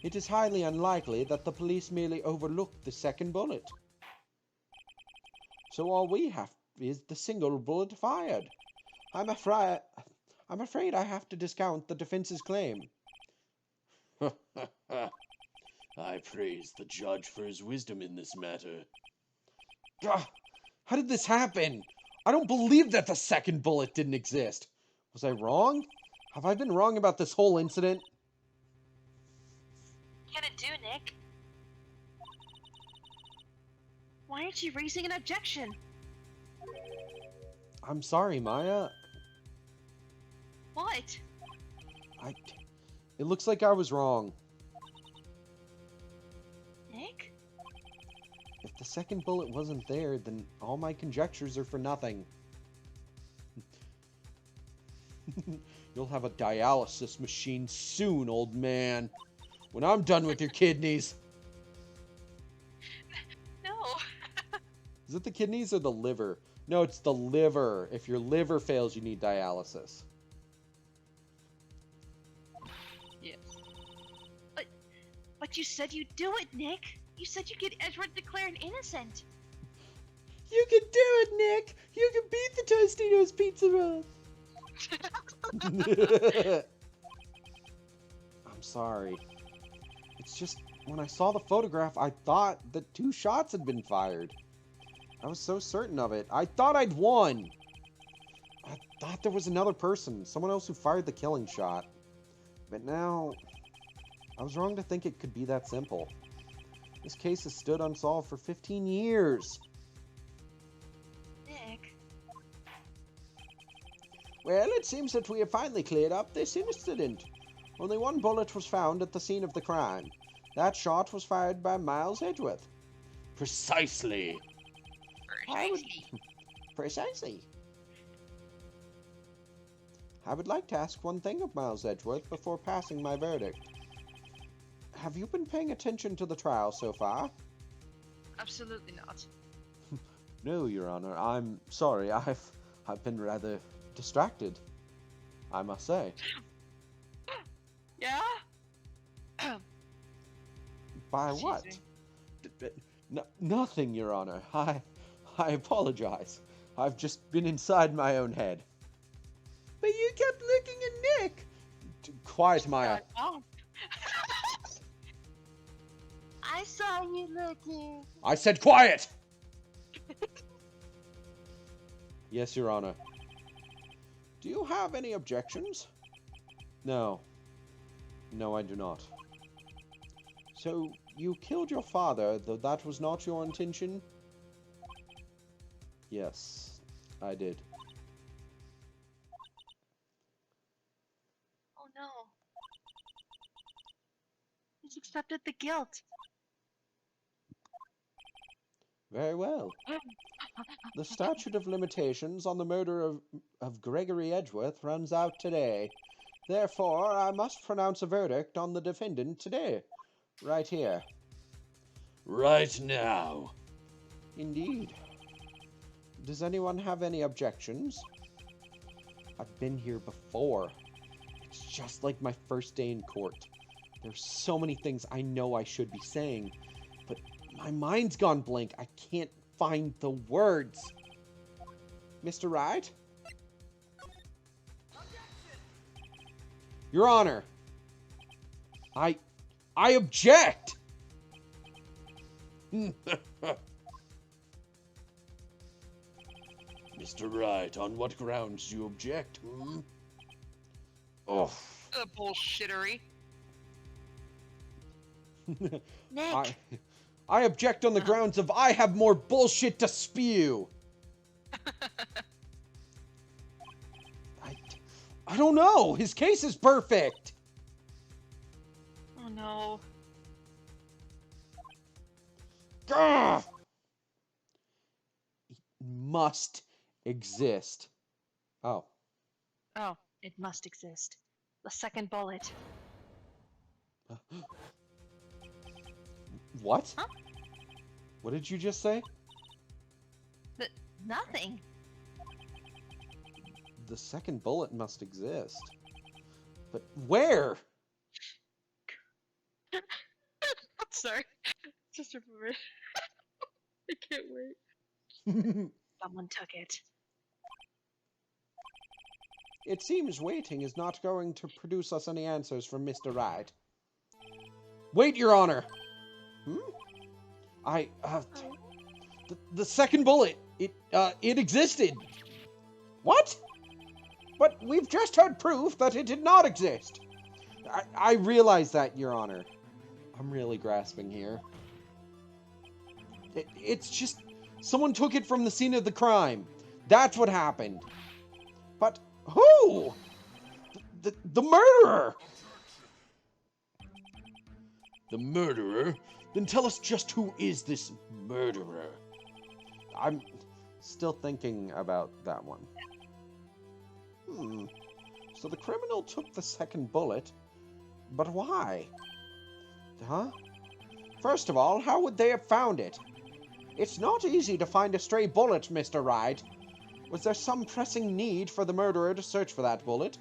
It is highly unlikely that the police merely overlooked the second bullet. So all we have is the single bullet fired. I'm afraid I have to discount the defense's claim. I praise the judge for his wisdom in this matter. Gah, how did this happen? I don't believe that the second bullet didn't exist. Was I wrong? Have I been wrong about this whole incident? What are you gonna do, Nick? Why aren't you raising an objection? I'm sorry, Maya. What? It looks like I was wrong. Nick? If the second bullet wasn't there, then all my conjectures are for nothing. You'll have a dialysis machine soon, old man. When I'm done with your kidneys. No. Is it the kidneys or the liver? No, it's the liver. If your liver fails, you need dialysis. Yes. But you said you'd do it, Nick. You said you'd get Edgeworth declared innocent. You can do it, Nick. You can beat the Tostitos pizza roll. I'm sorry. It's just, when I saw the photograph, I thought that 2 shots had been fired. I was so certain of it. I thought I'd won. I thought there was another person, someone else who fired the killing shot. But now, I was wrong to think it could be that simple. This case has stood unsolved for 15 years. Nick. Well, it seems that we have finally cleared up this incident. Only 1 bullet was found at the scene of the crime. That shot was fired by Miles Edgeworth. Precisely. I would... Precisely. Precisely. I would like to ask one thing of Miles Edgeworth before passing my verdict. Have you been paying attention to the trial so far? Absolutely not. No, Your Honor. I'm sorry. I've been rather distracted, I must say. Yeah? By Excuse what? me. Nothing, Your Honor. I apologize. I've just been inside my own head. But you kept looking at Nick. Quiet, Maya. Oh. I saw you looking. I said quiet! Yes, Your Honor. Do you have any objections? No. No, I do not. So, you killed your father, though that was not your intention? Yes, I did. Oh no. He's accepted the guilt. Very well. The statute of limitations on the murder of Gregory Edgeworth runs out today. Therefore, I must pronounce a verdict on the defendant today. Right here. Right now. Indeed. Does anyone have any objections? I've been here before. It's just like my first day in court. There's so many things I know I should be saying, but my mind's gone blank. I can't find the words. Mr. Wright? Your Honor. I object! Mr. Wright, on what grounds do you object, Oh. The bullshittery. Nick. I object on the grounds of I have more bullshit to spew. I don't know. His case is perfect. Oh no. Gah! It must exist. Oh. Oh, it must exist. The second bullet. What? Huh? What did you just say? Nothing. The second bullet must exist. But where? Sorry. Just remembered. I can't wait. Someone took it. It seems waiting is not going to produce us any answers from Mr. Wright. Wait, Your Honor! The second bullet, it existed. What? But we've just heard proof that it did not exist. I realize that, Your Honor. I'm really grasping here. It's just someone took it from the scene of the crime. That's what happened. But who? The murderer! The murderer? Then tell us just who is this murderer? I'm still thinking about that one. So the criminal took the second bullet, but why? Huh? First of all, how would they have found it? It's not easy to find a stray bullet, Mr. Wright. Was there some pressing need for the murderer to search for that bullet?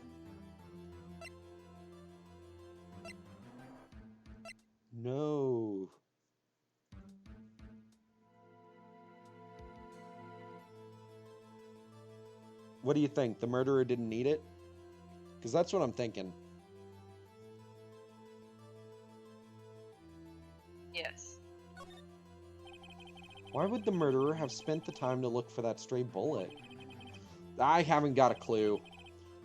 No. What do you think? The murderer didn't need it? Because that's what I'm thinking. Yes. Why would the murderer have spent the time to look for that stray bullet? I haven't got a clue.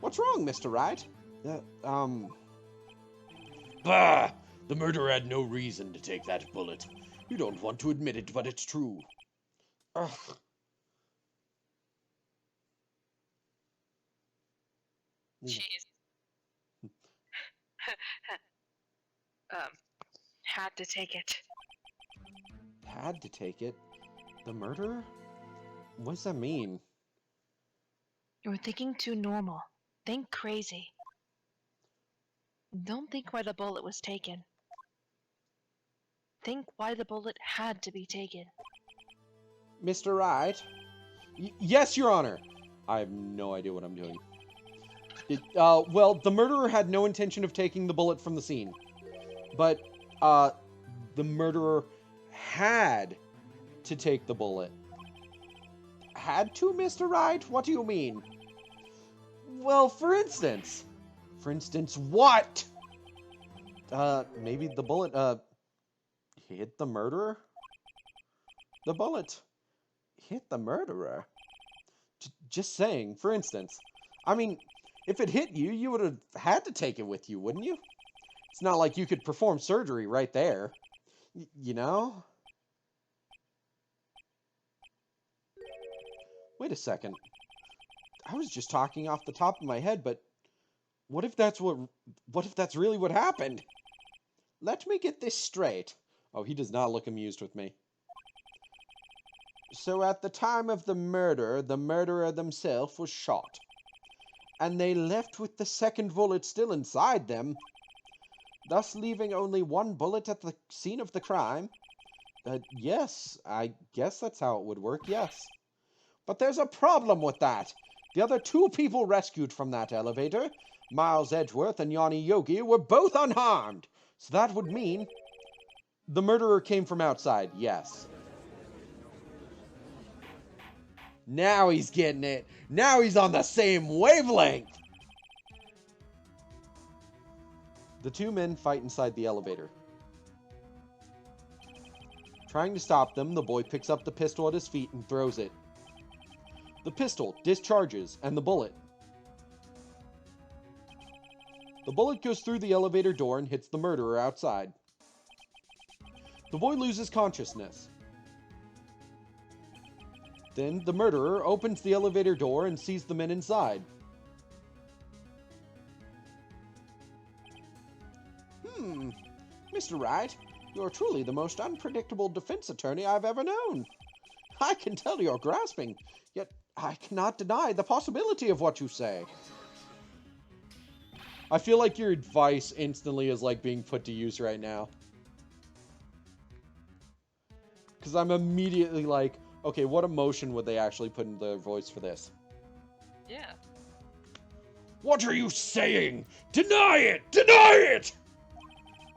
What's wrong, Mr. Wright? Bah! The murderer had no reason to take that bullet. You don't want to admit it, but it's true. Ugh. Jeez. Hat to take it. Had to take it. The murderer? What does that mean? You're thinking too normal. Think crazy. Don't think why the bullet was taken. Think why the bullet had to be taken. Mr. Wright? Yes, Your Honor. I have no idea what I'm doing. Well, the murderer had no intention of taking the bullet from the scene. But, the murderer had to take the bullet. Had to, Mr. Wright? What do you mean? Well, for instance. For instance, what? Maybe the bullet, hit the murderer? The bullet hit the murderer? Just saying, for instance. I mean, if it hit you, you would have had to take it with you, wouldn't you? It's not like you could perform surgery right there. You know? Wait a second. I was just talking off the top of my head, but what if that's really what happened? Let me get this straight. Oh, he does not look amused with me. So at the time of the murder, the murderer themselves was shot. And they left with the second bullet still inside them, thus leaving only one bullet at the scene of the crime. Yes, I guess that's how it would work, yes. But there's a problem with that. The other two people rescued from that elevator, Miles Edgeworth and Yanni Yogi, were both unharmed. So that would mean the murderer came from outside, yes. Now he's getting it. Now he's on the same wavelength. The two men fight inside the elevator. Trying to stop them, the boy picks up the pistol at his feet and throws it. The pistol discharges, and the bullet. The bullet goes through the elevator door and hits the murderer outside. The boy loses consciousness. Then the murderer opens the elevator door and sees the men inside. Mr. Wright, you're truly the most unpredictable defense attorney I've ever known. I can tell you're grasping, yet I cannot deny the possibility of what you say. I feel like your advice instantly is like being put to use right now. Because I'm immediately like, okay, what emotion would they actually put in their voice for this? Yeah. What are you saying? Deny it! Deny it!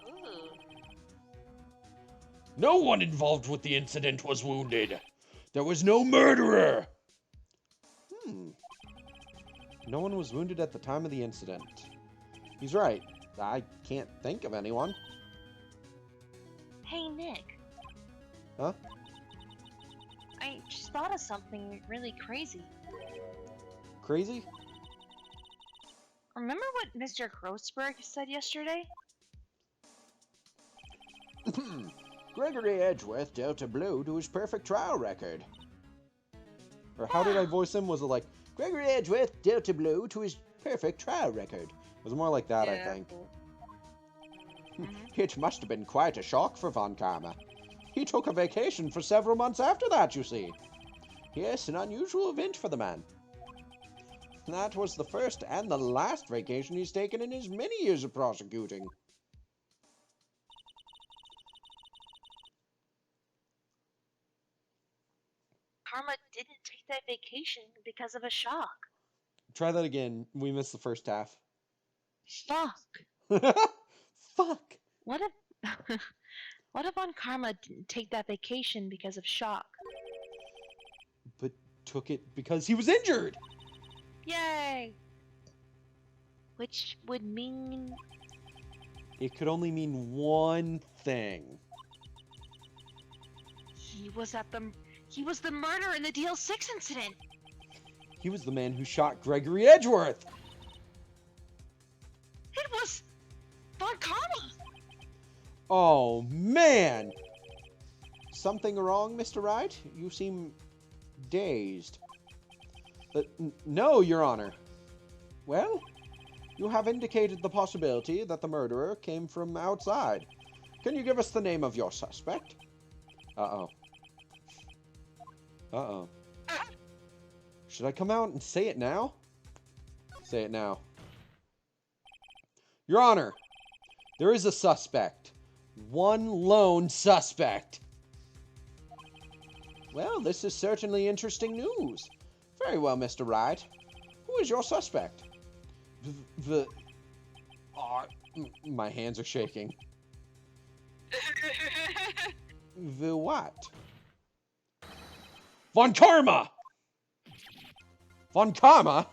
Ooh. No one involved with the incident was wounded. There was no murderer. No one was wounded at the time of the incident. He's right. I can't think of anyone. Hey, Nick. Huh? I just thought of something really crazy. Crazy? Remember what Mr. Grossberg said yesterday? Gregory Edgeworth dealt a blow to his perfect trial record. Or how did I voice him? Was it like, Gregory Edgeworth dealt a blow to his perfect trial record? It was more like that, I think. It must have been quite a shock for Von Karma. He took a vacation for several months after that, you see. Yes, an unusual event for the man. That was the first and the last vacation he's taken in his many years of prosecuting. Karma didn't take that vacation because of a shock. Try that again. We missed the first half. Fuck. Fuck. What if what if Von Karma didn't take that vacation because of shock? But took it because he was injured. Yay! Which would mean It could only mean one thing. he was the murderer in the DL6 incident. He was the man who shot Gregory Edgeworth. It was Von Karma. Oh, man. Something wrong, Mr. Wright? You seem dazed. No, Your Honor. Well, you have indicated the possibility that the murderer came from outside. Can you give us the name of your suspect? Uh-oh. Uh-oh. Should I come out and say it now? Say it now. Your Honor, there is a suspect. One lone suspect. Well, this is certainly interesting news. Very well, Mr. Wright. Who is your suspect? My hands are shaking. The what? Von Karma! Von Karma?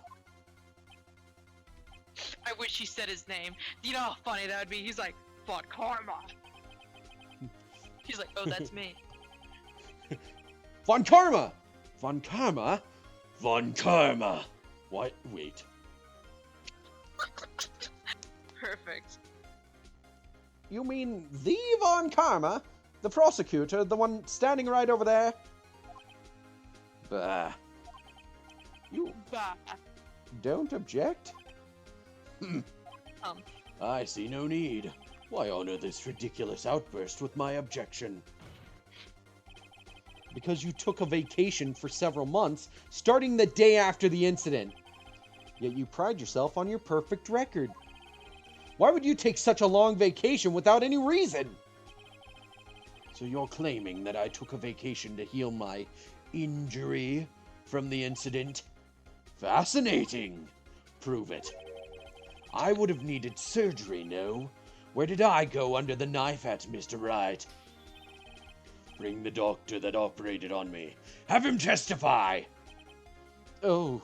I wish he said his name. You know how funny that would be? He's like, Von Karma. He's like, oh, that's me. Von Karma! Von Karma? Von Karma. What? Wait. Perfect. You mean the Von Karma? The prosecutor, the one standing right over there? Bah. You Bah. don't object? I see no need. Why honor this ridiculous outburst with my objection? Because you took a vacation for several months, starting the day after the incident. Yet you pride yourself on your perfect record. Why would you take such a long vacation without any reason? So you're claiming that I took a vacation to heal my injury from the incident? Fascinating. Prove it. I would have needed surgery, no? Where did I go under the knife at, Mr. Wright? Bring the doctor that operated on me. Have him testify! Oh.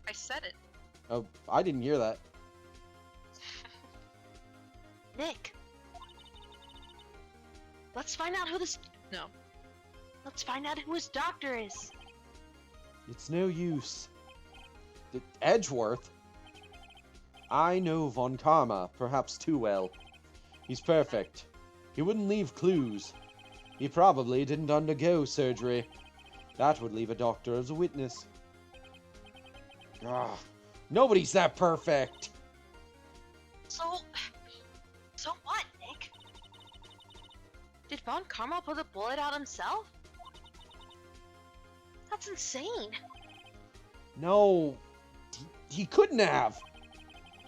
I said it. Oh, I didn't hear that. Nick. Let's find out who this... No. Let's find out who his doctor is. It's no use. Edgeworth? I know Von Karma perhaps too well. He's perfect. He wouldn't leave clues. He probably didn't undergo surgery. That would leave a doctor as a witness. Ah, nobody's that perfect. So what, Nick? Did Von Karma put the bullet out himself? That's insane. No, he couldn't have.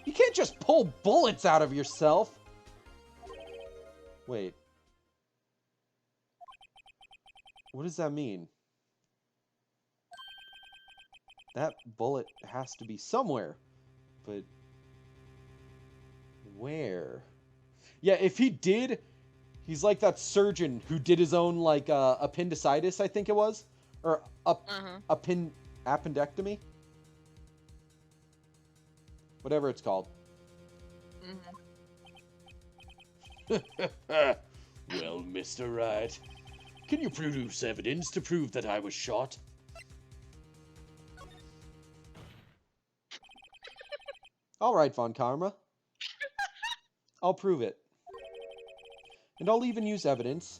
You can't just pull bullets out of yourself. Wait. What does that mean? That bullet has to be somewhere. But where? Yeah, if he did, he's like that surgeon who did his own, like, appendicitis, I think it was. Or appendectomy? Whatever it's called. Well, Mr. Wright, can you produce evidence to prove that I was shot? All right, Von Karma. I'll prove it. And I'll even use evidence.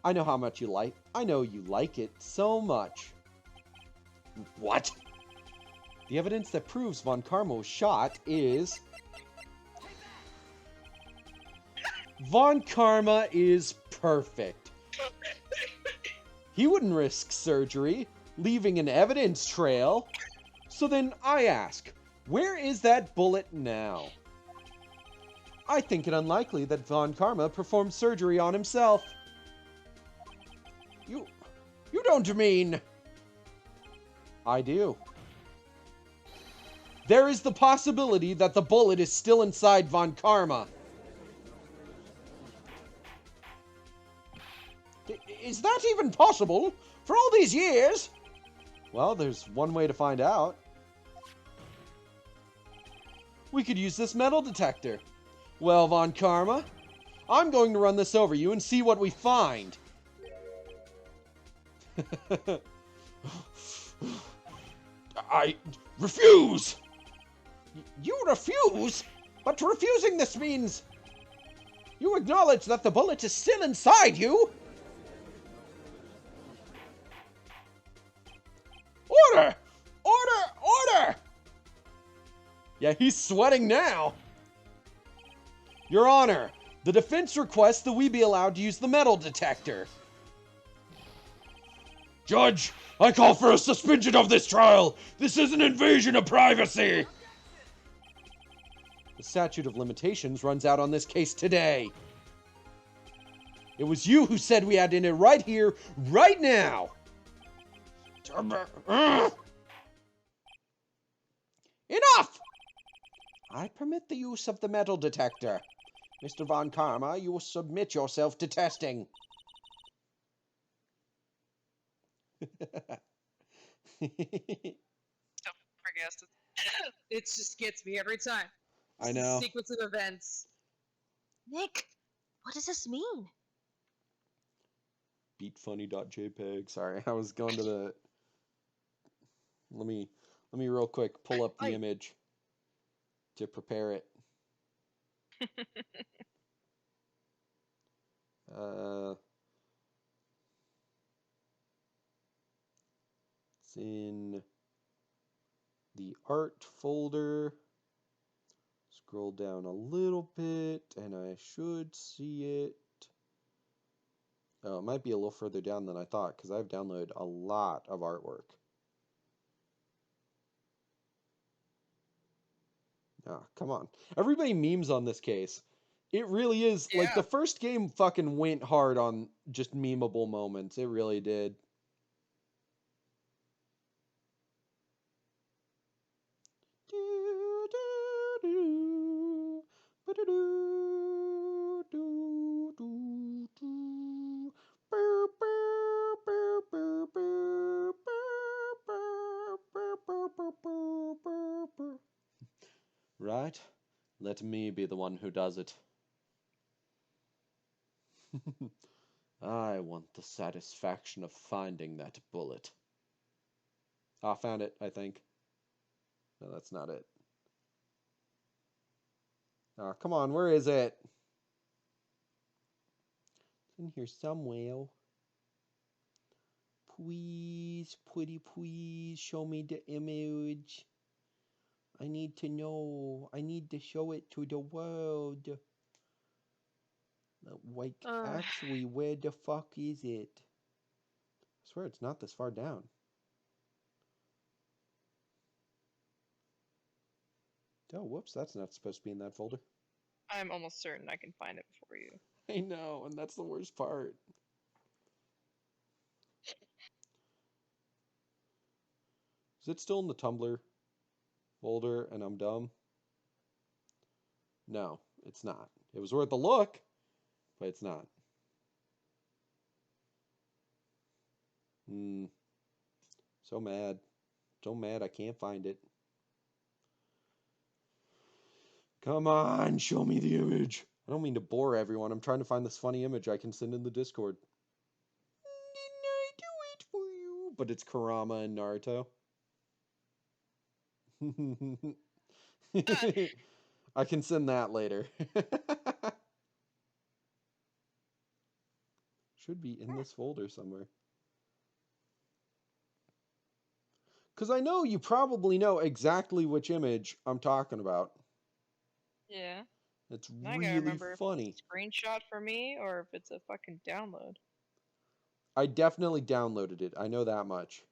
I know how much you like. I know you like it so much. What? The evidence that proves Von Karma was shot is... Von Karma is perfect. He wouldn't risk surgery, leaving an evidence trail. So then I ask, where is that bullet now? I think it unlikely that Von Karma performed surgery on himself. You don't mean... I do. There is the possibility that the bullet is still inside Von Karma. Is that even possible? For all these years? Well, there's one way to find out. We could use this metal detector. Well, Von Karma, I'm going to run this over you and see what we find. I refuse! You refuse? But refusing this means... You acknowledge that the bullet is still inside you? Order! Order! Order! Yeah, he's sweating now. Your Honor, the defense requests that we be allowed to use the metal detector. Judge, I call for a suspension of this trial. This is an invasion of privacy. The statute of limitations runs out on this case today. It was you who said we had to end it right here, right now. Enough! I permit the use of the metal detector. Mr. Von Karma, you will submit yourself to testing. Forget it. It just gets me every time. I know. Sequence of events. Nick, what does this mean? Beatfunny.jpg. Sorry, I was going to the... Let me real quick pull up the image to prepare it. It's in the art folder. Scroll down a little bit and I should see it. Oh, it might be a little further down than I thought because I've downloaded a lot of artwork. Ah, come on. Everybody memes on this case. It really is, like, Yeah. the first game fucking went hard on just memeable moments. It really did. Right? Let me be the one who does it. I want the satisfaction of finding that bullet. Ah, found it, I think. No, that's not it. Ah, come on, where is it? It's in here somewhere. Please, pretty please, show me the image. I need to know. I need to show it to the world. Like, actually, where the fuck is it? I swear it's not this far down. Oh, whoops, that's not supposed to be in that folder. I'm almost certain I can find it for you. I know, and that's the worst part. Is it still in the Tumblr folder and I'm dumb? No, it's not. It was worth a look, but it's not. So mad. So mad I can't find it. Come on, show me the image. I don't mean to bore everyone. I'm trying to find this funny image I can send in the Discord. Didn't I do it for you? But it's Kurama and Naruto. I can send that later. Should be in this folder somewhere. Because I know you probably know exactly which image I'm talking about. Yeah. It's I gotta really remember funny. if it's a screenshot for me or if it's a fucking download. I definitely downloaded it. I know that much.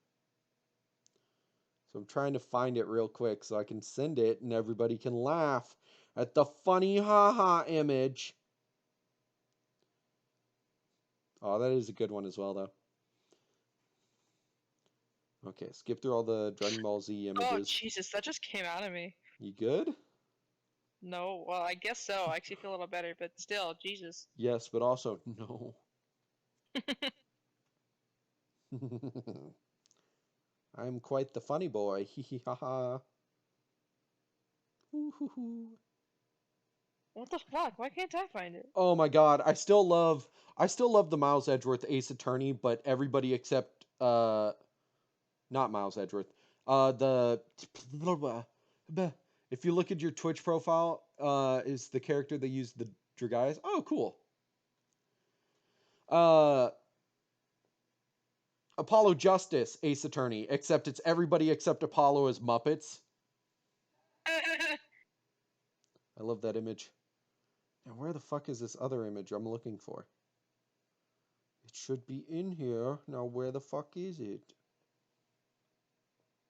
So I'm trying to find it real quick so I can send it and everybody can laugh at the funny haha image. Oh, that is a good one as well, though. Okay, skip through all the Dragon Ball Z images. Oh, Jesus, that just came out of me. You good? No, well, I guess so. I actually feel a little better, but still, Jesus. Yes, but also, no. I'm quite the funny boy. Hee hee ha ha. What the fuck? Why can't I find it? Oh my god, I still love the Miles Edgeworth Ace Attorney, but everybody except not Miles Edgeworth. If you look at your Twitch profile, is the character they use the Dragaias. Oh, cool. Apollo Justice Ace Attorney, except it's everybody except Apollo as Muppets. I love that image. And where the fuck is this other image I'm looking for? It should be in here. Now where the fuck is it?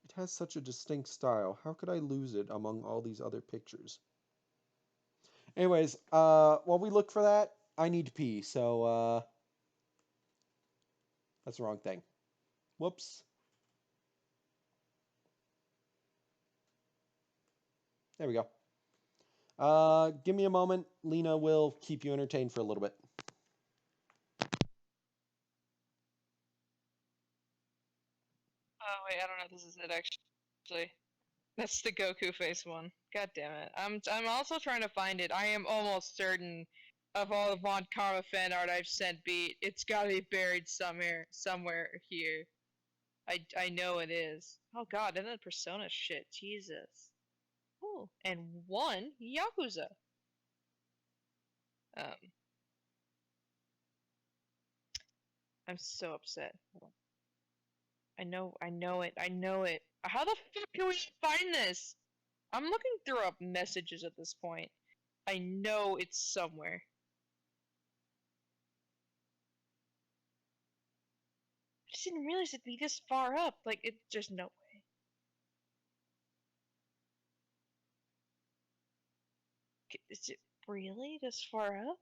It has such a distinct style. How could I lose it among all these other pictures? Anyways, while we look for that, I need to pee, so, that's the wrong thing. Whoops. There we go. Give me a moment. Lena will keep you entertained for a little bit. Oh wait, I don't know if this is it actually. That's the Goku face one. God damn it. I'm also trying to find it. I am almost certain of all the Von Karma fan art I've sent beat, it's gotta be buried somewhere here. I know it is. Oh god, and then Persona shit, Jesus. Ooh, and one Yakuza. Um, I'm so upset. I know it. How the fuck can we find this? I'm looking through up messages at this point. I know it's somewhere. I just didn't realize it'd be this far up. Like, it's just no way. Is it really this far up?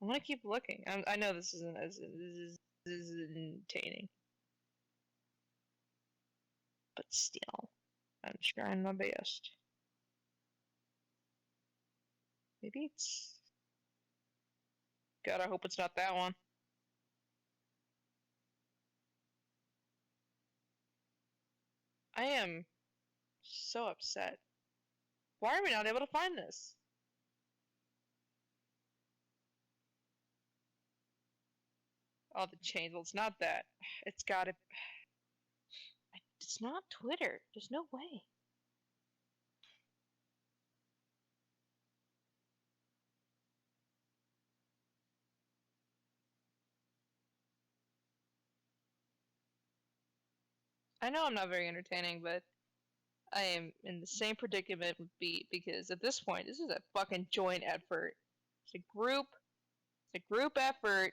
I'm gonna keep looking. I know this isn't as this is entertaining, but still, I'm trying my best. Maybe it's. God, I hope it's not that one. I am so upset. Why are we not able to find this? Oh, the chains. Well, it's not that. It's gotta. It's not Twitter. There's no way. I know I'm not very entertaining, but I am in the same predicament with Beat because at this point, this is a fucking joint effort. It's a group effort,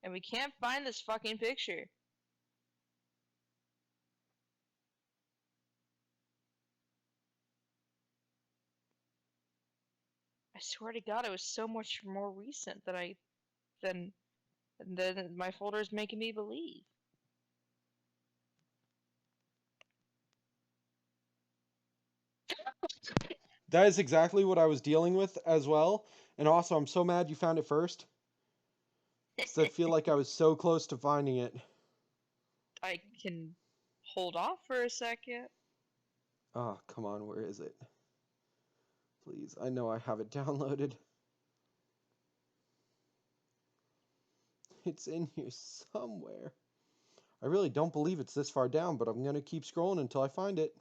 and we can't find this fucking picture. I swear to God, it was so much more recent than my folder is making me believe. That is exactly what I was dealing with as well. And also, I'm so mad you found it first. Because I feel like I was so close to finding it. I can hold off for a second. Oh, come on, where is it? Please, I know I have it downloaded. It's in here somewhere. I really don't believe it's this far down, but I'm going to keep scrolling until I find it.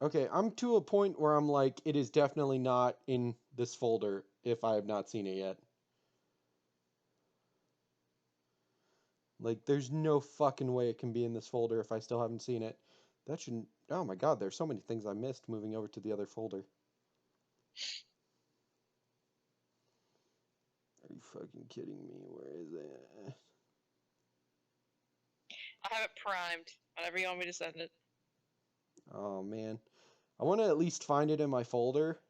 Okay, I'm to a point where I'm like, it is definitely not in this folder if I have not seen it yet. Like, there's no fucking way it can be in this folder if I still haven't seen it. That shouldn't... Oh my god, there's so many things I missed moving over to the other folder. Are you fucking kidding me? Where is it? I have it primed. Whenever you want me to send it. Oh man. I want to at least find it in my folder.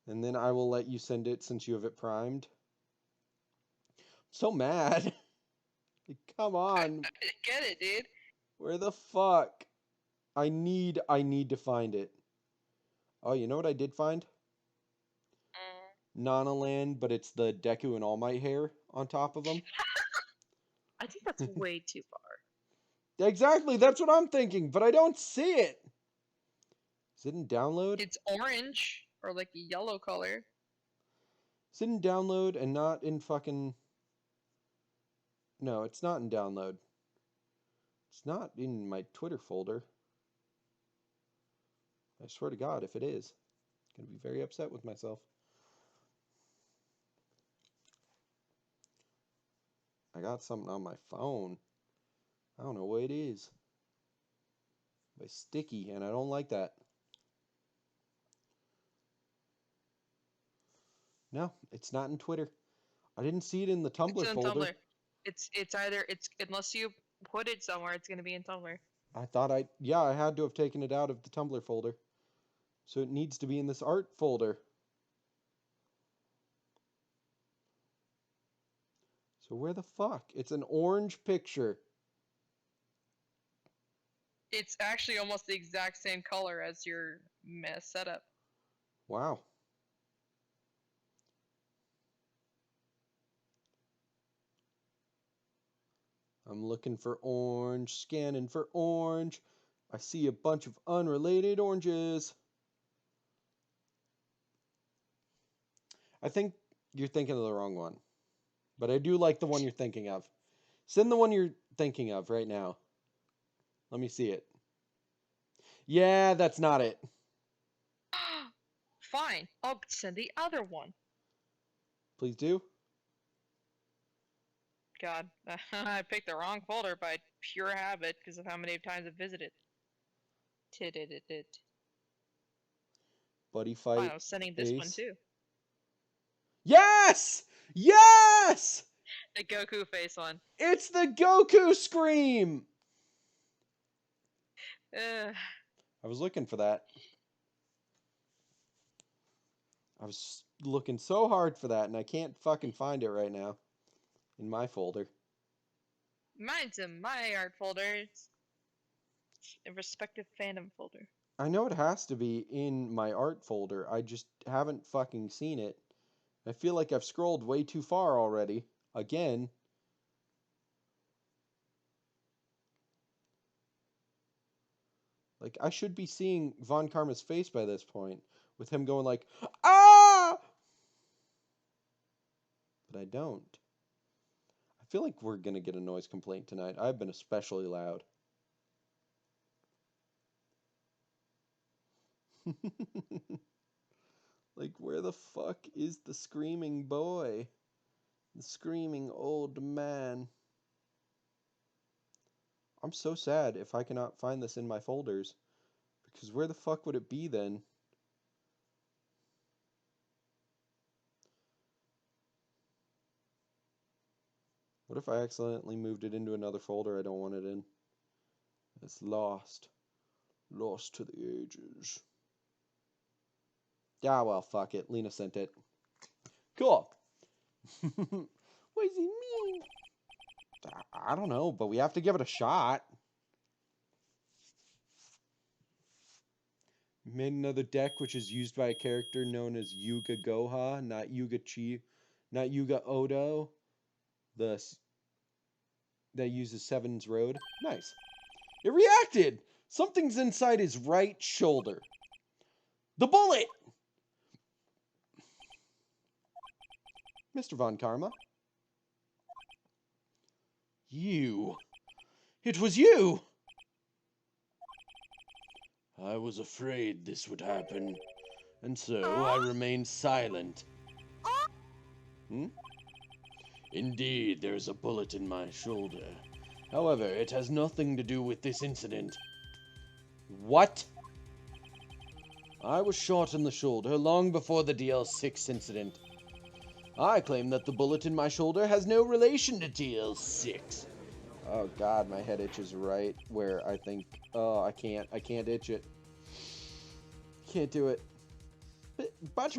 And then I will let you send it since you have it primed. I'm so mad. Come on. I get it, dude. Where the fuck? I need to find it. Oh, you know what I did find? Nana Land, but it's the Deku and All Might hair on top of them. I think that's way too far. Exactly, that's what I'm thinking, but I don't see it. Is it in download? It's orange or like a yellow color. Is it in download and not in fucking... No, it's not in download. It's not in my Twitter folder. I swear to God, if it is, I'm going to be very upset with myself. I got something on my phone. I don't know what it is. by Sticky, and I don't like that. No, it's not in Twitter. I didn't see it in the Tumblr It's in folder. Tumblr. It's either unless you put it somewhere, it's gonna be in Tumblr. I thought I had to have taken it out of the Tumblr folder. So it needs to be in this art folder. So where the fuck? It's an orange picture. It's actually almost the exact same color as your setup. Wow. I'm looking for orange, scanning for orange. I see a bunch of unrelated oranges. I think you're thinking of the wrong one. But I do like the one you're thinking of. Send the one you're thinking of right now. Let me see it. Yeah, that's not it. Fine, I'll send the other one. Please do. God, I picked the wrong folder by pure habit because of how many times I've visited. Buddy Fine, fight. I was sending this one Ace. too. Yes! Yes! The Goku face one. It's the Goku scream! I was looking for that. I was looking so hard for that, and I can't fucking find it right now. In my folder. Mine's in my art folder. It's a respective fandom folder. I know it has to be in my art folder. I just haven't fucking seen it. I feel like I've scrolled way too far already. Again. Like, I should be seeing Von Karma's face by this point. With him going like, ah! But I don't. I feel like we're gonna get a noise complaint tonight. I've been especially loud. Like, where the fuck is the screaming boy? The screaming old man. I'm so sad if I cannot find this in my folders. Because where the fuck would it be then? What if I accidentally moved it into another folder I don't want it in? It's lost. Lost to the ages. Yeah, well, fuck it. Lena sent it. Cool. What does he mean? I don't know, but we have to give it a shot. Made another deck which is used by a character known as Yuga Goha, not Yuga Odo. That uses Seven's Road. Nice. It reacted! Something's inside his right shoulder. The bullet! Mr. Von Karma. You. It was you! I was afraid this would happen, and so I remained silent. Hmm? Indeed, there is a bullet in my shoulder. However, it has nothing to do with this incident. What? I was shot in the shoulder long before the DL6 incident. I claim that the bullet in my shoulder has no relation to DL6. Oh god, my head itches right where I think, oh, I can't itch it. Can't do it. But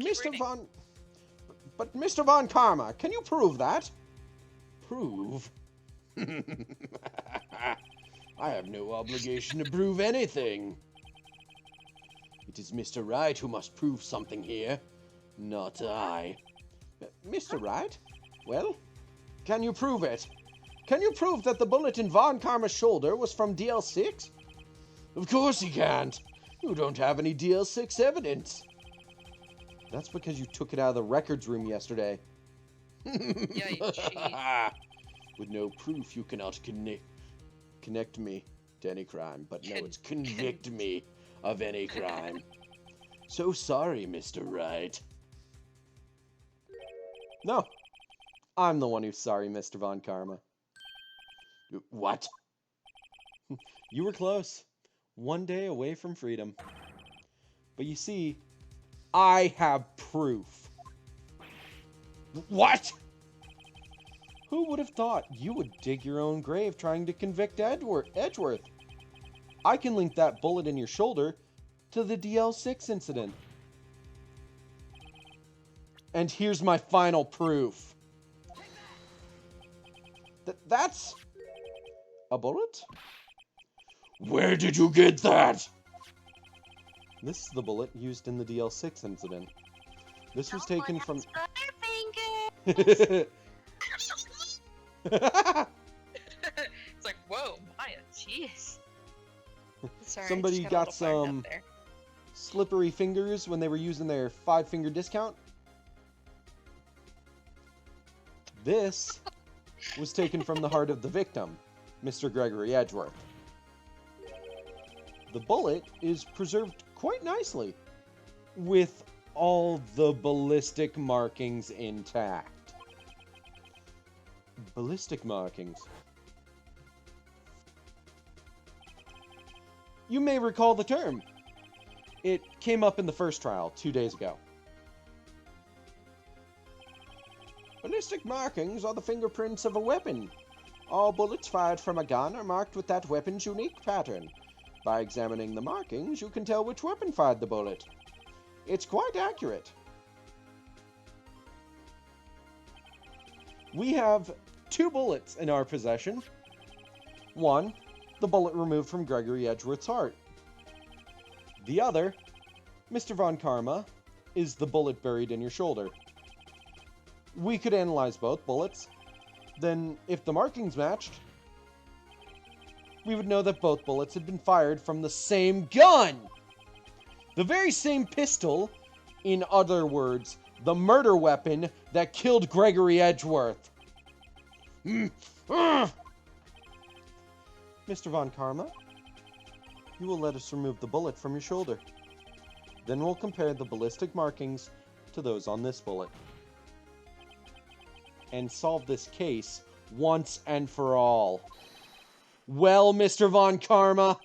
Mr. Von Karma, can you prove that? Prove? I have no obligation to prove anything. It is Mr. Wright who must prove something here, not I. Mr. Wright? Well, can you prove it? Can you prove that the bullet in Von Karma's shoulder was from DL6? Of course he can't. You don't have any DL6 evidence. That's because you took it out of the records room yesterday. Yeah, you cheat. With no proof, you cannot connect me to any crime. But no, it's convict me of any crime. So sorry, Mr. Wright. No. I'm the one who's sorry, Mr. Von Karma. What? You were close. One day away from freedom. But you see, I have proof. What? Who would have thought you would dig your own grave trying to convict Edgeworth? I can link that bullet in your shoulder to the DL6 incident. And here's my final proof. That's a bullet? Where did you get that? This is the bullet used in the DL6 incident. This was taken from... It's like, whoa, Maya, jeez. Sorry, Somebody just got a little fired some up there. slippery fingers when they were using their 5-finger discount. This was taken from the heart of the victim, Mr. Gregory Edgeworth. The bullet is preserved quite nicely, with all the ballistic markings intact. Ballistic markings. You may recall the term. It came up in the first trial 2 days ago. Ballistic markings are the fingerprints of a weapon. All bullets fired from a gun are marked with that weapon's unique pattern. By examining the markings, you can tell which weapon fired the bullet. It's quite accurate. We have 2 bullets in our possession. One, the bullet removed from Gregory Edgeworth's heart. The other, Mr. Von Karma, is the bullet buried in your shoulder. We could analyze both bullets. Then, if the markings matched, we would know that both bullets had been fired from the same gun! The very same pistol, in other words, the murder weapon that killed Gregory Edgeworth. Mr. Von Karma, you will let us remove the bullet from your shoulder. Then we'll compare the ballistic markings to those on this bullet. And solve this case once and for all. Well, Mr. Von Karma?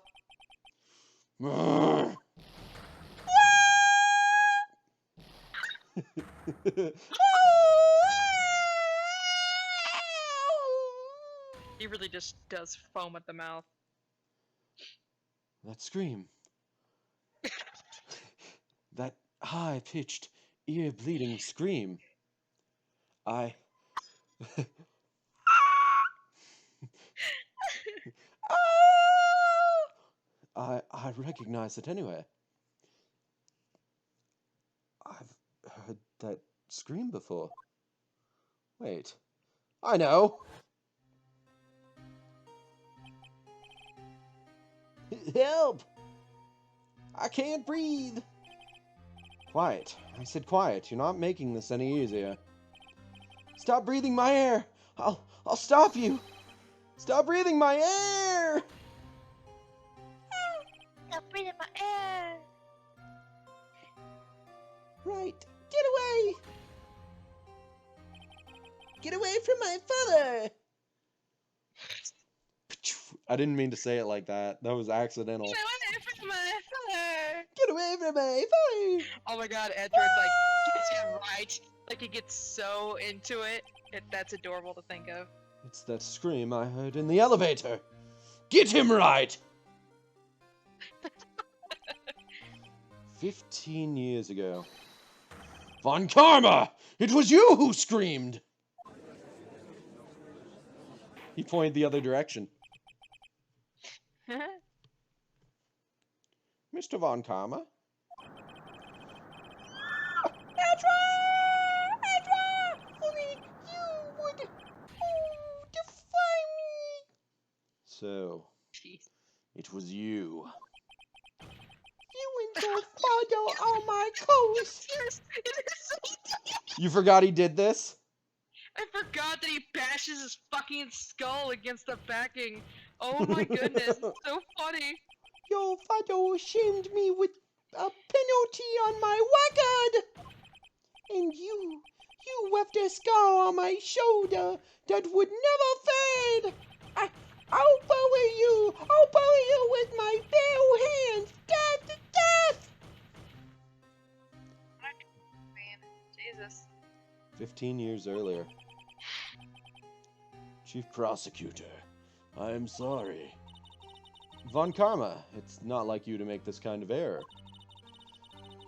He really just does foam at the mouth. That scream. That high-pitched, ear-bleeding scream. I recognize it anyway. I've heard that scream before. Wait. I know! Help! I can't breathe! Quiet. I said quiet. You're not making this any easier. Stop breathing my air! I'll stop you! Stop breathing my air! Stop breathing my air. Right. Get away! Get away from my father! I didn't mean to say it like that. That was accidental. Get away from my father! Get away from my father! Oh my god, Edward, like, gets it right. Like, he gets so into it. That's adorable to think of. It's that scream I heard in the elevator. Get him right! 15 years ago. Von Karma! It was you who screamed! He pointed the other direction. Mr. Von Karma? So, Jeez. it was you. You and your father are my ghost. Yes, it is. You forgot he did this? I forgot that he bashes his fucking skull against the backing. Oh my goodness, it's so funny. Your father shamed me with a penalty on my record. And you left a scar on my shoulder that would never fade. I'll bully you! I'll bully you with my bare hands! Death to death! Man, Jesus. 15 years earlier. Chief Prosecutor, I am sorry. Von Karma, it's not like you to make this kind of error.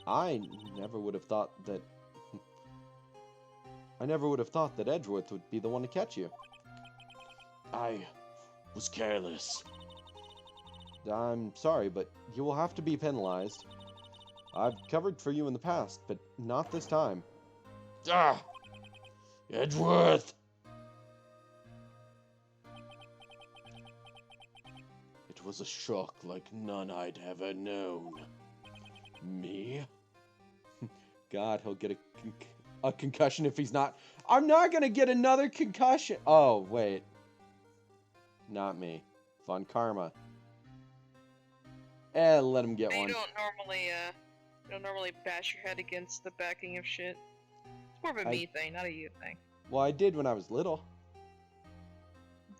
I never would have thought that Edgeworth would be the one to catch you. I was careless. I'm sorry, but you will have to be penalized. I've covered for you in the past, but not this time. Ah! Edgeworth! It was a shock like none I'd ever known. Me? God, he'll get a concussion if he's not. I'm not gonna get another concussion. Oh, wait. Not me. Von Karma. Let him get You one. don't normally bash your head against the backing of shit. It's more of a I- me thing, not a you thing. Well, I did when I was little.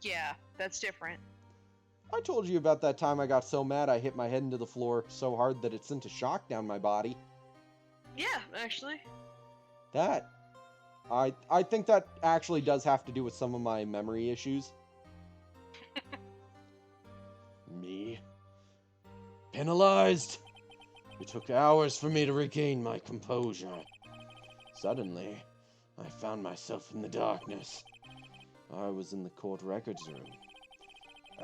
Yeah, that's different. I told you about that time I got so mad I hit my head into the floor so hard that it sent a shock down my body. Yeah, actually. That. I think that actually does have to do with some of my memory issues. Me? Penalized? It took hours for me to regain my composure. Suddenly, I found myself in the darkness. I was in the court records room.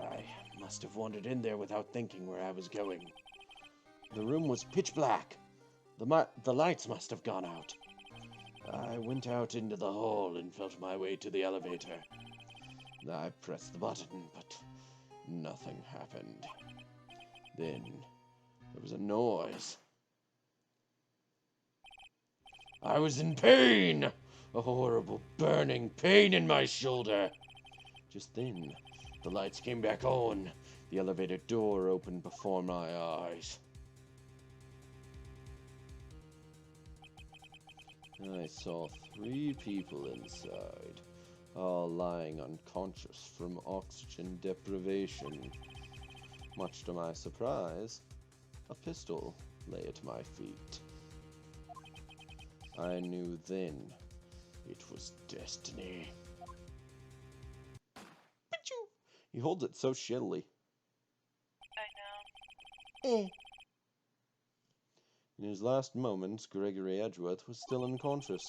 I must have wandered in there without thinking where I was going. The room was pitch black. The lights must have gone out. I went out into the hall and felt my way to the elevator. I pressed the button, but nothing happened. Then there was a noise. I was in pain! A horrible burning pain in my shoulder. Just then, the lights came back on. The elevator door opened before my eyes. I saw 3 people inside, all lying unconscious from oxygen deprivation. Much to my surprise, a pistol lay at my feet. I knew then it was destiny. Pichu! He holds it so shittily. I know. In his last moments, Gregory Edgeworth was still unconscious.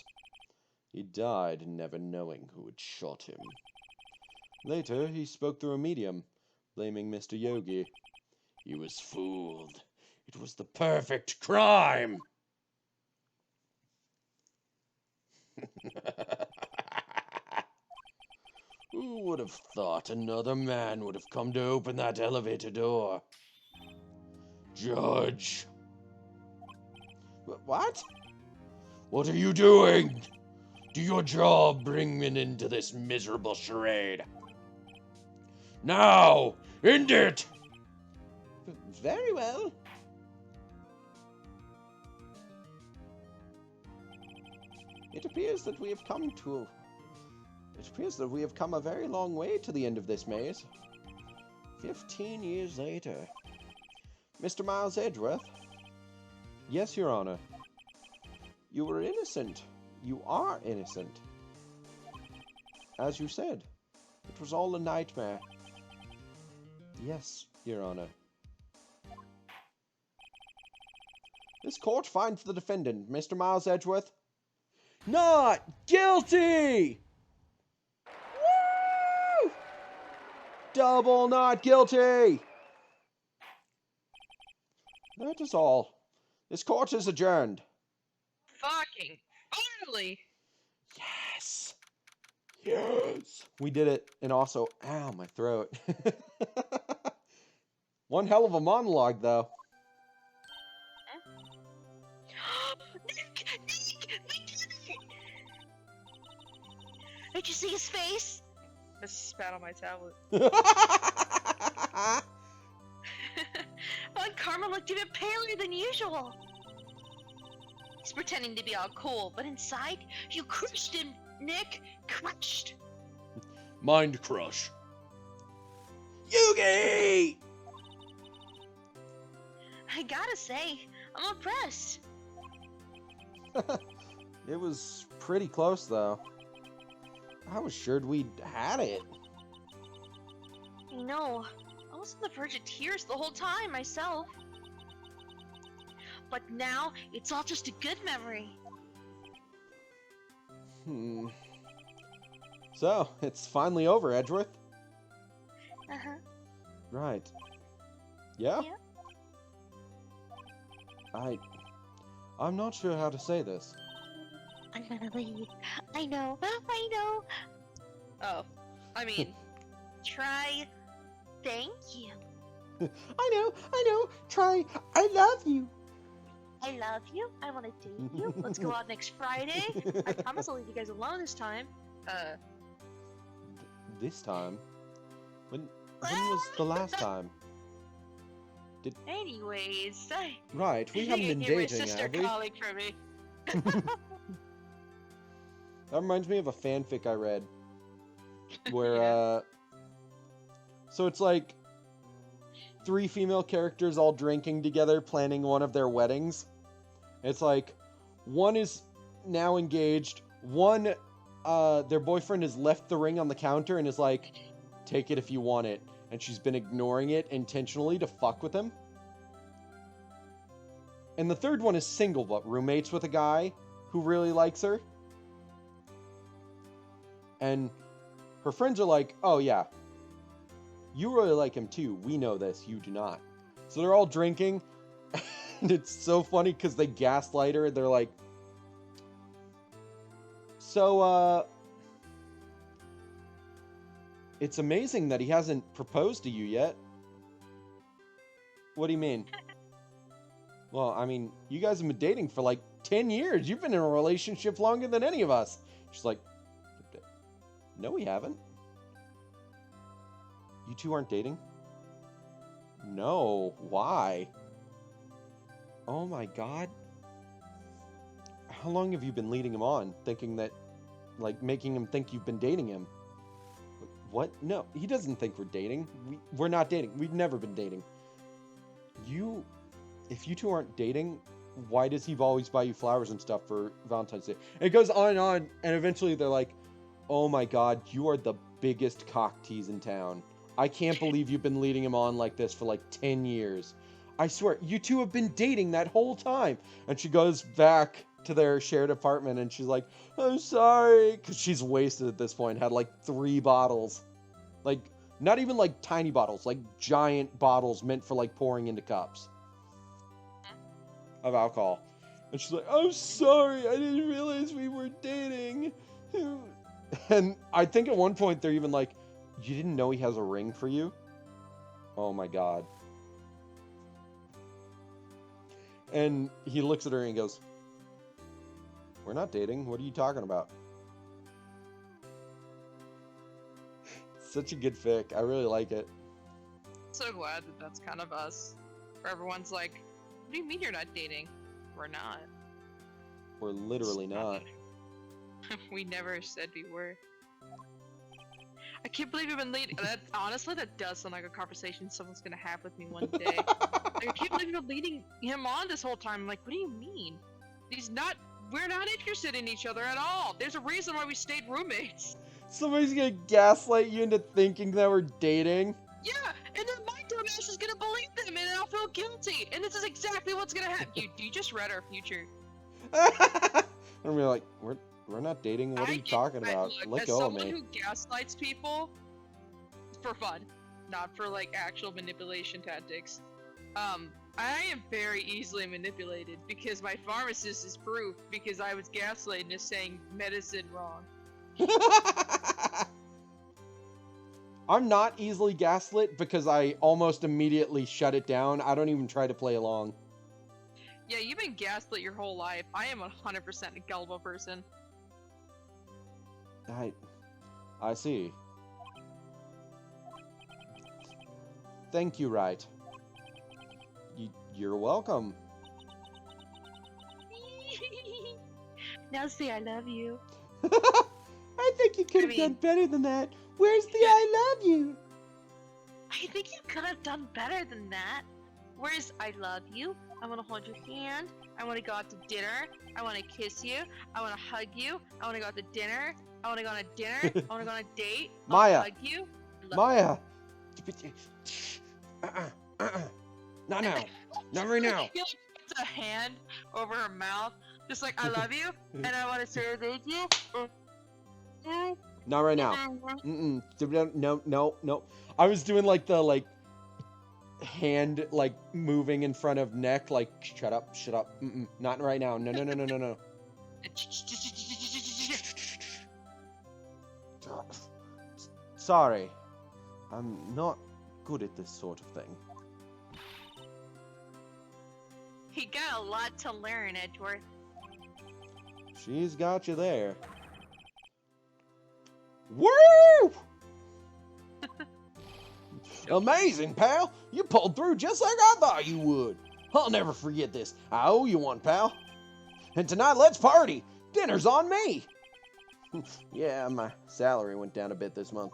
He died never knowing who had shot him. Later, he spoke through a medium, blaming Mr. Yogi. He was fooled. It was the perfect crime! Who would have thought another man would have come to open that elevator door? Judge! What? What are you doing? Do your job bring me into this miserable charade? Now! End it! Very well. It appears that we have come a very long way to the end of this maze. 15 years later. Mr. Miles Edgeworth? Yes, Your Honor. You were innocent. You are innocent. As you said, it was all a nightmare. Yes, Your Honor. This court finds the defendant, Mr. Miles Edgeworth, not guilty! Woo! Double not guilty! That is all. This court is adjourned. Fucking finally! Yes! Yes! We did it, and also, ow, my throat. One hell of a monologue, though. Nick! Did you see his face? I spat on my tablet. Well, Karma looked even paler than usual. He's pretending to be all cool, but inside, you crushed him, Nick. Crushed. Mind crush. Yugi! I gotta say, I'm impressed. It was pretty close, though. I was sure we'd had it. I know. I was on the verge of tears the whole time myself. But now, it's all just a good memory. So, it's finally over, Edgeworth. Uh-huh. Right. Yeah? Yeah. I'm not sure how to say this. I'm gonna leave. I know. I know. Oh, I mean, Try. Thank you. I know. Try, I love you. I love you. I want to date you. Let's go out next Friday. I promise I'll leave you guys alone this time. This time? When was the last time? Anyways, Right, we haven't been my dating, sister have we? calling for me. That reminds me of a fanfic I read. Where, Yeah. So it's like 3 female characters all drinking together, planning one of their weddings. It's like, one is now engaged, one, their boyfriend has left the ring on the counter and is like, take it if you want it. And she's been ignoring it intentionally to fuck with him. And the third one is single, but roommates with a guy who really likes her. And her friends are like, oh yeah, you really like him too. We know this, you do not. So they're all drinking. And it's so funny because they gaslight her. They're like, so, it's amazing that he hasn't proposed to you yet. What do you mean? Well, I mean, you guys have been dating for like 10 years. You've been in a relationship longer than any of us. She's like, no, we haven't. You two aren't dating? No. Why? Oh my god. How long have you been leading him on? Thinking that, like, making him think you've been dating him? What? No, he doesn't think we're dating. We're not dating. We've never been dating. If you two aren't dating, why does he always buy you flowers and stuff for Valentine's Day? And it goes on, and eventually they're like, oh my god, you are the biggest cock tease in town. I can't believe you've been leading him on like this for like 10 years. I swear, you two have been dating that whole time. And she goes back to their shared apartment and she's like, I'm sorry. Because she's wasted at this point, had like 3 bottles. Like, not even like tiny bottles, like giant bottles meant for like pouring into cups of alcohol. And she's like, I'm sorry, I didn't realize we were dating. And I think at one point they're even like, you didn't know he has a ring for you? Oh my god. And he looks at her and goes, we're not dating. What are you talking about? Such a good fic. I really like it. So glad that that's kind of us. Where everyone's like, what do you mean you're not dating? We're not. We're literally not. We never said we were. I can't believe you've been leading. Honestly, that does sound like a conversation someone's gonna have with me one day. Like, I can't believe you've been leading him on this whole time. I'm like, what do you mean? We're not interested in each other at all. There's a reason why we stayed roommates. Somebody's gonna gaslight you into thinking that we're dating. Yeah, and then my dumbass is gonna believe them, and then I'll feel guilty. And this is exactly what's gonna happen. You just read our future. And we're like, we're not dating. What are you talking about? Let as go of someone me. who gaslights people for fun, not for like actual manipulation tactics, I am very easily manipulated because my pharmacist is proof because I was gaslighting as saying medicine wrong. I'm not easily gaslit because I almost immediately shut it down. I don't even try to play along. Yeah, you've been gaslit your whole life. I am 100% a gullible person. I see. Thank you, Wright. You're welcome. Now say I love you. I think you could have done better than that. Where's the I love you? I I think you could have done better than that. Where's I love you? I want to hold your hand. I want to go out to dinner. I want to kiss you. I want to hug you. I want to go out to dinner. I want to go on a dinner. I want to go on a date. I wanna Maya. hug you. Maya. Not now. Not right now. He like puts a hand over her mouth, just like I love you, and I want to say thank you. Not right now. No. I was doing like the hand like moving in front of neck, like shut up. Not right now. No. Sorry, I'm not good at this sort of thing. He got a lot to learn, Edgeworth. She's got you there. Woo! Amazing, pal! You pulled through just like I thought you would. I'll never forget this. I owe you one, pal. And tonight, let's party. Dinner's on me. Yeah, my salary went down a bit this month.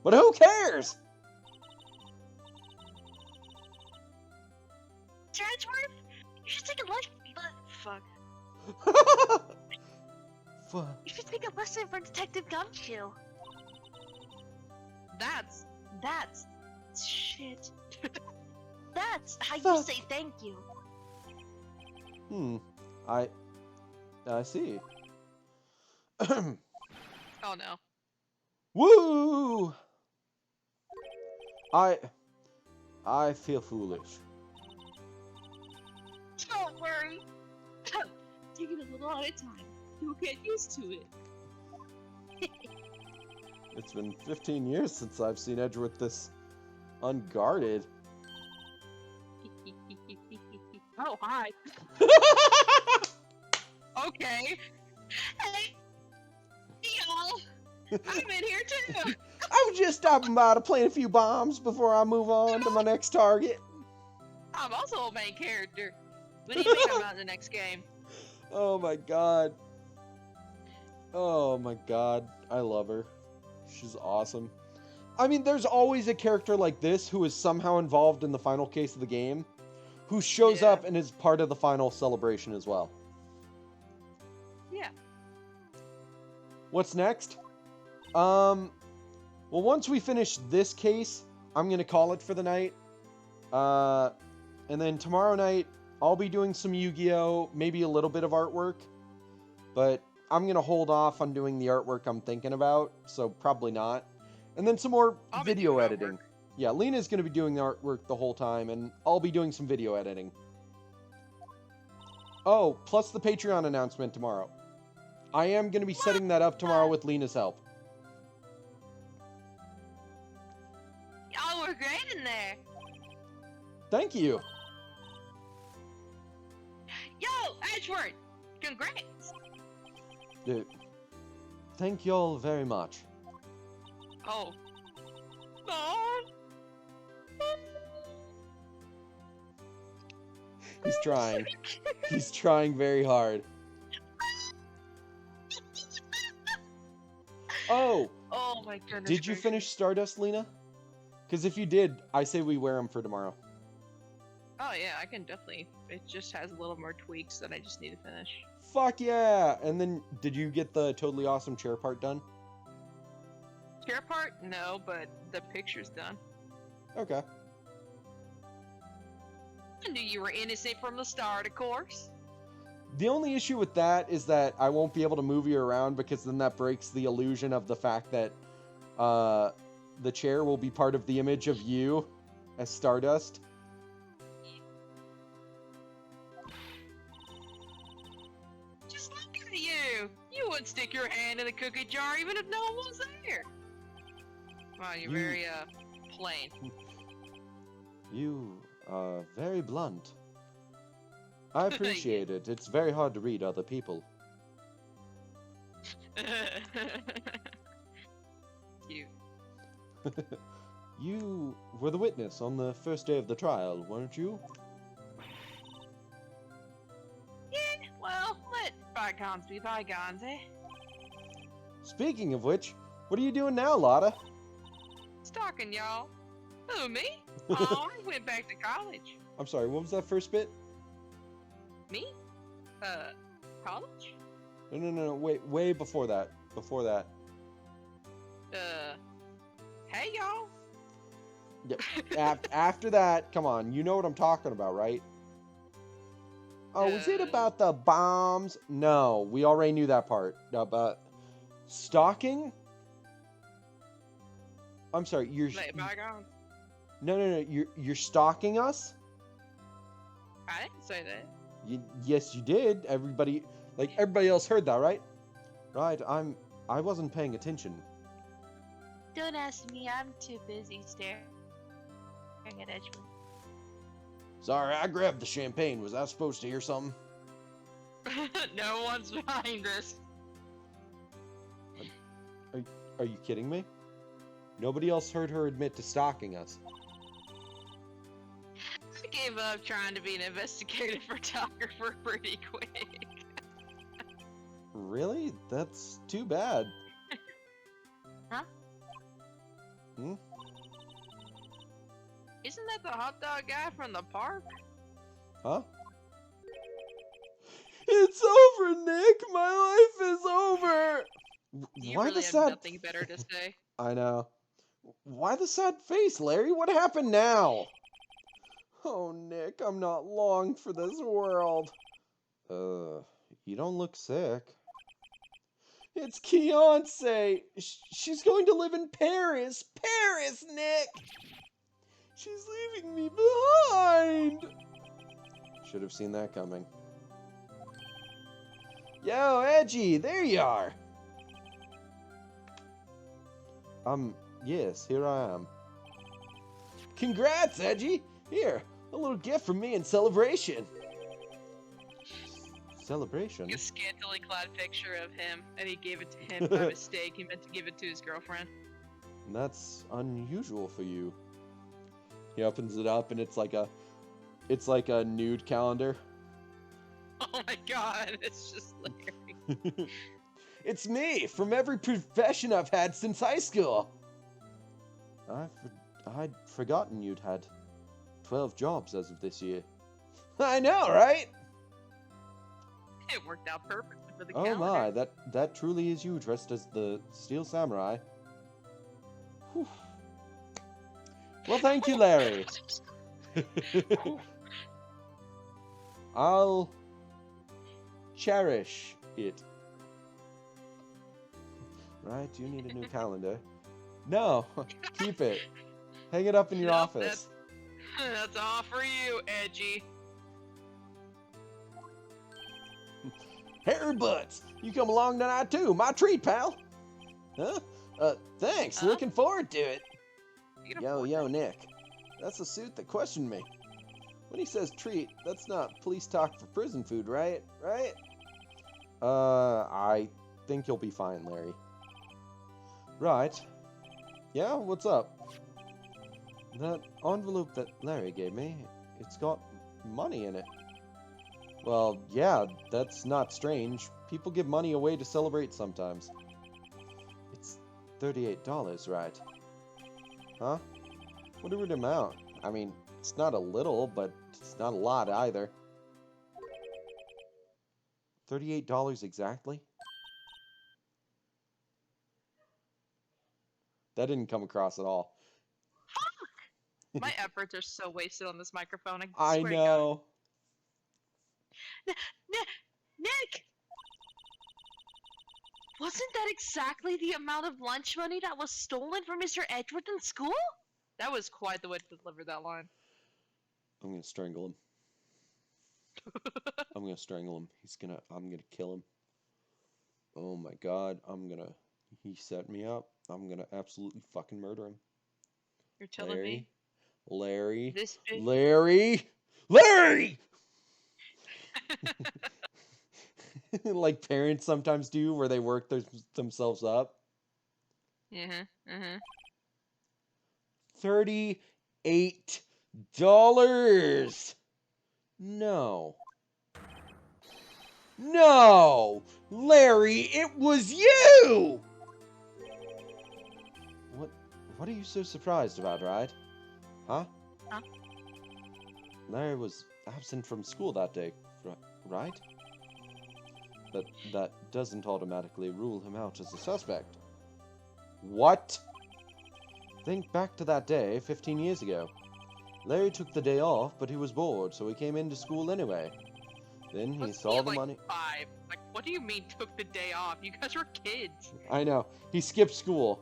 But who cares? Mr. Edgeworth, you should take a fuck. Fuck. You should take a lesson from Detective Gumshoe. That's shit. That's how you Fuck. say thank you. I see. Oh no. Woo! I feel foolish. Don't worry. Take it a lot of time. You'll get used to it. It's been 15 years since I've seen Edgeworth this unguarded. Oh, hi. Okay. Hey, y'all. I'm in here too. I was just stopping by to plant a few bombs before I move on to my next target. I'm also a main character. What do you think about the next game? Oh my god. Oh my god. I love her. She's awesome. I mean, there's always a character like this who is somehow involved in the final case of the game, who shows Yeah. up and is part of the final celebration as well. Yeah. What's next? Well, once we finish this case, I'm gonna call it for the night. And then tomorrow night, I'll be doing some Yu-Gi-Oh!, maybe a little bit of artwork, but I'm gonna hold off on doing the artwork I'm thinking about, so probably not. And then some more I'll be video doing editing. artwork. Yeah, Lena's gonna be doing the artwork the whole time, and I'll be doing some video editing. Oh, plus the Patreon announcement tomorrow. I am gonna be setting that up tomorrow with Lena's help. Y'all were great in there. Thank you. Yo, Edgeworth, congrats. Dude, thank y'all very much. Oh. He's trying. He's trying very hard. Oh, Oh my goodness. did you gracious. finish Stardust, Lena? Because if you did, I say we wear them for tomorrow. Oh yeah, I can definitely. It just has a little more tweaks that I just need to finish. Fuck yeah! And then, did you get the totally awesome chair part done? Chair part? No, but the picture's done. Okay. I knew you were innocent from the start, of course. The only issue with that is that I won't be able to move you around because then that breaks the illusion of the fact that the chair will be part of the image of you as Stardust. Just look at you. You wouldn't stick your hand in the cookie jar even if no one was there. Wow, you're You- very plain. You are very blunt. I appreciate it. It's very hard to read other people. Cute. You were the witness on the first day of the trial, weren't you? Yeah, well, let bygones be bygones, eh? Speaking of which, what are you doing now, Lotta? Stalking y'all. Who, me? Oh, I went back to college. I'm sorry, what was that first bit? Me? College? No, wait, way before that. Before that. Hey, y'all. After that, come on, you know what I'm talking about, right? Oh, was it about the bombs? No, we already knew that part. About stalking? I'm sorry, you're... Let bygone. No, you're stalking us? I didn't say that. Yes, you did. Everybody else heard that, right? Right, I wasn't paying attention. Don't ask me. I'm too busy staring at Edgewood. Sorry, I grabbed the champagne. Was I supposed to hear something? No one's behind us. Are you kidding me? Nobody else heard her admit to stalking us. I gave up trying to be an investigative photographer pretty quick. Really? That's too bad. Huh? Hmm? Isn't that the hot dog guy from the park? Huh? It's over, Nick! My life is over! You Why really the have sad... nothing better to say. I know. Why the sad face, Larry? What happened now? Oh, Nick, I'm not long for this world. You don't look sick. It's Beyonce. She's going to live in Paris. Paris, Nick! She's leaving me behind! Should have seen that coming. Yo, Edgy, there you are! Yes, here I am. Congrats, Edgy! Here, a little gift from me in celebration. Celebration? A scantily clad picture of him, and he gave it to him by mistake. He meant to give it to his girlfriend. That's unusual for you. He opens it up and it's like a nude calendar. Oh my god, it's just Larry. It's me from every profession I've had since high school. I'd forgotten you'd had 12 jobs as of this year. I know, right? It worked out perfectly for the Oh calendar. my, that truly is you dressed as the Steel Samurai. Whew. Well, thank you, Larry. I'll cherish it. Right, you need a new calendar. No, keep it. Hang it up in your Nope, office. That's all for you, Edgy. Harry Butts, you come along tonight too. My treat, pal. Huh? Thanks. Huh? Looking forward to it. You can afford Yo, Nick. That's the suit that questioned me. When he says treat, that's not police talk for prison food, right? Right? I think you'll be fine, Larry. Right. Yeah, what's up? That envelope that Larry gave me, it's got money in it. Well, yeah, that's not strange. People give money away to celebrate sometimes. It's $38, right? Huh? What a weird amount. I mean, it's not a little, but it's not a lot either. $38 exactly? That didn't come across at all. My efforts are so wasted on this microphone. I swear know. Nick! Wasn't that exactly the amount of lunch money that was stolen from Mr. Edgeworth in school? To God. That was quite the way to deliver that line. I'm gonna strangle him. I'm gonna strangle him. I'm gonna kill him. Oh my god, he set me up. I'm gonna absolutely fucking murder him. You're telling me Larry! this big? Larry! Like parents sometimes do, where they work themselves up. $38. No. No! Larry, it was you! What are you so surprised about, right? Huh? Huh? Larry was absent from school that day, right? But that doesn't automatically rule him out as a suspect. What? Think back to that day 15 years ago. Larry took the day off, but he was bored, so he came into school anyway. Then he Wasn't saw the like money. 5? Like, what do you mean took the day off? You guys were kids. I know. He skipped school.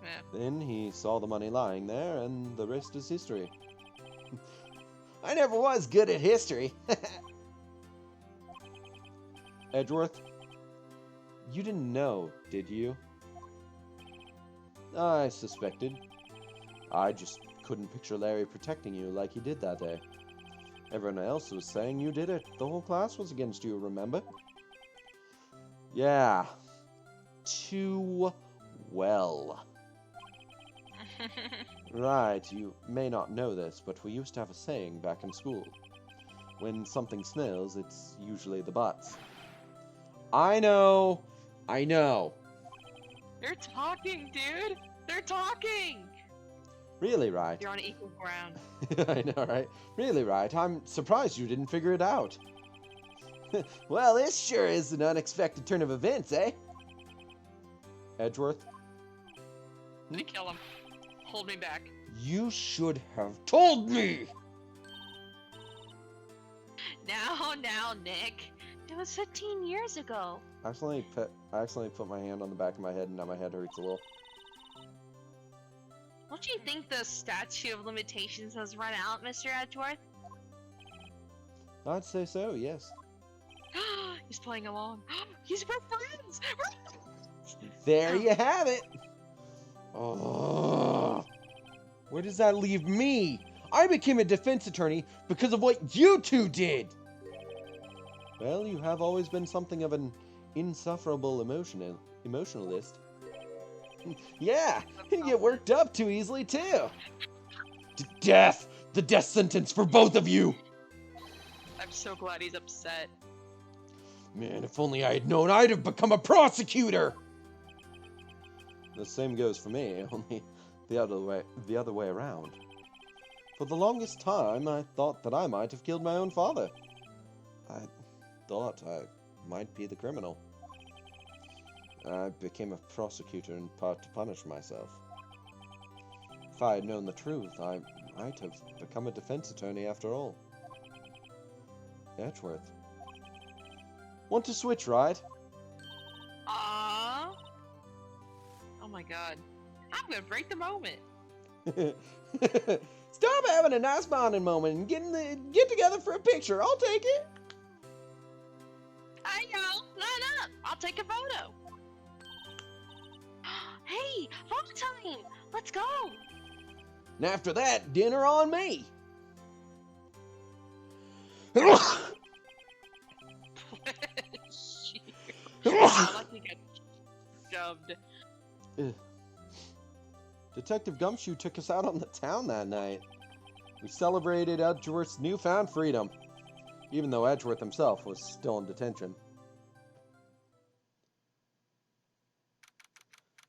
Yeah. Then he saw the money lying there, and the rest is history. I never was good at history. Edgeworth, you didn't know, did you? I suspected. I just couldn't picture Larry protecting you like he did that day. Everyone else was saying you did it. The whole class was against you, remember? Yeah. Too well. Right, you may not know this, but we used to have a saying back in school. When something smells, it's usually the butts. I know. I know. They're talking, dude. They're talking. Really, right? You're on equal ground. I know, right? Really, right? I'm surprised you didn't figure it out. Well, this sure is an unexpected turn of events, eh? Edgeworth, Let me kill him. Hold me back. you should have told me! Now, Nick. It was 15 years ago. I accidentally put my hand on the back of my head, and now my head hurts a little. Don't you think the statute of limitations has run out, Mr. Edgeworth? I'd say so, yes. He's playing along. He's we're friends. There you have it! Oh, where does that leave me? I became a defense attorney because of what you two did! Well, you have always been something of an insufferable emotionalist. Yeah, you get worked up too easily, too. To death! The death sentence for both of you! I'm so glad he's upset. Man, if only I had known, I'd have become a prosecutor! The same goes for me, only the other way around. For the longest time, I thought that I might have killed my own father. I thought I might be the criminal. I became a prosecutor in part to punish myself. If I had known the truth, I might have become a defense attorney after all. Edgeworth. Want to switch, right? Aww. Oh my god. I'm gonna break the moment. Stop having a nice bonding moment and get together for a picture. I'll take it. Hi, y'all. Line up. I'll take a photo. Hey, photo time. Let's go. And after that, dinner on me. I like he got shoved. Detective Gumshoe took us out on the town that night. We celebrated Edgeworth's newfound freedom, even though Edgeworth himself was still in detention.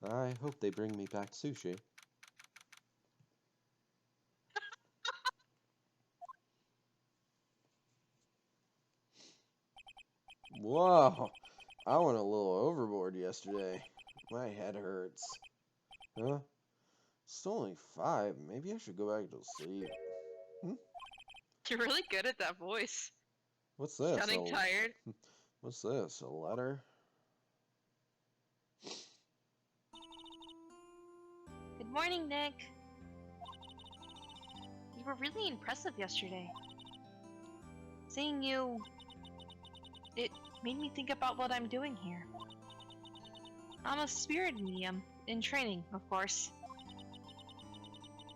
I hope they bring me back sushi. Whoa, I went a little overboard yesterday. My head hurts. Huh? It's only 5. Maybe I should go back to sleep. You're really good at that voice. What's this? Sounding tired. What's this? A letter? Good morning, Nick. You were really impressive yesterday. Seeing you, it made me think about what I'm doing here. I'm a spirit medium, in training, of course.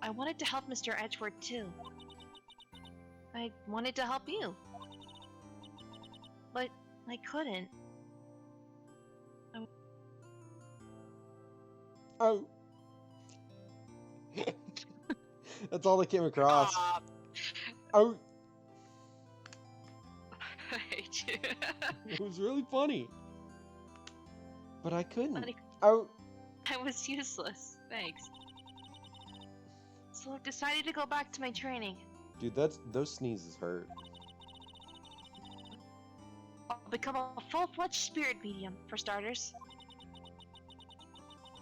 I wanted to help Mr. Edgeworth too. I wanted to help you. But I couldn't. Oh. That's all that came across. Aw. Oh, I hate you. it was really funny. But I couldn't. But Oh, I was useless. Thanks. So I've decided to go back to my training. Dude, those sneezes hurt. I'll become a full-fledged spirit medium, for starters.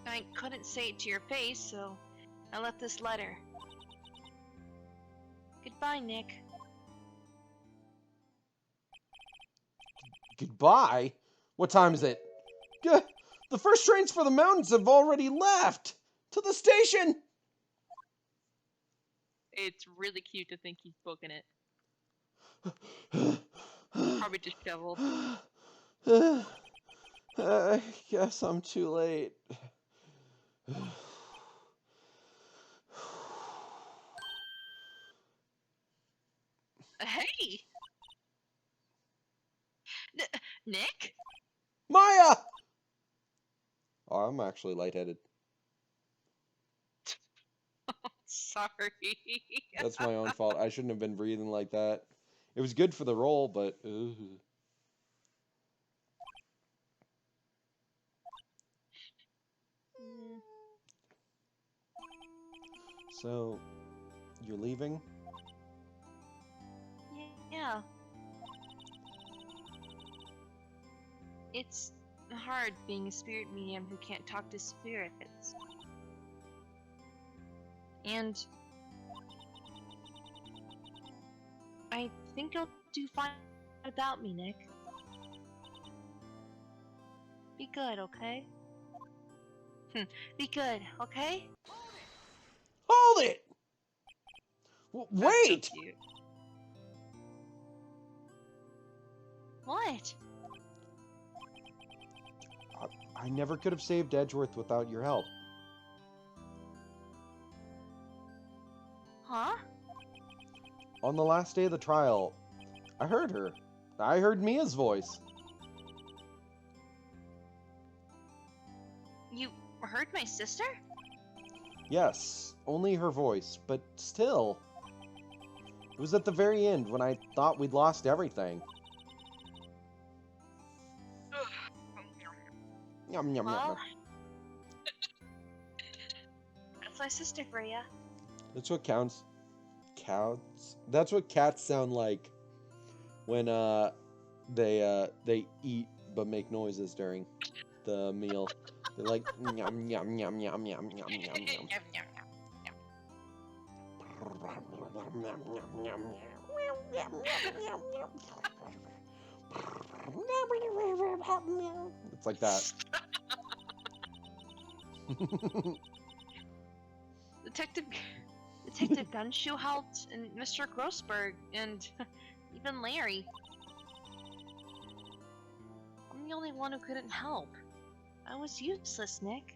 I couldn't say it to your face, so I left this letter. Goodbye, Nick. Goodbye? What time is it? Gah, the first trains for the mountains have already left! To the station! It's really cute to think he's booking it. Probably disheveled. I guess I'm too late. Hey! Nick? Maya! Oh, I'm actually lightheaded. Sorry. That's my own fault. I shouldn't have been breathing like that. It was good for the role, but... So, you're leaving? Yeah. It's hard being a spirit medium who can't talk to spirits. And I think you'll do fine without me, Nick. Be good, okay? Be good, okay? Hold it! That's Wait! so cute. What? I never could have saved Edgeworth without your help. Huh? On the last day of the trial, I heard her. I heard Mia's voice. You heard my sister? Yes, only her voice, but still. It was at the very end when I thought we'd lost everything. Yum, yum, Well, yum. that's my sister for ya. That's what counts. Counts. That's what cats sound like when they eat but make noises during the meal. They're like yum yum yum yum yum yum yum yum. It's like that. Detective Gunshoe helped, and Mr. Grossberg, and even Larry. I'm the only one who couldn't help. I was useless, Nick.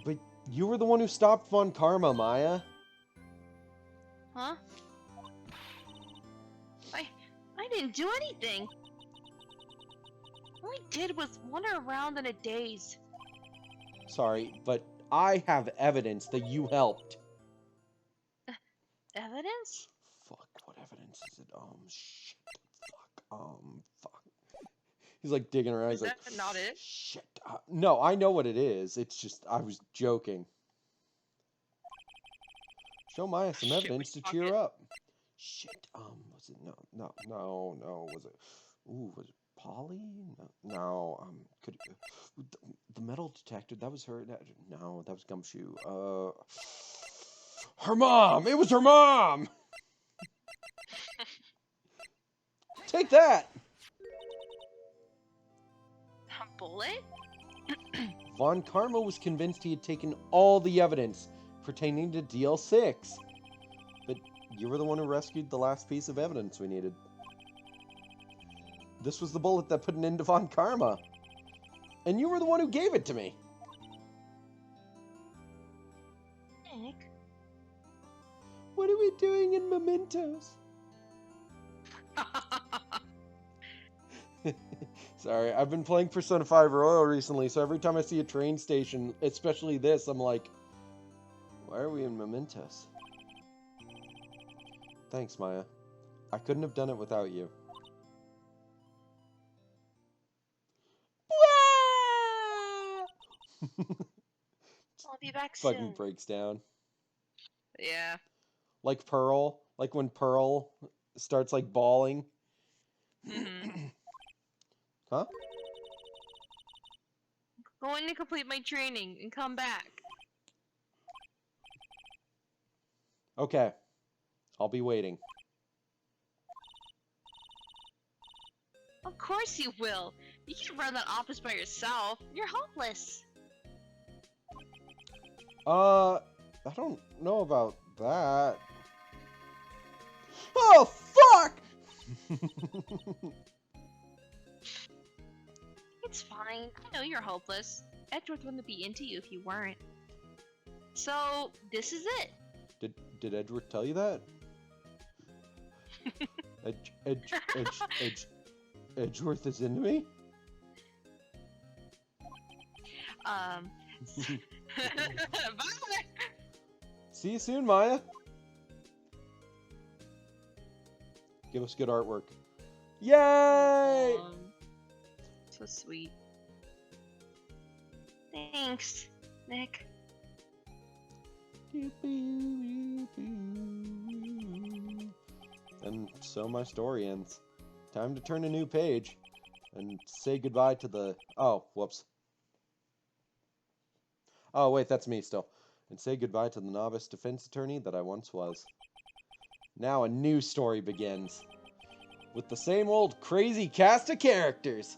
But you were the one who stopped Von Karma, Maya. Huh? I didn't do anything. All I did was wander around in a daze. Sorry, but I have evidence that you helped. Evidence? Fuck, what evidence is it? Shit. Fuck. He's like digging around. Is He's like, that not it? shit. No, I know what it is. It's just, I was joking. Show Maya some Shit, evidence to we cheer pocket. up. Shit, was it, no, was it, was it Polly? No, could, the metal detector, that was her, no, that was Gumshoe, her mom! It was her mom! Take that! A bullet? Von Karma was convinced he had taken all the evidence pertaining to DL6. But you were the one who rescued the last piece of evidence we needed. This was the bullet that put an end to Von Karma. And you were the one who gave it to me. Nick? What are we doing in Mementos? Sorry, I've been playing Persona 5 Royal recently, so every time I see a train station, especially this, I'm like, why are we in Mementos? Thanks, Maya. I couldn't have done it without you. I'll be back Fucking soon. breaks down. Yeah. Like Pearl. Like when Pearl starts like bawling. Mhm. Huh? Going to complete my training and come back. Okay. I'll be waiting. Of course you will. You can't run that office by yourself. You're hopeless. I don't know about that. Oh, fuck! It's fine. I know you're hopeless. Edgeworth wouldn't be into you if you weren't. So, this is it. Did Edgeworth tell you that? Edgeworth is into me? Bye! See you soon, Maya. Give us good artwork. Yay! So sweet. Thanks, Nick. And so my story ends. Time to turn a new page and say goodbye to the... Oh, whoops. Oh, wait, that's me still. And say goodbye to the novice defense attorney that I once was. Now a new story begins. With the same old crazy cast of characters.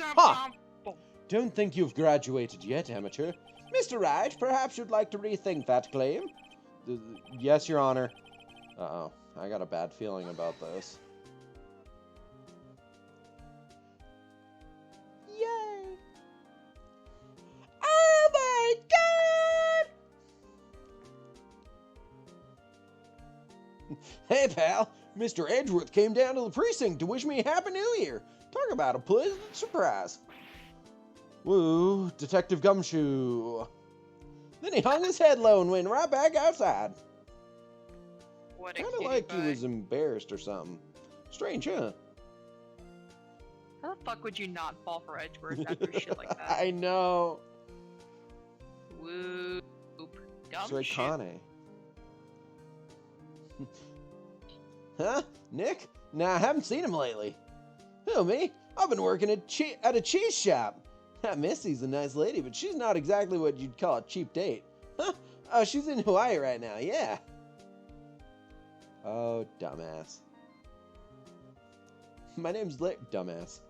Ha! Don't think you've graduated yet, amateur. Mr. Wright, perhaps you'd like to rethink that claim? Yes, Your Honor. Uh-oh. I got a bad feeling about this. Yay! Oh my god! Hey, pal. Mr. Edgeworth came down to the precinct to wish me a Happy New Year. Talk about a pleasant surprise. Woo, Detective Gumshoe. Then he hung his head low and went right back outside. What a Kinda cutie like pie. he was embarrassed or something. Strange, huh? How the fuck would you not fall for Edgeworth after shit like that? I know. Whoop. Dumb So shit. Kane. Huh? Nick? Nah, I haven't seen him lately. Who, me? I've been working at a cheese shop. Missy's a nice lady, but she's not exactly what you'd call a cheap date. Huh? Oh, she's in Hawaii right now, yeah. Oh, dumbass. My name's Lick, dumbass.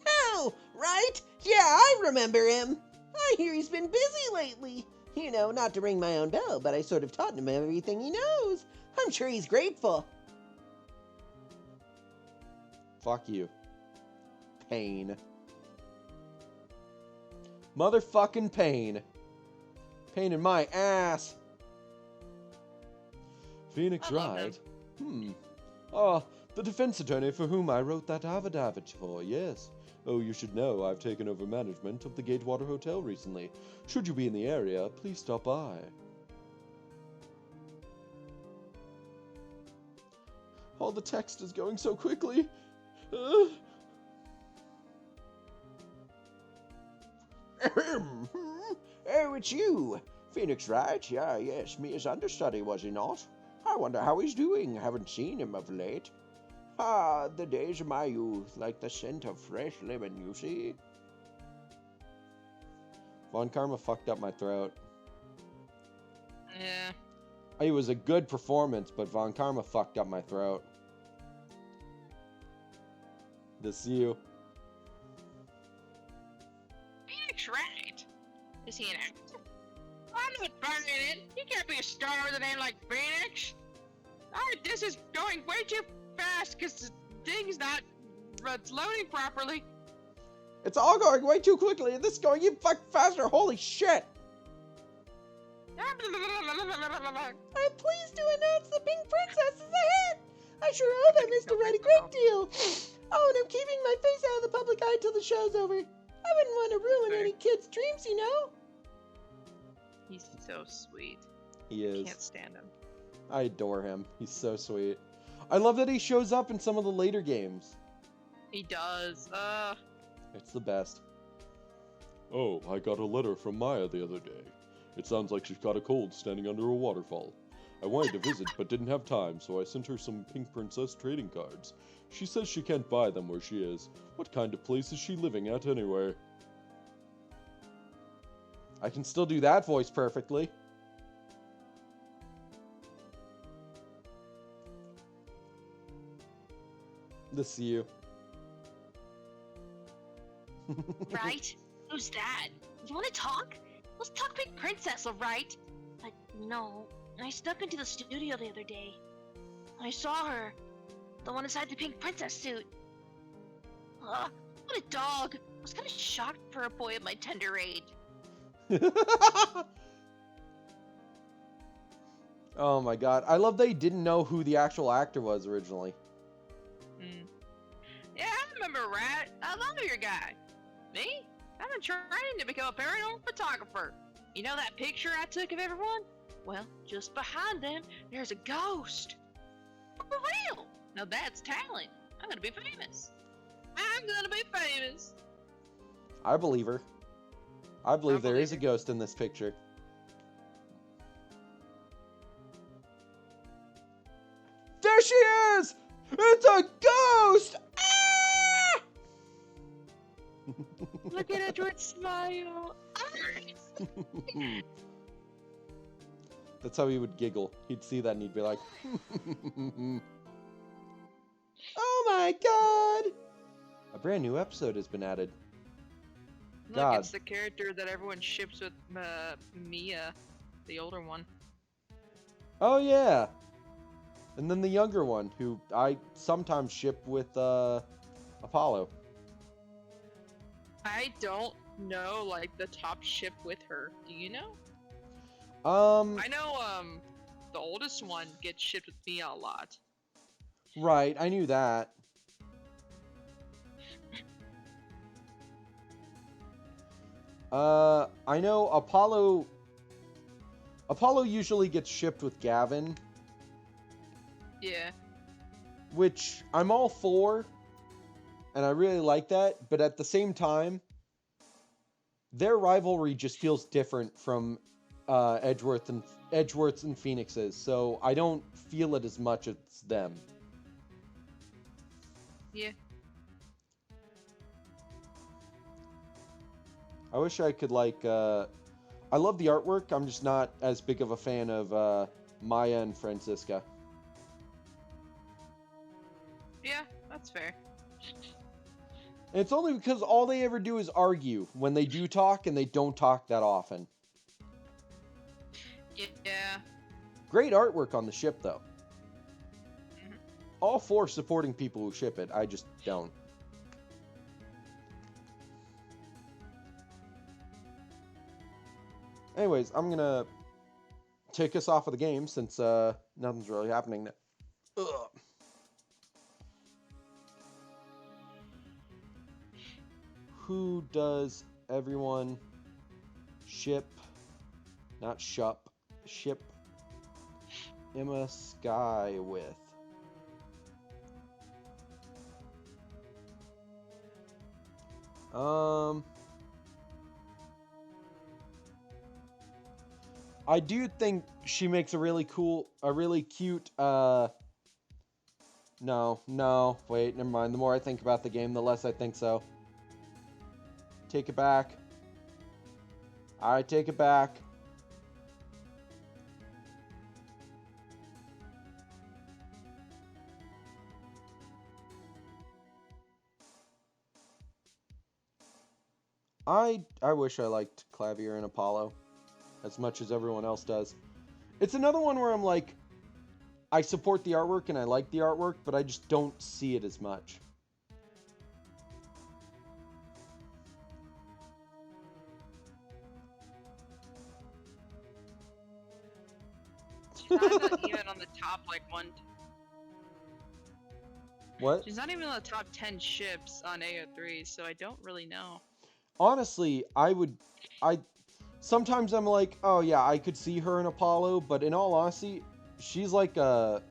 Oh, right? Yeah, I remember him. I hear he's been busy lately. You know, not to ring my own bell, but I sort of taught him everything he knows. I'm sure he's grateful. Fuck you. Pain. Motherfucking pain. Pain in my ass. Phoenix I love Wright? Ah, the defense attorney for whom I wrote that affidavit for, yes. Oh, you should know I've taken over management of the Gatewater Hotel recently. Should you be in the area, please stop by. All the text is going so quickly. Oh, it's you. Phoenix Wright? Yeah, yes, me as understudy, was he not? I wonder how he's doing. Haven't seen him of late. Ah, the days of my youth, like the scent of fresh lemon, you see. Von Karma fucked up my throat. Yeah. It was a good performance, but Von Karma fucked up my throat. This is you. Phoenix Wright? Is he an actor? I'm not buying it. He can't be a star with a name like Phoenix. Alright, this is going way too fast because the thing's not loading properly. It's all going way too quickly, and this is going even fuck faster. Holy shit! I'm pleased to announce the Pink Princess is ahead. I sure hope I missed a really great deal. Oh, and I'm keeping my face out of the public eye till the show's over. I wouldn't want to ruin any kid's dreams, you know? He's so sweet. He is. Can't stand him. I adore him. He's so sweet. I love that he shows up in some of the later games. He does. It's the best. Oh, I got a letter from Maya the other day. It sounds like she's got a cold standing under a waterfall. I wanted to visit but didn't have time, so I sent her some Pink Princess trading cards. She says she can't buy them where she is. What kind of place is she living at anyway? I can still do that voice perfectly. This is you. Right? Who's that? You want to talk? Let's talk Pink Princess, alright? But no, I snuck into the studio the other day. I saw her. The one inside the Pink Princess suit. Ugh, what a dog. I was kind of shocked for a boy of my tender age. Oh my god. I love they didn't know who the actual actor was originally. Yeah, I remember Wright. I love your guy. Me? I've been trying to become a paranormal photographer. You know that picture I took of everyone? Well, just behind them, there's a ghost. For real. Now that's talent. I'm gonna be famous. I'm gonna be famous. I believe her. I believe there is a ghost in this picture. There she is! It's a ghost! Ah! Look at Edward smile. That's how he would giggle. He'd see that and he'd be like, oh my god! A brand new episode has been added. Look, God. it's the character that everyone ships with Mia, the older one. Oh yeah. And then the younger one, who I sometimes ship with Apollo. I don't know, like, the top ship with her. Do you know? I know, the oldest one gets shipped with Mia a lot. Right, I knew that. I know Apollo usually gets shipped with Gavin, Yeah. which I'm all for, and I really like that, but at the same time, their rivalry just feels different from Edgeworth's and Phoenix's, so I don't feel it as much as them. Yeah. I wish I could, like, I love the artwork, I'm just not as big of a fan of Maya and Francisca. Yeah, that's fair. And it's only because all they ever do is argue when they do talk, and they don't talk that often. Yeah. Great artwork on the ship, though. Mhm. All for supporting people who ship it, I just don't. Anyways, I'm gonna take us off of the game since nothing's really happening now. Ugh. Who does everyone ship, not shup, ship Emma Sky with? I do think she makes a really cute, no, wait, never mind. The more I think about the game, the less I think so. Take it back. I take it back. I wish I liked Clavier and Apollo as much as everyone else does. It's another one where I'm like, I support the artwork and I like the artwork, but I just don't see it as much. She's not even on the top, like, one. What? She's not even on the top 10 ships on AO3, so I don't really know. Honestly, sometimes I'm like, oh yeah, I could see her in Apollo, but in all honesty, she's a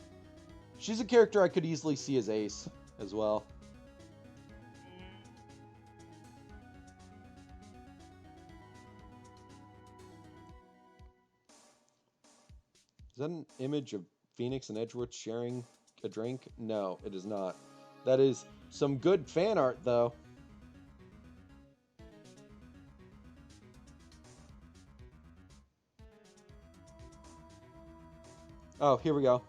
character I could easily see as Ace as well. Is that an image of Phoenix and Edgeworth sharing a drink? No, it is not. That is some good fan art, though. Oh, here we go.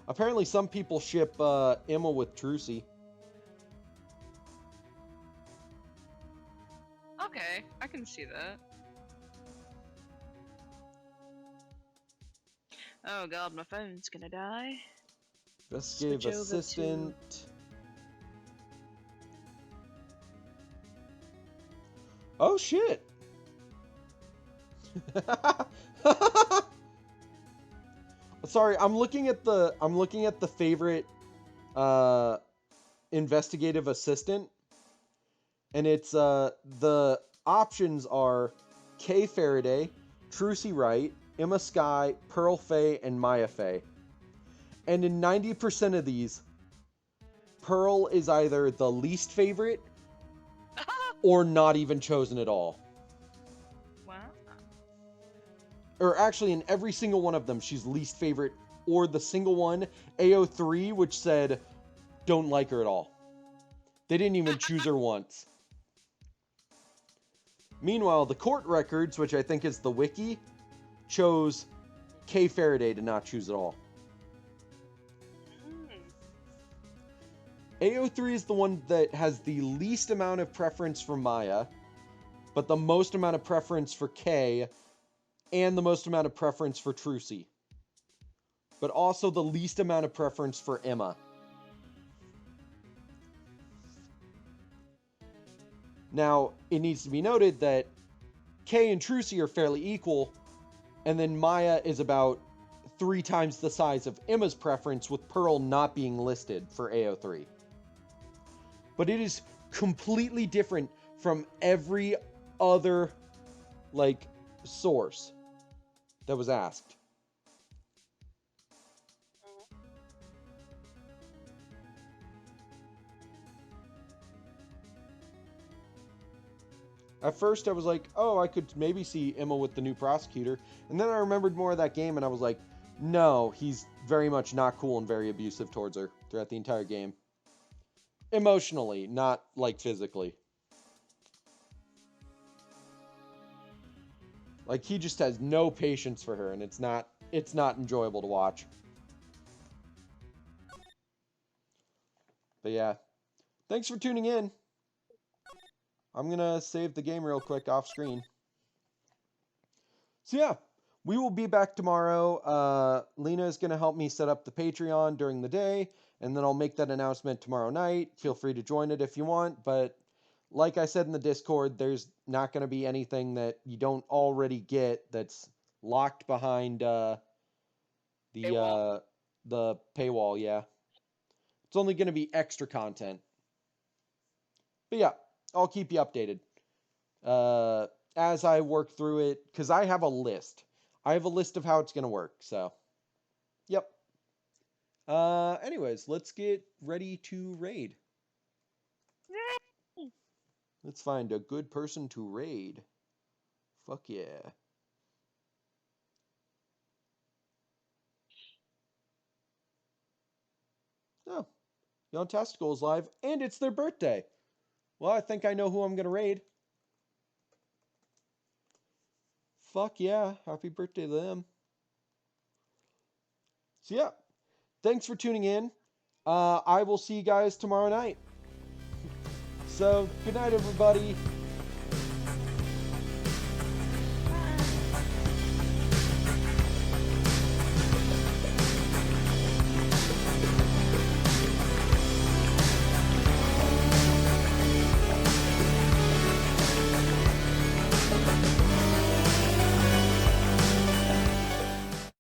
Apparently some people ship Emma with Trucy. Okay, I can see that. Oh god, my phone's gonna die. Investigative Switch over to- assistant. Oh shit. Sorry, I'm looking at the favorite investigative assistant, and it's the options are Kay Faraday, Trucy Wright, Emma Sky, Pearl Faye, and Maya Faye. And in 90% of these, Pearl is either the least favorite or not even chosen at all. Wow. Or actually, in every single one of them, she's least favorite, or the single one, AO3, which said, don't like her at all. They didn't even choose her once. Meanwhile, the court records, which I think is the wiki, chose Kay Faraday to not choose at all. AO3 is the one that has the least amount of preference for Maya, but the most amount of preference for Kay, and the most amount of preference for Trucy. But also the least amount of preference for Emma. Now, it needs to be noted that Kay and Trucy are fairly equal, and then Maya is about 3 times the size of Emma's preference, with Pearl not being listed for AO3. But it is completely different from every other, source that was asked. At first, I was like, oh, I could maybe see Emma with the new prosecutor. And then I remembered more of that game, and I was like, no, he's very much not cool and very abusive towards her throughout the entire game. Emotionally, not, physically. He just has no patience for her, and it's not enjoyable to watch. But yeah, thanks for tuning in. I'm gonna save the game real quick off screen. So yeah, we will be back tomorrow. Lena is gonna help me set up the Patreon during the day, and then I'll make that announcement tomorrow night. Feel free to join it if you want, but like I said in the Discord, there's not going to be anything that you don't already get that's locked behind the paywall, yeah. It's only going to be extra content. But yeah, I'll keep you updated as I work through it, because I have a list. I have a list of how it's going to work, so yep. Anyways, let's get ready to raid. Let's find a good person to raid. Fuck yeah. Oh, Young Testicle is live, and it's their birthday. Well, I think I know who I'm going to raid. Fuck yeah. Happy birthday to them. So yeah, thanks for tuning in. I will see you guys tomorrow night. So, good night, everybody.